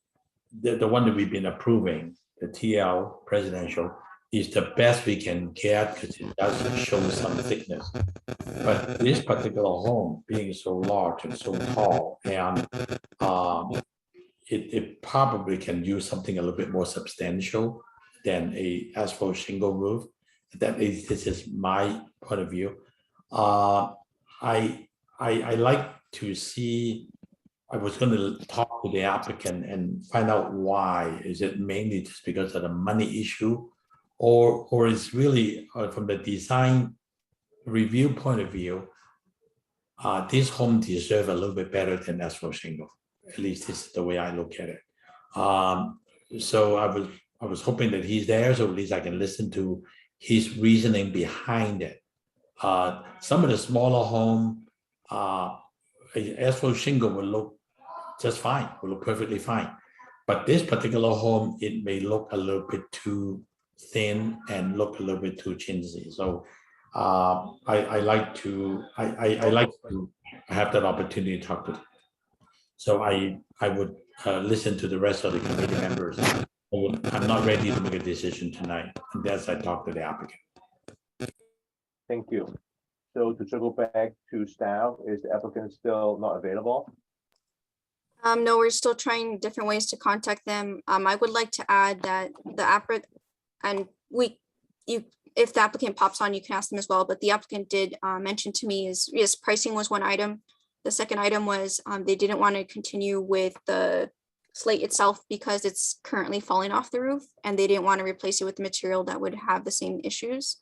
Speaker 10: the one that we've been approving, the TL presidential, is the best we can get because it does show some thickness. But this particular home being so large and so tall, and it probably can use something a little bit more substantial than a asphalt shingle roof. This is my point of view. I like to see. I was going to talk to the applicant and find out why. Is it mainly just because of the money issue, or is really from the design review point of view, this home deserves a little bit better than asphalt shingle. At least this is the way I look at it. So I was hoping that he's there, so at least I can listen to his reasoning behind it. Some of the smaller home, asphalt shingle will look just fine, will look perfectly fine. But this particular home, it may look a little bit too thin and look a little bit too chintzy. So I like to have that opportunity to talk to them. So I would listen to the rest of the committee members. I'm not ready to make a decision tonight unless I talk to the applicant.
Speaker 1: Thank you. So to circle back to staff, is the applicant still not available?
Speaker 2: No, we're still trying different ways to contact them. I would like to add that the applicant, and if the applicant pops on, you can ask them as well, but the applicant did mention to me is, yes, pricing was one item. The second item was they didn't want to continue with the slate itself because it's currently falling off the roof, and they didn't want to replace it with material that would have the same issues.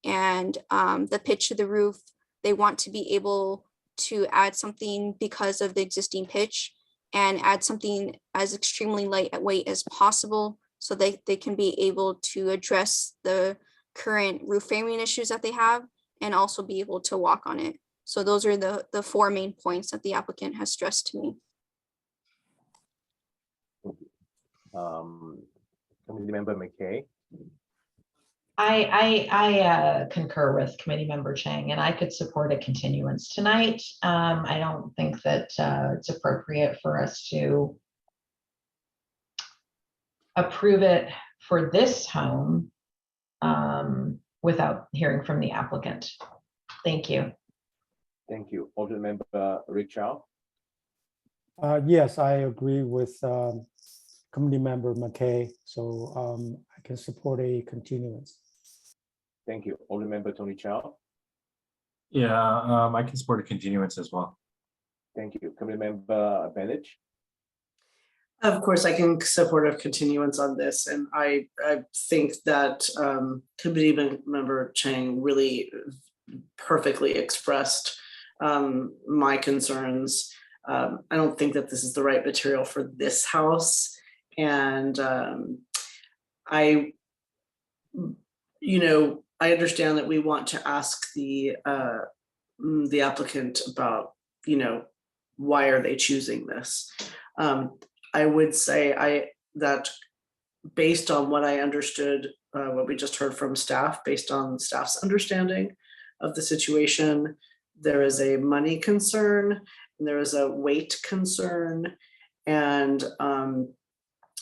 Speaker 2: And the pitch of the roof, they want to be able to add something because of the existing pitch, and add something as extremely lightweight as possible so they can be able to address the current roof framing issues that they have and also be able to walk on it. So those are the four main points that the applicant has stressed to me.
Speaker 1: Committee member McKay.
Speaker 5: I concur with committee member Chang, and I could support a continuance tonight. I don't think that it's appropriate for us to approve it for this home without hearing from the applicant. Thank you.
Speaker 1: Thank you. Alternate member Rick Chow.
Speaker 4: Yes, I agree with committee member McKay, so I can support a continuance.
Speaker 1: Thank you. Alternate member Tony Chow.
Speaker 12: Yeah, I can support a continuance as well.
Speaker 1: Thank you. Committee Member Bennett.
Speaker 9: Of course, I can support a continuance on this, and I think that committee member Chang really perfectly expressed my concerns. I don't think that this is the right material for this house, and I understand that we want to ask the applicant about, why are they choosing this? I would say that based on what I understood, what we just heard from staff, based on staff's understanding of the situation, there is a money concern, and there is a weight concern, and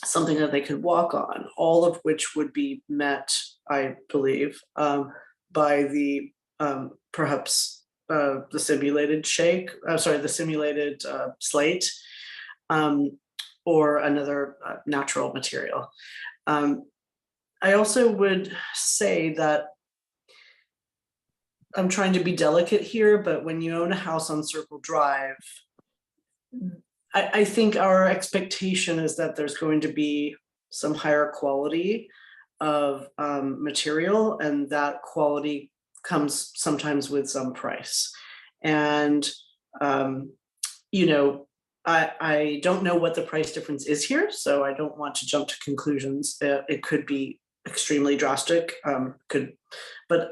Speaker 9: something that they could walk on, all of which would be met, I believe, by the perhaps the simulated the simulated slate, or another natural material. I also would say that I'm trying to be delicate here, but when you own a house on Circle Drive, I think our expectation is that there's going to be some higher quality of material, and that quality comes sometimes with some price. And, I don't know what the price difference is here, so I don't want to jump to conclusions. It could be extremely drastic, but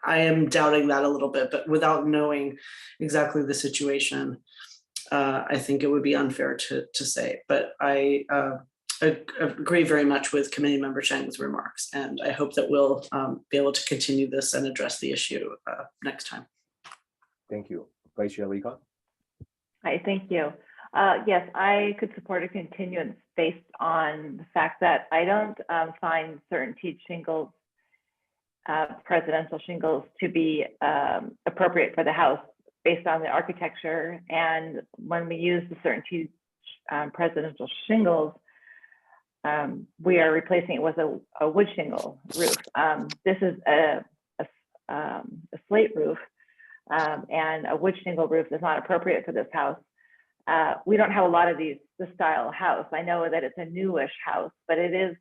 Speaker 9: I am doubting that a little bit, but without knowing exactly the situation, I think it would be unfair to say, but I agree very much with Committee Member Chang's remarks, and I hope that we'll be able to continue this and address the issue next time.
Speaker 1: Thank you. Vice Chair Lee Kon.
Speaker 3: Hi, thank you. Yes, I could support a continuance based on the fact that I don't find CertainTeed shingles, presidential shingles, to be appropriate for the house based on the architecture. And when we use the CertainTeed presidential shingles, we are replacing it with a wood shingle roof. This is a slate roof, and a wood shingle roof is not appropriate for this house. We don't have a lot of this style house. I know that it's a newish house, but it is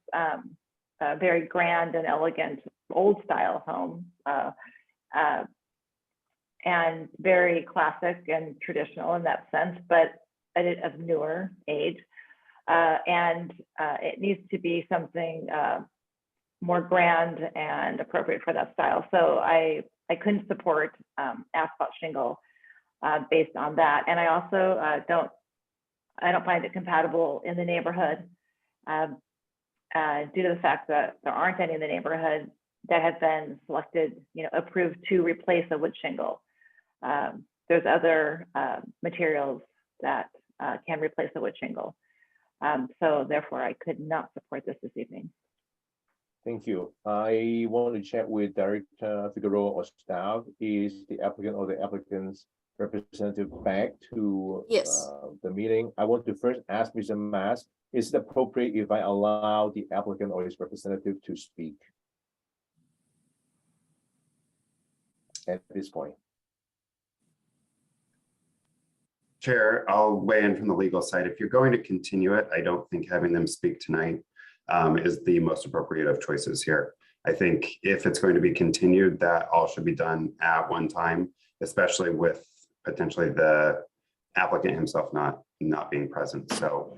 Speaker 3: a very grand and elegant old style home, and very classic and traditional in that sense, but of newer age. And it needs to be something more grand and appropriate for that style. So I couldn't support asphalt shingle based on that. And I also I don't find it compatible in the neighborhood due to the fact that there aren't any in the neighborhood that have been selected, approved to replace a wood shingle. There's other materials that can replace a wood shingle. So therefore, I could not support this evening.
Speaker 1: Thank you. I want to check with Director Figueroa or staff. Is the applicant or the applicant's representative back to the meeting? I want to first ask Mr. Mas, is it appropriate if I allow the applicant or his representative to speak at this point?
Speaker 15: Chair, I'll weigh in from the legal side. If you're going to continue it, I don't think having them speak tonight is the most appropriate of choices here. I think if it's going to be continued, that all should be done at one time, especially with potentially the applicant himself not being present. So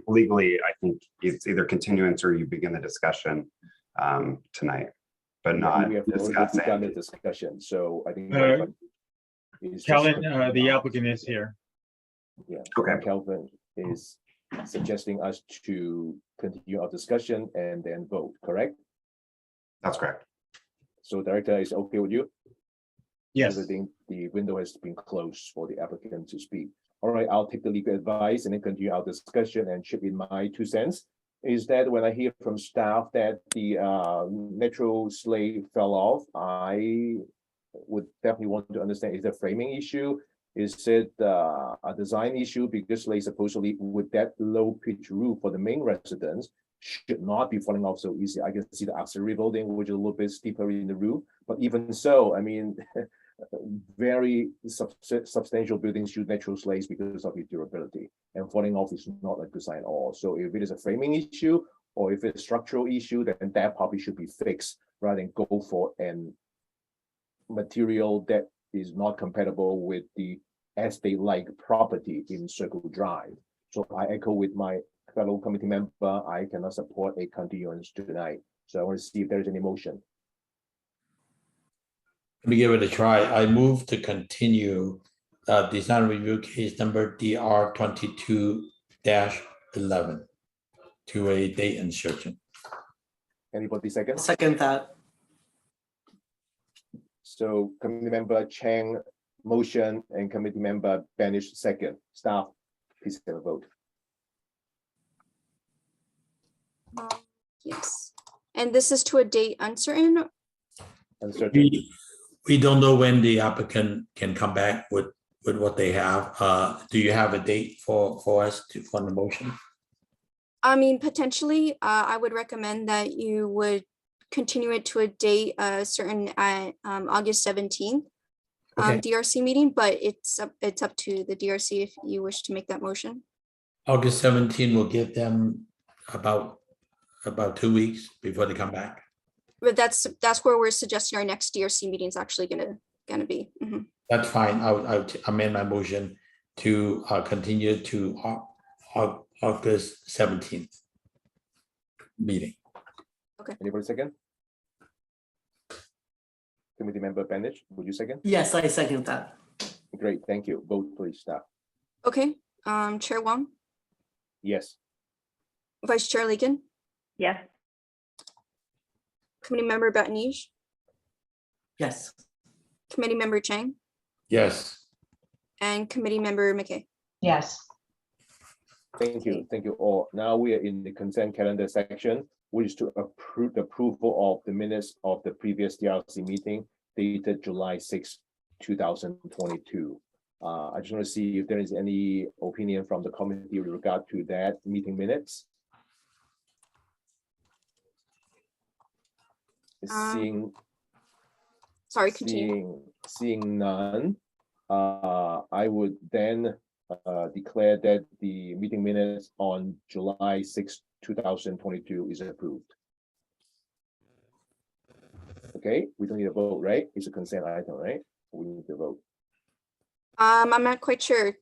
Speaker 15: legally, I think it's either continuance or you begin the discussion tonight, but not
Speaker 1: discussing the discussion. So I think
Speaker 6: Calvin, the applicant is here.
Speaker 1: Yeah. Okay. Calvin is suggesting us to continue our discussion and then vote, correct?
Speaker 15: That's correct.
Speaker 1: So Director is okay with you?
Speaker 6: Yes.
Speaker 1: Everything, the window has been closed for the applicant to speak. All right, I'll take the legal advice and then continue our discussion and chip in my 2 cents. Is that when I hear from staff that the natural slate fell off, I would definitely want to understand, is it a framing issue? Is it a design issue? Because slate supposedly with that low pitch roof for the main residence should not be falling off so easy. I can see the auxiliary building, which is a little bit steeper in the roof, but even so, I mean, very substantial buildings should natural slates because of its durability, and falling off is not a good sign at all. So if it is a framing issue or if it's a structural issue, then that probably should be fixed rather than go for an material that is not compatible with the estate-like property in Circle Drive. So I echo with my fellow committee member, I cannot support a continuance tonight. So I want to see if there is any motion.
Speaker 10: Let me give it a try. I move to continue design review case number DR 22-11 to a date uncertain.
Speaker 1: Anybody second?
Speaker 16: Second that.
Speaker 1: So committee member Chang motion and committee member Benish second. Staff, please have a vote.
Speaker 2: Yes. And this is to a date uncertain.
Speaker 1: Uncertain.
Speaker 10: We don't know when the applicant can come back with what they have. Do you have a date for us to fund the motion?
Speaker 2: I mean, potentially, I would recommend that you would continue it to a date certain at August 17th
Speaker 10: Okay.
Speaker 2: DRC meeting, but it's up to the DRC if you wish to make that motion.
Speaker 10: August 17 will give them about 2 weeks before they come back.
Speaker 2: But that's where we're suggesting our next DRC meeting is actually gonna be. Mhm.
Speaker 10: That's fine. I'll amend my motion to continue to August 17th meeting.
Speaker 2: Okay.
Speaker 1: Anybody second? Committee member Benish, would you second?
Speaker 16: Yes, I second that.
Speaker 1: Great, thank you. Vote please, staff.
Speaker 2: Okay, Chair Wong,
Speaker 1: Yes.
Speaker 2: Vice Chair Legan,
Speaker 3: Yes.
Speaker 2: Committee Member Batnij,
Speaker 16: Yes.
Speaker 2: Committee Member Chang,
Speaker 10: Yes.
Speaker 2: and Committee Member McKay.
Speaker 5: Yes.
Speaker 1: Thank you all. Now we are in the consent calendar section, which is to approve the approval of the minutes of the previous DRC meeting dated July 6, 2022. I just want to see if there is any opinion from the committee with regard to that meeting minutes. Seeing
Speaker 2: Sorry, continue.
Speaker 1: Seeing none, I would then declare that the meeting minutes on July 6, 2022 is approved. Okay, we don't need a vote, right? It's a consent item, right? We need to vote.
Speaker 2: I'm not quite sure.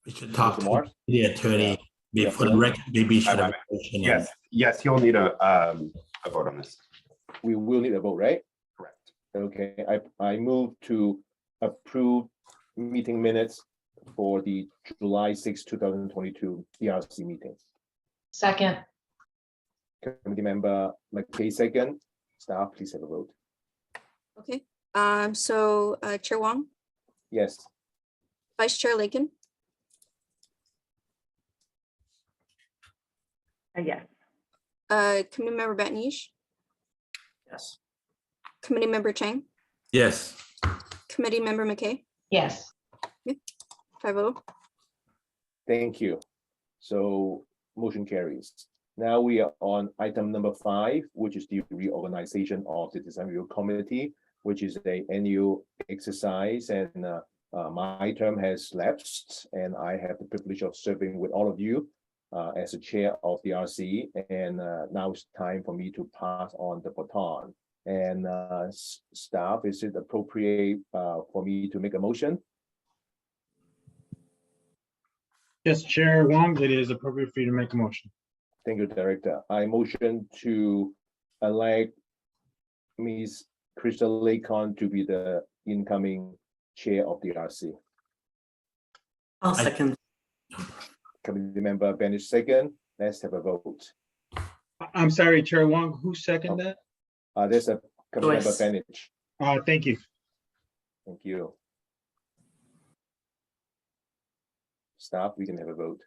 Speaker 10: We should talk
Speaker 1: Mr.
Speaker 10: to
Speaker 1: Morris?
Speaker 10: the attorney before the record. Maybe should have. a motion on
Speaker 15: Yes, yes, you'll need a vote on this.
Speaker 1: We will need a vote, right?
Speaker 15: Correct.
Speaker 1: Okay, I move to approve meeting minutes for the July 6, 2022 DRC meeting.
Speaker 5: Second.
Speaker 1: Committee member McKay second. Staff, please have a vote.
Speaker 2: Okay, so Chair Wong,
Speaker 1: Yes.
Speaker 2: Vice Chair Legan,
Speaker 3: Yes.
Speaker 2: Committee Member Batnij,
Speaker 16: Yes.
Speaker 2: Committee Member Chang,
Speaker 10: Yes.
Speaker 2: Committee Member McKay,
Speaker 5: Yes.
Speaker 2: 5-0.
Speaker 1: Thank you. So motion carries. Now we are on item number 5, which is the reorganization of the design review committee, which is an annual exercise, and my term has lapsed, and I have the privilege of serving with all of you as the chair of the RC, and now it's time for me to pass on the baton. And staff, is it appropriate for me to make a motion?
Speaker 6: Yes, Chair Wong, it is appropriate for you to make a motion.
Speaker 1: Thank you, Director. I motion to elect Ms. Crystal Lakon to be the incoming chair of the RC.
Speaker 16: I'll second.
Speaker 1: Committee member Benish second. Let's have a vote.
Speaker 6: I'm sorry, Chair Wong, who seconded that?
Speaker 1: There's a committee member
Speaker 16: Joyce.
Speaker 1: Benish.
Speaker 6: Thank you.
Speaker 1: Thank you. Staff, we can have a vote.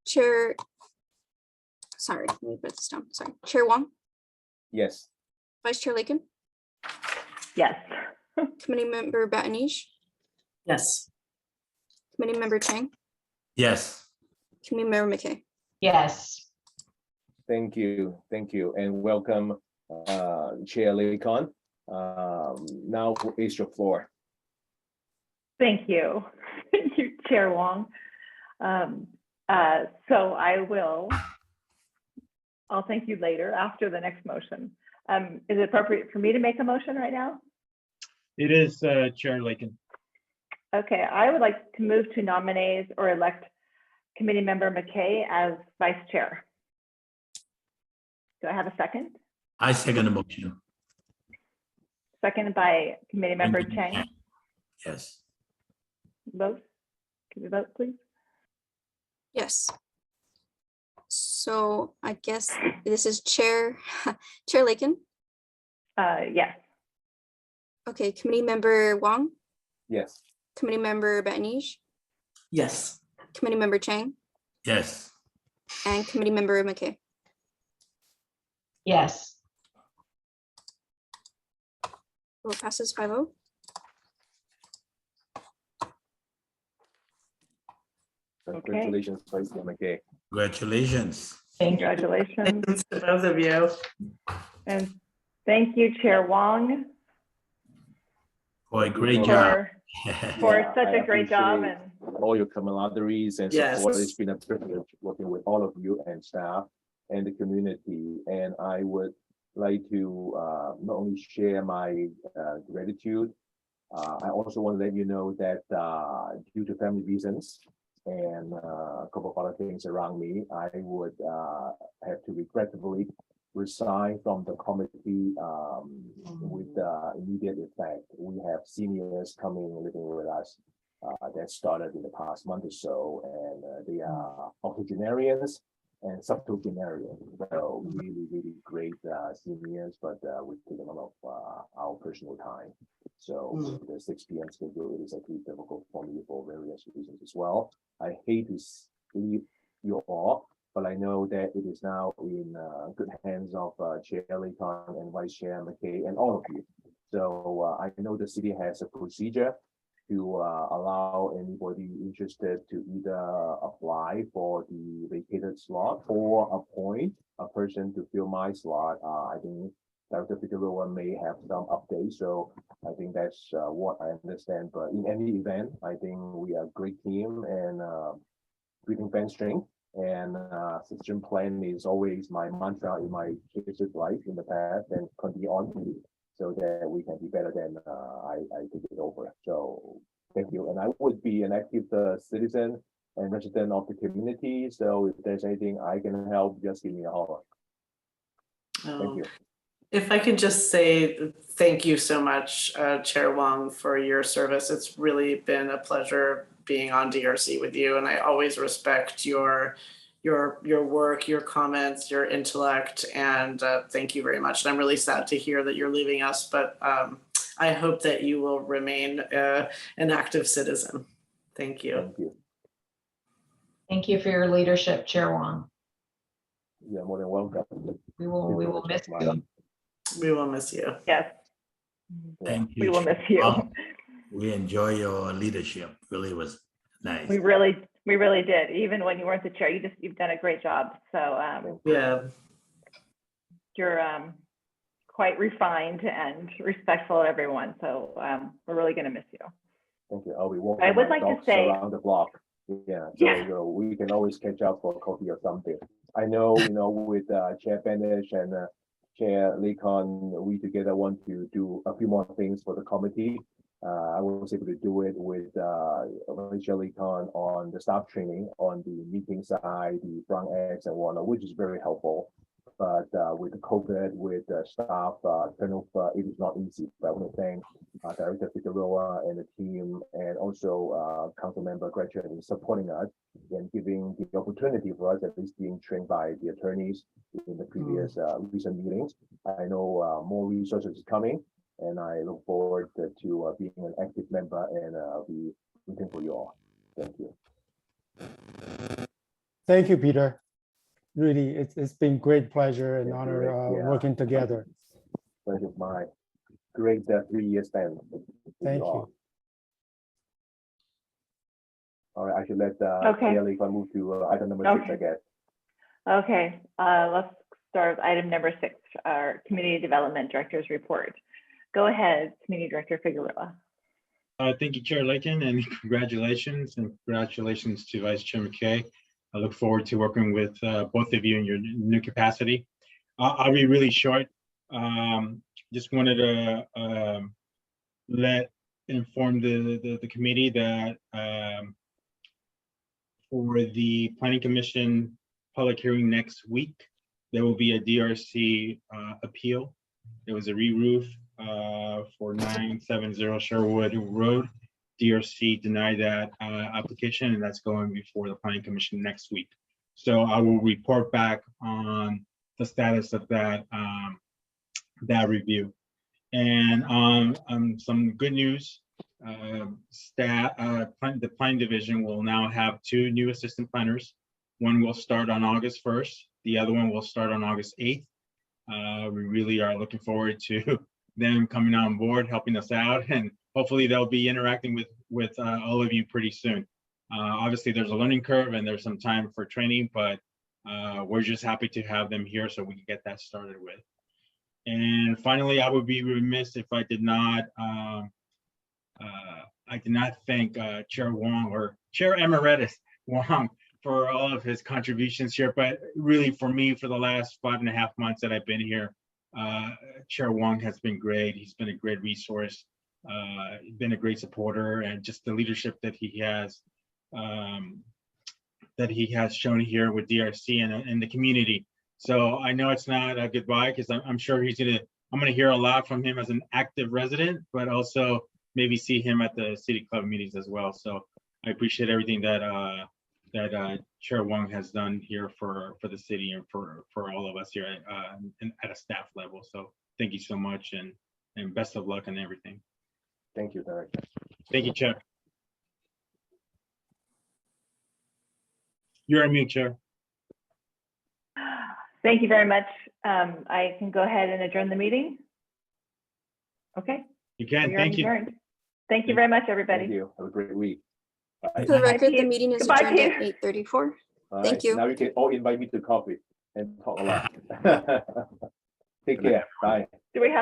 Speaker 2: Chair, sorry, let me put this down. Sorry, Chair Wong,
Speaker 1: Yes.
Speaker 2: Vice Chair Lakin,
Speaker 3: Yes.
Speaker 2: Committee Member Batnij,
Speaker 16: Yes.
Speaker 2: Committee Member Chang,
Speaker 10: Yes.
Speaker 2: Committee Member McKay.
Speaker 5: Yes.
Speaker 1: Thank you, and welcome Chair Lee-Con. Now is your floor.
Speaker 3: Thank you. Thank you, Chair Wong. So I'll thank you later after the next motion. Is it appropriate for me to make a motion right now?
Speaker 6: It is, Chair Lakin.
Speaker 3: Okay, I would like to move to nominate or elect Committee Member McKay as Vice Chair. Do I have a second?
Speaker 10: I second the motion.
Speaker 3: Seconded by Committee Member Chang.
Speaker 10: Yes.
Speaker 3: Vote. Can we vote, please?
Speaker 2: Yes. So I guess this is Chair Lakin.
Speaker 3: Yes.
Speaker 2: Okay, Committee Member Wong,
Speaker 1: Yes.
Speaker 2: Committee Member Betnij,
Speaker 16: Yes.
Speaker 2: Committee Member Chang,
Speaker 10: Yes.
Speaker 2: and Committee Member McKay.
Speaker 5: Yes.
Speaker 2: Vote passes 5-0.
Speaker 1: Congratulations, Vice Chair McKay.
Speaker 10: Congratulations.
Speaker 3: Congratulations.
Speaker 16: To both of you.
Speaker 3: And thank you, Chair Wong,
Speaker 10: For a great job.
Speaker 3: for such
Speaker 1: I
Speaker 3: a great job.
Speaker 1: appreciate
Speaker 3: And
Speaker 1: all your camaraderies and
Speaker 16: Yes.
Speaker 1: support. It's been a privilege working with all of you and staff and the community. And I would like to not only share my gratitude, I also want to let you know that due to family reasons and a couple of other things around me, I would have to regrettably resign from the committee with immediate effect. We have seniors coming living with us that started in the past month or so, and they are octogenarians and septuagenarians. So really, really great seniors, but we've taken a lot of our personal time. So the 6 p.m. schedule, it is actually difficult for me for various reasons as well. I hate to leave you all, but I know that it is now in good hands of Chair Lee-Con and Vice Chair McKay and all of you. So I know the city has a procedure to allow anybody interested to either apply for the vacated slot or appoint a person to fill my slot. I think Director Figueroa may have some updates, so I think that's what I understand. But in any event, I think we are a great team and breathing bench strength. And succession plan is always my mantra in my leadership life in the past and continue on so that we can be better than I take it over. So thank you. And I would be an active citizen and resident of the community. So if there's anything I can help, just give me a holler. Thank you.
Speaker 16: If I could just say thank you so much, Chair Wong, for your service. It's really been a pleasure being on DRC with you, and I always respect your work, your comments, your intellect, and thank you very much. And I'm really sad to hear that you're leaving us, but I hope that you will remain an active citizen. Thank you.
Speaker 1: Thank you.
Speaker 5: Thank you for your leadership, Chair Wong.
Speaker 1: You're more than welcome.
Speaker 5: We will miss you.
Speaker 16: We will miss you.
Speaker 3: yes,
Speaker 10: Thank you.
Speaker 3: we will miss you.
Speaker 10: We enjoy your leadership. Really was nice.
Speaker 3: We really did. Even when you weren't the chair, you've done a great job. So
Speaker 16: Yeah.
Speaker 3: you're quite refined and respectful of everyone. So we're really going to miss you.
Speaker 1: Thank you. I'll be walking
Speaker 3: I would
Speaker 1: my
Speaker 3: like to
Speaker 1: dogs
Speaker 3: say-
Speaker 1: around the block. Yeah, so
Speaker 3: Yeah.
Speaker 1: you know, we can always catch up for coffee or something. I know, you know, with Chair Benish and Chair Lee-Con, we together want to do a few more things for the committee. I was able to do it with Chair Lee-Con on the staff training, on the meeting side, the front ends and whatnot, which is very helpful. But with the COVID, with the staff turnover, it is not easy. But I want to thank Director Figueroa and the team, and also Council Member Gretchen in supporting us and giving the opportunity for us at least being trained by the attorneys in the previous recent meetings. I know more resources is coming, and I look forward to being an active member and be rooting for you all. Thank you.
Speaker 4: Thank you, Peter. Really, it's been great pleasure and honor
Speaker 1: Yeah.
Speaker 4: working together.
Speaker 1: Pleasure of mine. Great 3-year span.
Speaker 4: Thank you.
Speaker 1: All right, I should let
Speaker 3: Okay.
Speaker 1: Chair Lee-Con move to item number 6, I
Speaker 3: Okay.
Speaker 1: guess.
Speaker 3: Okay, let's start with item number 6, our Community Development Director's report. Go ahead, Community Director Figueroa.
Speaker 6: Thank you, Chair Lakin, and congratulations to Vice Chair McKay. I look forward to working with both of you in your new capacity. I'll be really short. Just wanted to inform the committee that for the Planning Commission public hearing next week, there will be a DRC appeal. There was a re-roof for 970 Sherwood Road. DRC denied that application, and that's going before the Planning Commission next week. So I will report back on the status of that that review. And some good news, the planning division will now have 2 new assistant planners. One will start on August 1st. The other one will start on August 8th. We really are looking forward to them coming on board, helping us out, and hopefully they'll be interacting with all of you pretty soon. Obviously, there's a learning curve and there's some time for training, but we're just happy to have them here so we can get that started with. And finally, I would be remiss if I did not thank Chair Wong or Chair Emeritus Wong for all of his contributions here. But really, for me, for the last 5.5 months that I've been here, Chair Wong has been great. He's been a great resource, been a great supporter, and just the leadership that he has shown here with DRC and the community. So I know it's not a goodbye, because I'm sure I'm gonna hear a lot from him as an active resident, but also maybe see him at the City Club meetings as well. So I appreciate everything that Chair Wong has done here for the city and for all of us here at a staff level. So thank you so much, and best of luck and everything.
Speaker 1: Thank you, Director.
Speaker 6: Thank you, Chair. You're on mute, Chair.
Speaker 3: Thank you very much. I can go ahead and adjourn the meeting. Okay.
Speaker 6: You can.
Speaker 3: We are
Speaker 6: Thank you.
Speaker 3: adjourned. Thank you very much, everybody.
Speaker 1: Thank you. Have a great week. Bye.
Speaker 2: For the record, the
Speaker 3: Pete.
Speaker 2: meeting is
Speaker 3: Goodbye,
Speaker 2: adjourned at
Speaker 3: Pete.
Speaker 2: 8:34.
Speaker 1: All
Speaker 2: Thank
Speaker 1: right,
Speaker 2: you.
Speaker 1: Now you can all invite me to coffee and talk a lot. Take care. Bye.
Speaker 3: Do we have